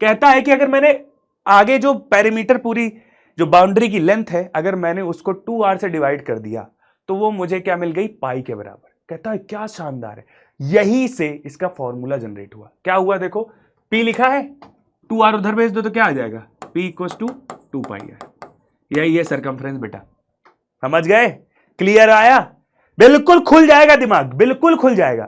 कहता है कि अगर मैंने आगे जो पेरीमीटर पूरी जो बाउंड्री की लेंथ है, अगर मैंने उसको 2R से डिवाइड कर दिया तो वो मुझे क्या मिल गई, पाई के बराबर। कहता है क्या शानदार है, यहीं से इसका फॉर्मूला जनरेट हुआ। क्या हुआ देखो, P लिखा है, 2R उधर भेज दो तो क्या आ जाएगा, P equals to 2 pi R. यही है सरकमफ्रेंस बेटा, समझ गए, क्लियर आया, बिल्कुल खुल जाएगा दिमाग, बिल्कुल खुल जाएगा।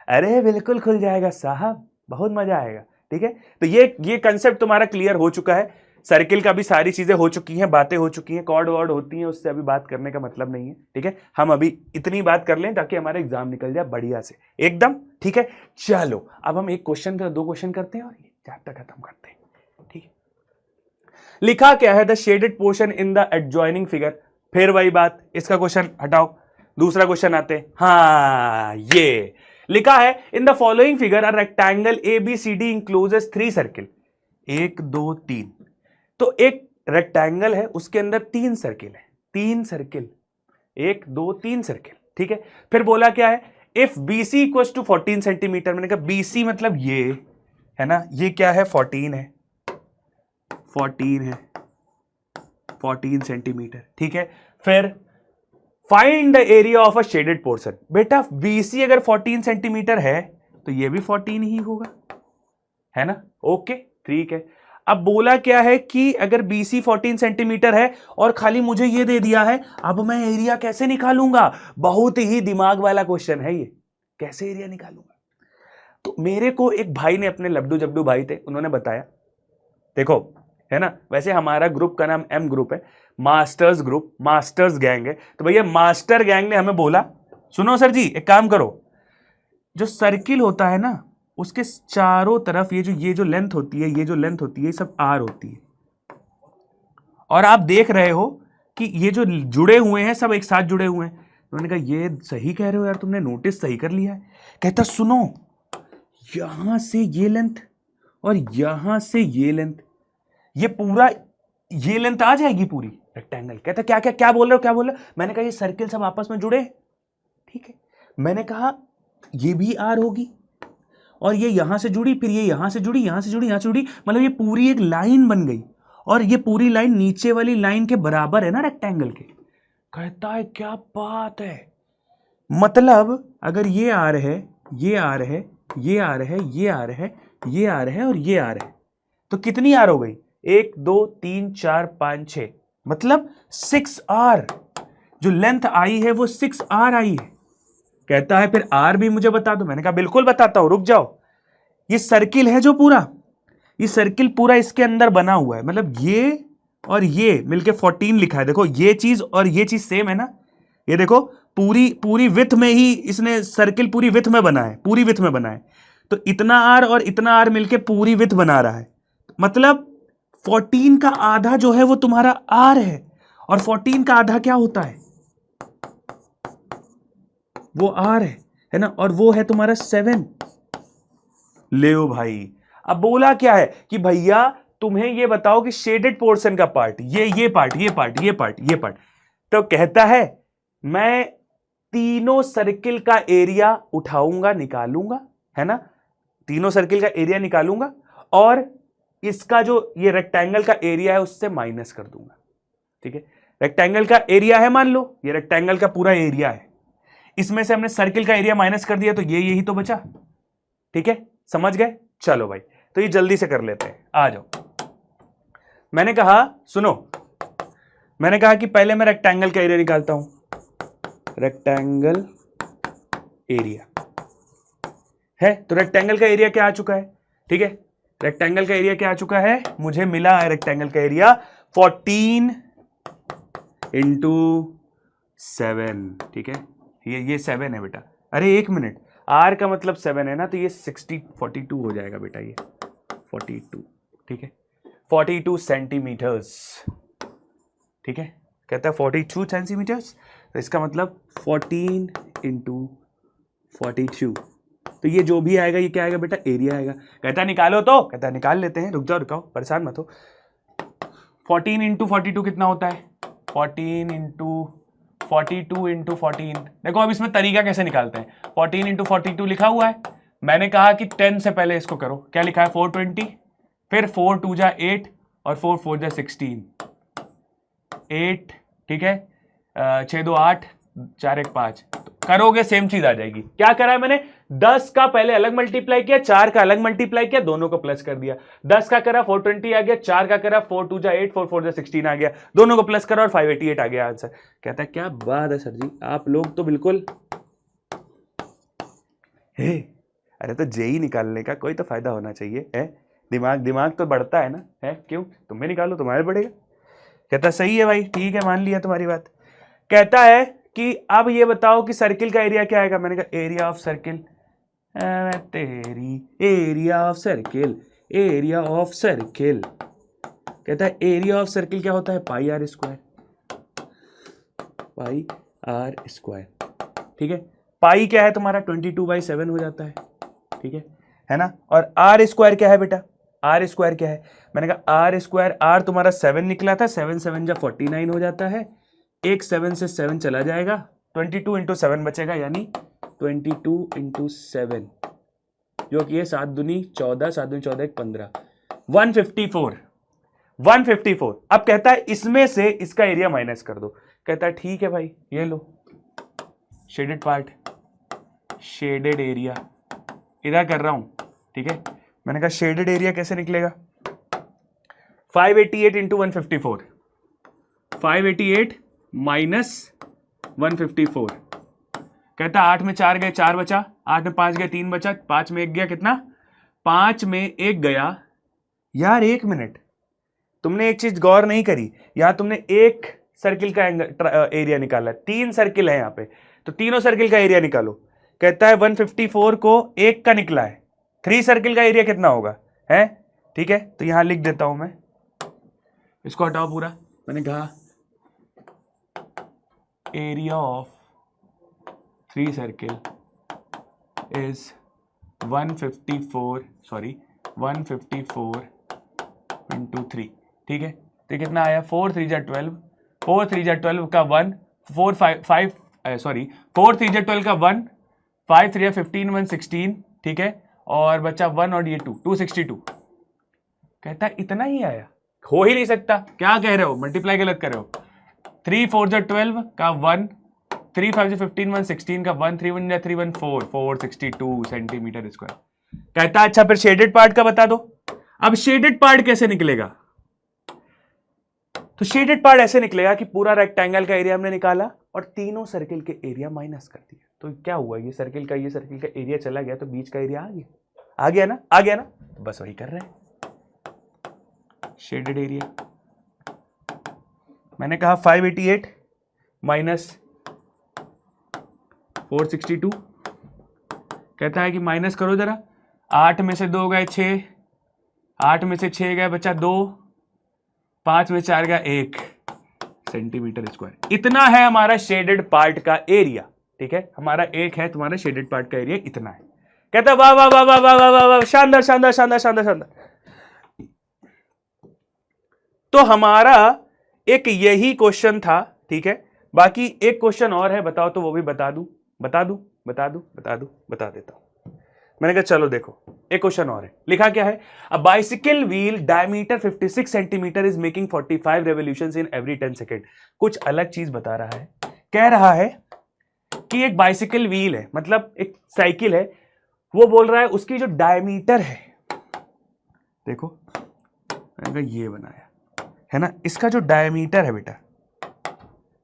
अरे बिल्कुल खुल जाएगा साहब, बहुत मजा आएगा, ठीक है। तो ये कंसेप्ट तुम्हारा क्लियर हो चुका है। सर्किल का भी सारी चीजें हो चुकी हैं, बातें हो चुकी हैं, कॉर्ड वर्ड होती हैं, उससे अभी बात करने का मतलब नहीं है, ठीक है। हम अभी इतनी बात कर लें ताकि हमारा एग्जाम निकल जाए बढ़िया से एकदम, ठीक है। चलो अब हम एक क्वेश्चन का 2 क्वेश्चन करते हैं और ये चैप्टर खत्म करते हैं, ठीक है। लिखा क्या है, the shaded portion in the adjoining figure. फिर वही बात, इसका क्वेश्चन हटाओ, दूसरा क्वेश्चन आते हैं। हाँ, ये लिखा है in the following figure a rectangle ABCD encloses 3 circle, 1 2 3। तो एक रेक्टेंगल है, उसके अंदर 3 सर्किल है, 3 सर्किल, 1 2 3 सर्किल, ठीक है। फिर बोला क्या है, if BC equals to 14 centimetre, मैंने कहा BC मतलब ये है ना, ये क्या है 14 है, 14 सेंटीमीटर, ठीक है। फिर find the area of a shaded portion. बेटा BC अगर 14 सेंटीमीटर है तो ये भी 14 ही होगा, है ना, ओके ठीक है। अब बोला क्या है कि अगर BC 14 सेंटीमीटर है और खाली मुझे ये दे दिया है, अब मैं एरिया कैसे निकालूंगा? बहुत ही दिमाग वाला क्वेश्चन है ये, कैसे एरिया निकालूंगा? तो मेरे को एक भाई ने, अपने लब्डू जब्डू भाई थे, उन्होंने बताया, देखो है ना, वैसे हमारा ग्रुप का नाम M ग्रुप है, मास्टर्स ग्रुप, मास्टर्स गैंग है। तो भैया मास्टर गैंग ने हमें बोला, सुनो सर जी एक काम करो, जो सर्किल होता है ना उसके चारों तरफ ये जो लेंथ होती है, ये जो लेंथ होती है, ये सब R होती है। और आप देख रहे हो कि ये जो जुड़े हुए हैं सब एक साथ जुड़े हुए हैं। उन्होंने कहा ये सही कह रहे हो यार, तुमने नोटिस सही कर लिया है। कहता सुनो, यहां से ये लेंथ और यहां से ये लेंथ, ये पूरा ये लेंथ आ जाएगी पूरी रेक्टेंगल। कहता क्या क्या क्या बोल रहे हो, क्या बोल रहे हो? मैंने कहा ये सर्किल सब आपस में जुड़े, ठीक है। मैंने कहा ये भी R होगी और ये यहां से जुड़ी, फिर ये यहां से जुड़ी, यहां से जुड़ी, यहां से जुड़ी, मतलब ये पूरी एक लाइन बन गई और ये पूरी लाइन नीचे वाली लाइन के बराबर है ना रेक्टेंगल के। कहता है क्या बात है, मतलब अगर ये R है, ये R है, ये R है, ये R है, ये R है और ये R है, तो कितनी R हो गई? 1 2 3 4 5 6, मतलब 6R। जो लेंथ आई है वो 6R आई है। कहता है फिर R भी मुझे बता दो। मैंने कहा बिल्कुल बताता हूं, रुक जाओ। ये सर्किल है जो पूरा, ये सर्किल पूरा इसके अंदर बना हुआ है, मतलब ये और ये मिलके 14 लिखा है। देखो ये चीज और ये चीज सेम है ना, ये देखो पूरी विथ में ही इसने सर्किल पूरी विथ में बना है, पूरी विथ में बना है। तो इतना R और इतना R मिलके पूरी विथ बना रहा है, मतलब 14 का आधा जो है वो तुम्हारा R है और 14 का आधा क्या होता है? वो R है ना, और वो है तुम्हारा 7। ले भाई, अब बोला क्या है कि भैया तुम्हें ये बताओ कि शेडेड पोर्शन का पार्ट, ये पार्ट, ये पार्ट, ये पार्ट, ये पार्ट। तो कहता है मैं तीनों सर्किल का एरिया उठाऊंगा, निकालूंगा, है ना, तीनों सर्किल का एरिया निकालूंगा और इसका जो ये रेक्टेंगल का एरिया है उससे माइनस कर दूंगा, ठीक है। रेक्टेंगल का एरिया है, मान लो ये रेक्टेंगल का पूरा एरिया है, इसमें से हमने सर्किल का एरिया माइनस कर दिया तो ये यही तो बचा, ठीक है, समझ गए? चलो भाई, तो ये जल्दी से कर लेते हैं, आ जाओ। मैंने कहा सुनो, मैंने कहा कि पहले मैं रेक्टेंगल का एरिया निकालता हूं, रेक्टेंगल एरिया है, तो रेक्टेंगल का एरिया क्या आ चुका है, ठीक है, रेक्टेंगल का एरिया क्या आ चुका है, मुझे मिला है रेक्टेंगल का एरिया 14 इंटू 7, ठीक है, ये 7 है बेटा। अरे एक मिनट, R का मतलब 7 है ना, तो ये 42 हो जाएगा बेटा, ये 42, ठीक है, 42 सेंटीमीटर्स, ठीक है। कहता है 42 सेंटीमीटर्स, तो इसका मतलब 14 इंटू 42, तो ये जो भी आएगा ये क्या आएगा बेटा, एरिया आएगा। कहता निकालो, तो कहता निकाल लेते हैं, रुक जाओ रुकाओ, परेशान मत हो। 14 इंटू 42 कितना होता है, 14 इंटू 42 इंटू 14। देखो अब इसमें तरीका कैसे निकालते हैं, 14 इंटू 42 लिखा हुआ है, मैंने कहा कि 10 से पहले इसको करो, क्या लिखा है 420, फिर 4 2 जा 8 और 4 4 जा 16, 8, ठीक है, 6 2 8, 4 1 5, करोगे सेम चीज आ जाएगी। क्या करा है मैंने, 10 का पहले अलग मल्टीप्लाई किया, 4 का अलग मल्टीप्लाई किया, दोनों को प्लस कर दिया। 10 का करा 420 आ गया, 4 का करा 4 2 जा 8, 4 4 जा 16 आ गया, दोनों को प्लस करा और 588 आ गया आंसर। कहता है क्या बात है सर जी, आप लोग तो बिल्कुल हे, अरे तो जेई निकालने का कोई तो फायदा होना चाहिए है, दिमाग तो बढ़ता है ना, है क्यों, तुम भी निकालो, तुम्हारे बढ़ेगा। कहता सही है भाई, ठीक है, मान लिया तुम्हारी बात। कहता है कि अब ये बताओ कि सर्किल का एरिया क्या आएगा। मैंने कहा एरिया ऑफ सर्किल, तेरी area of circle, area of circle. कहता है एरिया ऑफ सर्किल क्या होता है, pi r square, pi r square, ठीक है। पाई क्या है तुम्हारा 22/7 हो जाता है, ठीक है ना। और आर स्क्वायर क्या है बेटा, आर स्क्वायर क्या है, मैंने कहा आर स्क्वायर, आर तुम्हारा 7 निकला था, 7 7 जा 49 हो जाता है, एक 7 से 7 चला जाएगा, 22 इंटू 7 बचेगा, यानी 22 इंटू 7 जो कि है 7 दूनी 14, 7 दूनी 14 15, 154। अब कहता है इसमें से इसका एरिया माइनस कर दो, कहता है ठीक है भाई, ये लो शेडेड पार्ट, शेडेड एरिया इधर कर रहा हूं, ठीक है। मैंने कहा शेडेड एरिया कैसे निकलेगा, 588 इंटू 154, 588 माइनस 154, कहता 8 में 4 गए 4 बचा, 8 में 5 गए 3 बचा, 5 में 1 गया कितना, 5 में 1 गया। यार एक मिनट, तुमने एक चीज गौर नहीं करी, यहां तुमने एक सर्किल का एरिया निकाला, 3 सर्किल है यहां पे, तो तीनों सर्किल का एरिया निकालो। कहता है 154 को 1 का निकला है, 3 सर्किल का एरिया कितना होगा, है ठीक है। तो यहां लिख देता हूं मैं, इसको हटाओ पूरा, मैंने कहा area of 3 circle is 154 into 3, ठीक है। तो कितना आया, 4 3 जा 12, 4 3 जा 12 का 1, 4 3 जा 12 का 1, 5 3 जा 15 1 16, ठीक है, और बचा 1 और ये 2 262। कहता है इतना ही आया, हो ही नहीं सकता, क्या कह रहे हो, मल्टीप्लाई गलत कर रहे हो। 3 4 जा 12 का 1, 3 5 जा 15 1 16 का 1, 3 1 जा 3 1 4 462 सेंटीमीटर स्क्वायर। कहता है अच्छा फिर शेडेड पार्ट का बता दो। अब शेडेड पार्ट कैसे निकलेगा, तो शेडेड पार्ट ऐसे निकलेगा कि पूरा रेक्टेंगल का एरिया हमने निकाला और तीनों सर्किल के एरिया माइनस कर दिया, तो क्या हुआ, ये सर्किल का एरिया चला गया, तो बीच का एरिया आ गया ना, बस वही कर रहे हैं, शेडेड एरिया। मैंने कहा 588 माइनस 462, कहता है कि माइनस करो जरा, 8 में से 2 गए 6, 8 में से 6 गए बचा 2, 5 में 4 गया 1 सेंटीमीटर स्क्वायर। इतना है हमारा शेडेड पार्ट का एरिया, ठीक है, हमारा एक है तुम्हारा शेडेड पार्ट का एरिया इतना है। कहता है वाह वाह वाह वाह वाह वाह वाह, शानदार शानदार शानदार शानदार शानदार। तो हमारा एक यही क्वेश्चन था, ठीक है। बाकी एक क्वेश्चन और है, बताओ तो वो भी बता देता हूं। मैंने कहा चलो देखो एक क्वेश्चन और है, लिखा क्या है, a bicycle wheel diameter 56 centimetre is making 45 revolutions in every 10 second. कुछ अलग चीज बता रहा है, कह रहा है कि एक बाइसिकल व्हील है, मतलब एक साइकिल है, वो बोल रहा है उसकी जो डायमीटर है, देखो मैंने कहा ये बनाया है ना, इसका जो डायमीटर है बेटा,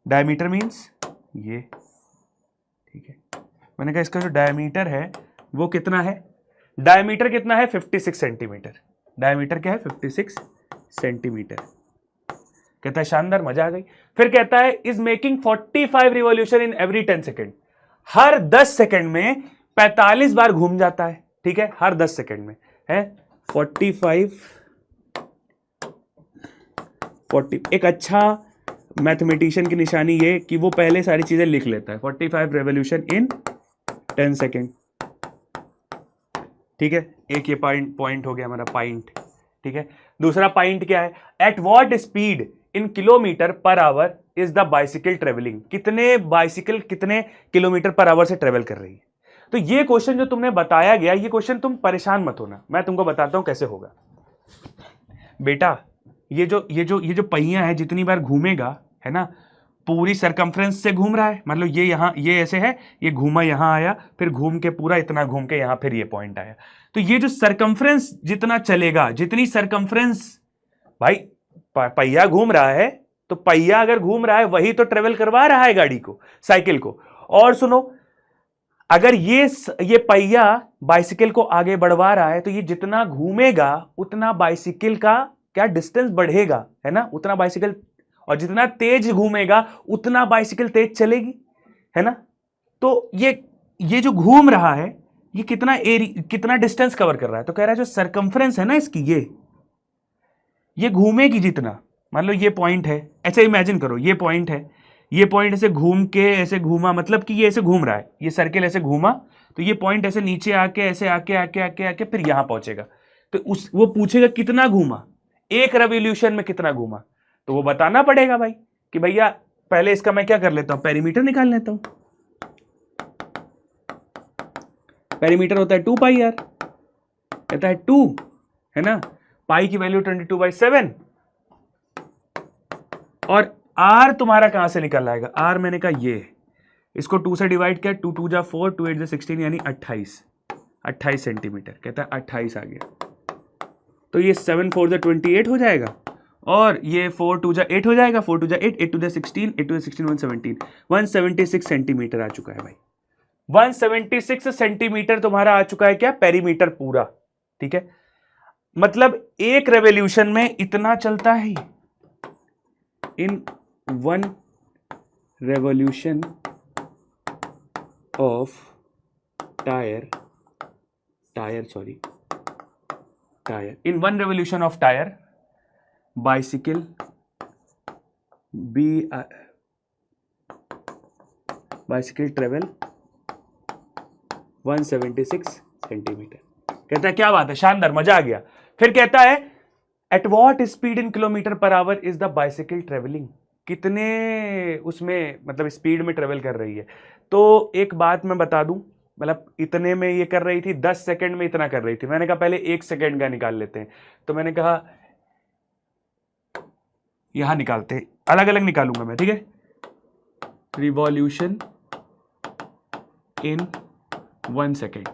डायमीटर मीन्स ये, ठीक है। मैंने कहा इसका जो डायमीटर है वो कितना है, डायमीटर कितना है 56 सेंटीमीटर, डायमीटर क्या है 56 सेंटीमीटर। कहता है शानदार, मजा आ गई। फिर कहता है is making 45 revolution in every 10 second, her 10 second में 45 बार घूम जाता है, ठीक है, हर 10 सेकेंड में है 45 40। एक अच्छा मैथमेटिशियन की निशानी ये कि वो पहले सारी चीजें लिख लेता है, 45 रेवोल्यूशन इन 10 सेकेंड, ठीक है। एक ये पॉइंट हो गया हमारा पॉइंट, ठीक है। दूसरा पॉइंट क्या है, at what speed in kilometre per hour is the bicycle travelling, कितने बाइसिकल कितने किलोमीटर पर आवर से ट्रेवल कर रही है। तो ये क्वेश्चन जो तुमने बताया गया, ये क्वेश्चन तुम परेशान मत होना, मैं तुमको बताता हूं कैसे होगा बेटा। ये जो पहिया है जितनी बार घूमेगा, है ना, पूरी सरकमफ्रेंस से घूम रहा है, मतलब ये यहां, ये ऐसे है, ये घूमा यहां आया, फिर घूम के पूरा इतना घूम के यहां फिर ये पॉइंट आया। तो ये जो सरकमफ्रेंस जितना चलेगा, जितनी सरकमफ्रेंस, भाई पहिया घूम रहा है, तो पहिया अगर घूम रहा है वही तो ट्रेवल करवा रहा है गाड़ी को, साइकिल को। और सुनो, अगर ये पहिया बाइसिकल को आगे बढ़वा रहा है, तो ये जितना घूमेगा उतना बाइसिकल का क्या डिस्टेंस बढ़ेगा, है ना, उतना बाइसिकल, और जितना तेज घूमेगा उतना बाइसिकल तेज चलेगी, है ना। तो ये जो घूम रहा है, ये कितना डिस्टेंस कवर कर रहा है, तो कह रहा है जो सरकमफ्रेंस है ना इसकी, ये घूमेगी जितना, मान लो ये पॉइंट है, ऐसे इमेजिन करो, ये पॉइंट है, ये पॉइंट ऐसे घूम के ऐसे घूमा, मतलब कि ये ऐसे घूम रहा है, ये सर्किल ऐसे घूमा, तो ये पॉइंट ऐसे नीचे आके ऐसे आके आके आके आके फिर यहां पहुंचेगा। तो उस वो पूछेगा कितना घूमा, एक रेवोल्यूशन में कितना घूमा, तो वो बताना पड़ेगा भाई कि भैया पहले इसका मैं क्या कर लेता हूं, पेरीमीटर निकाल लेता हूं। पेरीमीटर होता है 2 पाई यार, कहता है 2 है ना, पाई की वैल्यू 22/7, और आर तुम्हारा कहां से निकल आएगा, आर मैंने कहा ये, इसको 2 से डिवाइड किया, 2 2 जा 4, 2 8 जा 16 यानी 28 सेंटीमीटर, कहता है 28 आ गया। तो ये 7 4 जा 28 हो जाएगा, और ये 4 2 जा 8 हो जाएगा, 4 2 जा 8, 8 2 जा 16, 8 2 जा 16 176 सेंटीमीटर आ चुका है भाई। 176 सेंटीमीटर तुम्हारा आ चुका है क्या, पेरीमीटर पूरा, ठीक है। मतलब एक रेवोल्यूशन में इतना चलता है, इन 1 revolution of tire in 1 revolution of tire bicycle travel 176 centimetre. कहता है क्या बात है, शानदार, मजा आ गया। फिर कहता है at what speed in kilometre per hour is the bicycle travelling, कितने उसमें मतलब स्पीड में ट्रेवल कर रही है। तो एक बात मैं बता दूं, मतलब इतने में ये कर रही थी, 10 सेकंड में इतना कर रही थी। मैंने कहा पहले 1 सेकंड का निकाल लेते हैं, तो मैंने कहा यहां निकालते हैं, अलग अलग निकालूंगा मैं, ठीक है। रिवॉल्यूशन इन 1 सेकेंड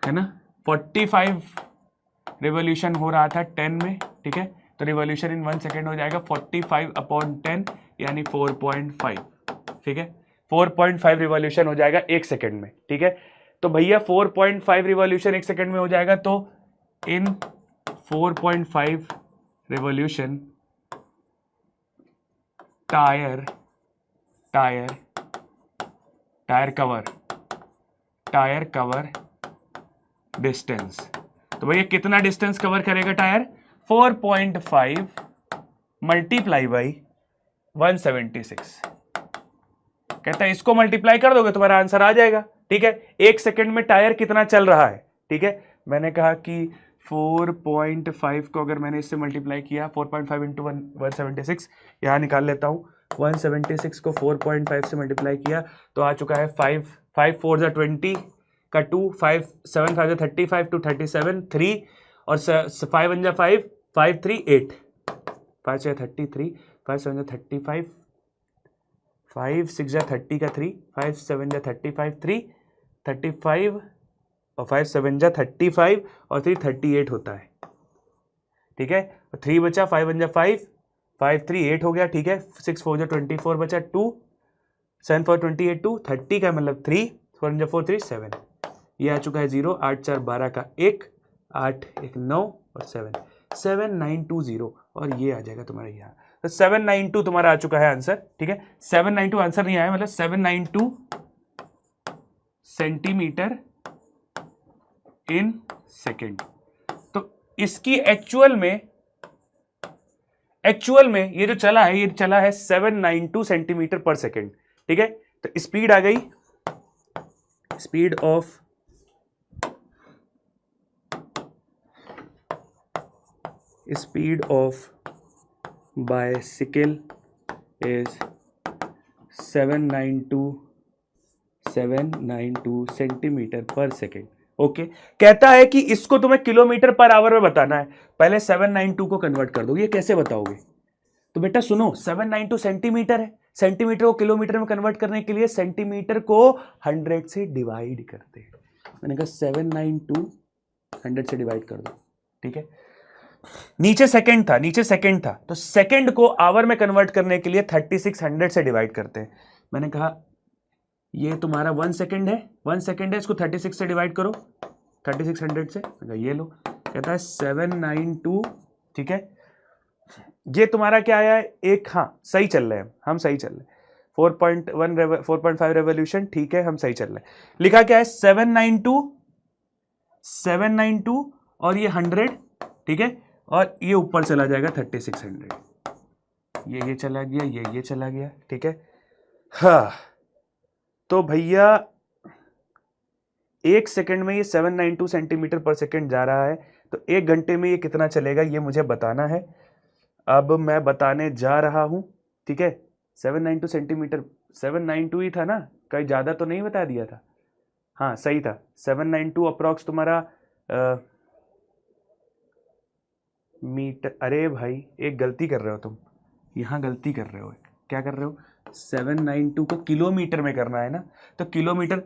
है ना, 45 रिवॉल्यूशन हो रहा था 10 में, ठीक है। तो रिवॉल्यूशन इन 1 सेकेंड हो जाएगा 45/10 यानी 4.5, ठीक है। 4.5 रिवॉल्यूशन हो जाएगा 1 सेकेंड में, ठीक है। तो भैया 4.5 रिवॉल्यूशन 1 सेकेंड में हो जाएगा, तो इन 4.5 रिवॉल्यूशन टायर कवर डिस्टेंस, तो भैया कितना डिस्टेंस कवर करेगा टायर, 4.5 मल्टीप्लाई बाई 176। कहता है इसको मल्टीप्लाई कर दोगे तुम्हारा आंसर आ जाएगा, ठीक है। 1 सेकंड में टायर कितना चल रहा है, ठीक है। मैंने कहा कि 4.5 को अगर मैंने इससे मल्टीप्लाई किया, 4.5 इंटू 176 यहां निकाल लेता हूं, 176 को 4.5 से मल्टीप्लाई किया तो आ चुका है 5 4 जा 20 का 2, 5 7 5 जा 35 2 37 3 और 5 1 जा 5 5 3 8 5 6 33 5 7 जा 35 5 6 जा 30 का 3 5 7 जा 35 3 35 और 5 7 जा 35 और 3 38 होता है, ठीक है। 3 बचा, 5 1 जा 5 5 3 8 हो गया, ठीक है। 6 4 जा 24 बचा 2 7 4 28 2 30 का मतलब 3 4 जा 4 3 7, ये आ चुका है 0 8 4 12 का 1 8 1 9 और 7 7920 और ये आ जाएगा तुम्हारा यहाँ। तो 792 तुम्हारा आ चुका है आंसर, ठीक है। 792 आंसर नहीं आया, मतलब 792 सेंटीमीटर इन सेकेंड। तो इसकी एक्चुअल में ये जो चला है, ये चला है 792 सेंटीमीटर पर सेकेंड, ठीक है। तो स्पीड आ गई, speed of bicycle is 792 centimetre पर सेकेंड। ओके, कहता है कि इसको तुम्हें किलोमीटर पर आवर में बताना है, पहले 792 को कन्वर्ट कर दो। ये कैसे बताओगे? तो बेटा सुनो, 792 सेंटीमीटर है, सेंटीमीटर को किलोमीटर में कन्वर्ट करने के लिए सेंटीमीटर को 100 से डिवाइड करते हैं। मैंने कहा 792 100 से डिवाइड कर दो, ठीक है। नीचे सेकंड था, तो सेकंड को आवर में कन्वर्ट करने के लिए 3600 से डिवाइड करते हैं। मैंने कहा ये तुम्हारा 1 सेकंड है, इसको 36 से डिवाइड करो, 3600 से, ये लो। कहता है 792, ठीक है। ये तुम्हारा क्या आया है, एक, हाँ सही चल रहे हैं हम सही चल रहे हैं, 4.5 रेवोल्यूशन, ठीक है, हम सही चल रहे हैं। लिखा क्या है 792 और ये 100, ठीक है, और ये ऊपर चला जाएगा 3600, ये चला गया, ये चला गया, ठीक है। हाँ, तो भैया 1 सेकंड में ये 792 सेंटीमीटर पर सेकंड जा रहा है, तो 1 घंटे में ये कितना चलेगा ये मुझे बताना है। अब मैं बताने जा रहा हूं, ठीक है। 792 सेंटीमीटर, 792 ही था ना, कहीं ज्यादा तो नहीं बता दिया था? हाँ सही था, 792 अप्रॉक्स तुम्हारा मीटर। अरे भाई एक गलती कर रहे हो तुम, यहाँ गलती कर रहे हो। क्या कर रहे हो? 792 को किलोमीटर में करना है ना, तो किलोमीटर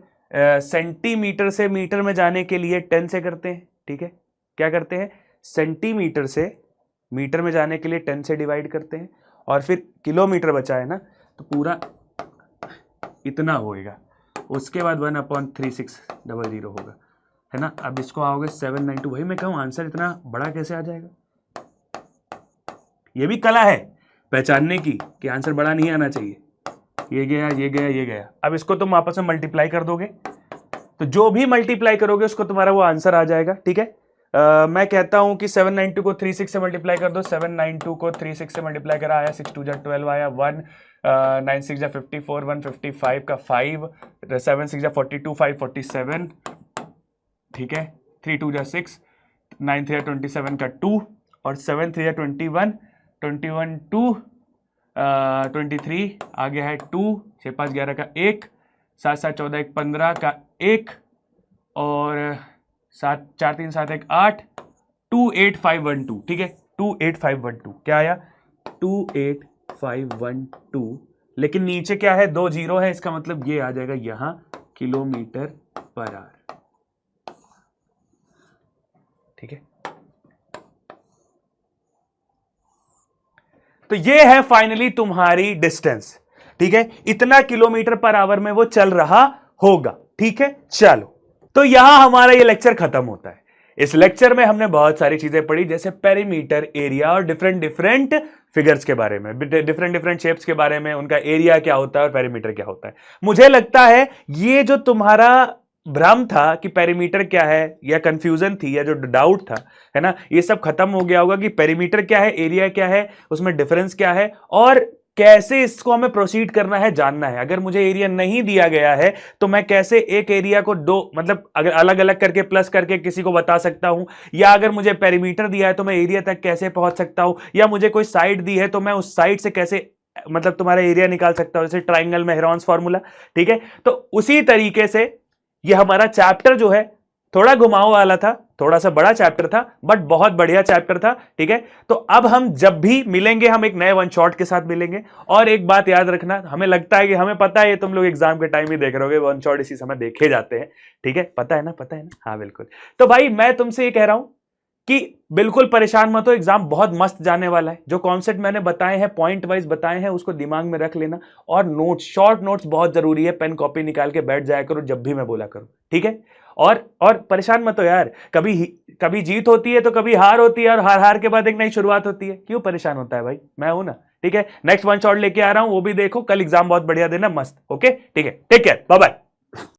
सेंटीमीटर से मीटर में जाने के लिए 10 से करते हैं, ठीक है। क्या करते हैं? सेंटीमीटर से मीटर में जाने के लिए 10 से डिवाइड करते हैं, और फिर किलोमीटर बचा है ना, तो पूरा इतना होएगा, उसके बाद 1/3600 होगा, है ना। अब इसको आओगे 792, भाई मैं कहूँ आंसर इतना बड़ा कैसे आ जाएगा? ये भी कला है पहचानने की कि आंसर बड़ा नहीं आना चाहिए। ये गया, ये गया, ये गया। अब इसको तुम आपस में मल्टीप्लाई कर दोगे, तो जो भी मल्टीप्लाई करोगे उसको तुम्हारा वो आंसर आ जाएगा, ठीक है। मैं कहता हूं कि 792 को 36 से मल्टीप्लाई कर दो। 792 को 36 से मल्टीप्लाई करा, आया 6 2 12 आया 1, 9 6 54, 155 का 5, 7 6 42, 5 47, ठीक है। 3 2 6, 9 3 27 का 2, और 7 3 21, 21 2 23, आगे है 2, 6 5 11 का 1, 7 7 14 1 15 का 1, और 7 4 3 7 1 8, 28512, ठीक है। 28512 क्या आया? 28512, लेकिन नीचे क्या है? 2 जीरो है, इसका मतलब ये आ जाएगा यहां किलोमीटर पर आवर, ठीक है। तो ये है फाइनली तुम्हारी डिस्टेंस, ठीक है। इतना किलोमीटर पर आवर में वो चल रहा होगा, ठीक है। चलो, तो यहां हमारा ये लेक्चर खत्म होता है। इस लेक्चर में हमने बहुत सारी चीजें पढ़ी, जैसे पेरीमीटर, एरिया और डिफरेंट डिफरेंट फिगर्स के बारे में, डिफरेंट डिफरेंट शेप्स के बारे में, उनका एरिया क्या होता है और पेरीमीटर क्या होता है। मुझे लगता है ये जो तुम्हारा भ्रम था कि पेरीमीटर क्या है, या कंफ्यूजन थी, या जो डाउट था, है ना, ये सब खत्म हो गया होगा कि पेरीमीटर क्या है, एरिया क्या है, उसमें डिफरेंस क्या है, और कैसे इसको हमें प्रोसीड करना है जानना है। अगर मुझे एरिया नहीं दिया गया है तो मैं कैसे एक एरिया को दो, मतलब अगर अलग अलग करके प्लस करके किसी को बता सकता हूं, या अगर मुझे पेरीमीटर दिया है तो मैं एरिया तक कैसे पहुंच सकता हूं, या मुझे कोई साइड दी है तो मैं उस साइड से कैसे मतलब तुम्हारा एरिया निकाल सकता हूं, जैसे ट्राइंगल में हेरॉन्स फॉर्मूला, ठीक है। तो उसी तरीके से ये हमारा चैप्टर जो है थोड़ा घुमाव वाला था, थोड़ा सा बड़ा चैप्टर था, बट बहुत बढ़िया चैप्टर था, ठीक है। तो अब हम जब भी मिलेंगे हम एक नए वन शॉट के साथ मिलेंगे। और एक बात याद रखना, हमें लगता है कि हमें पता है, तुम लोग एग्जाम के टाइम ही देख रहे हो, वन शॉट इसी समय देखे जाते हैं, ठीक है। पता है ना, पता है ना? हाँ बिल्कुल। तो भाई मैं तुमसे ये कह रहा हूं कि बिल्कुल परेशान मत हो, एग्जाम बहुत मस्त जाने वाला है। जो कॉन्सेप्ट मैंने बताए हैं, पॉइंट वाइज बताए हैं, उसको दिमाग में रख लेना। और नोट्स, शॉर्ट नोट्स बहुत जरूरी है, पेन कॉपी निकाल के बैठ जाया करो जब भी मैं बोला करूं, ठीक है। और परेशान मत हो यार, कभी जीत होती है तो कभी हार होती है, और हार के बाद एक नई शुरुआत होती है। क्यों परेशान होता है भाई? मैं हूं ना, ठीक है। नेक्स्ट वन शॉट लेके आ रहा हूं, वो भी देखो। कल एग्जाम बहुत बढ़िया देना, मस्त। ओके, ठीक है, टेक केयर, बाय बाय।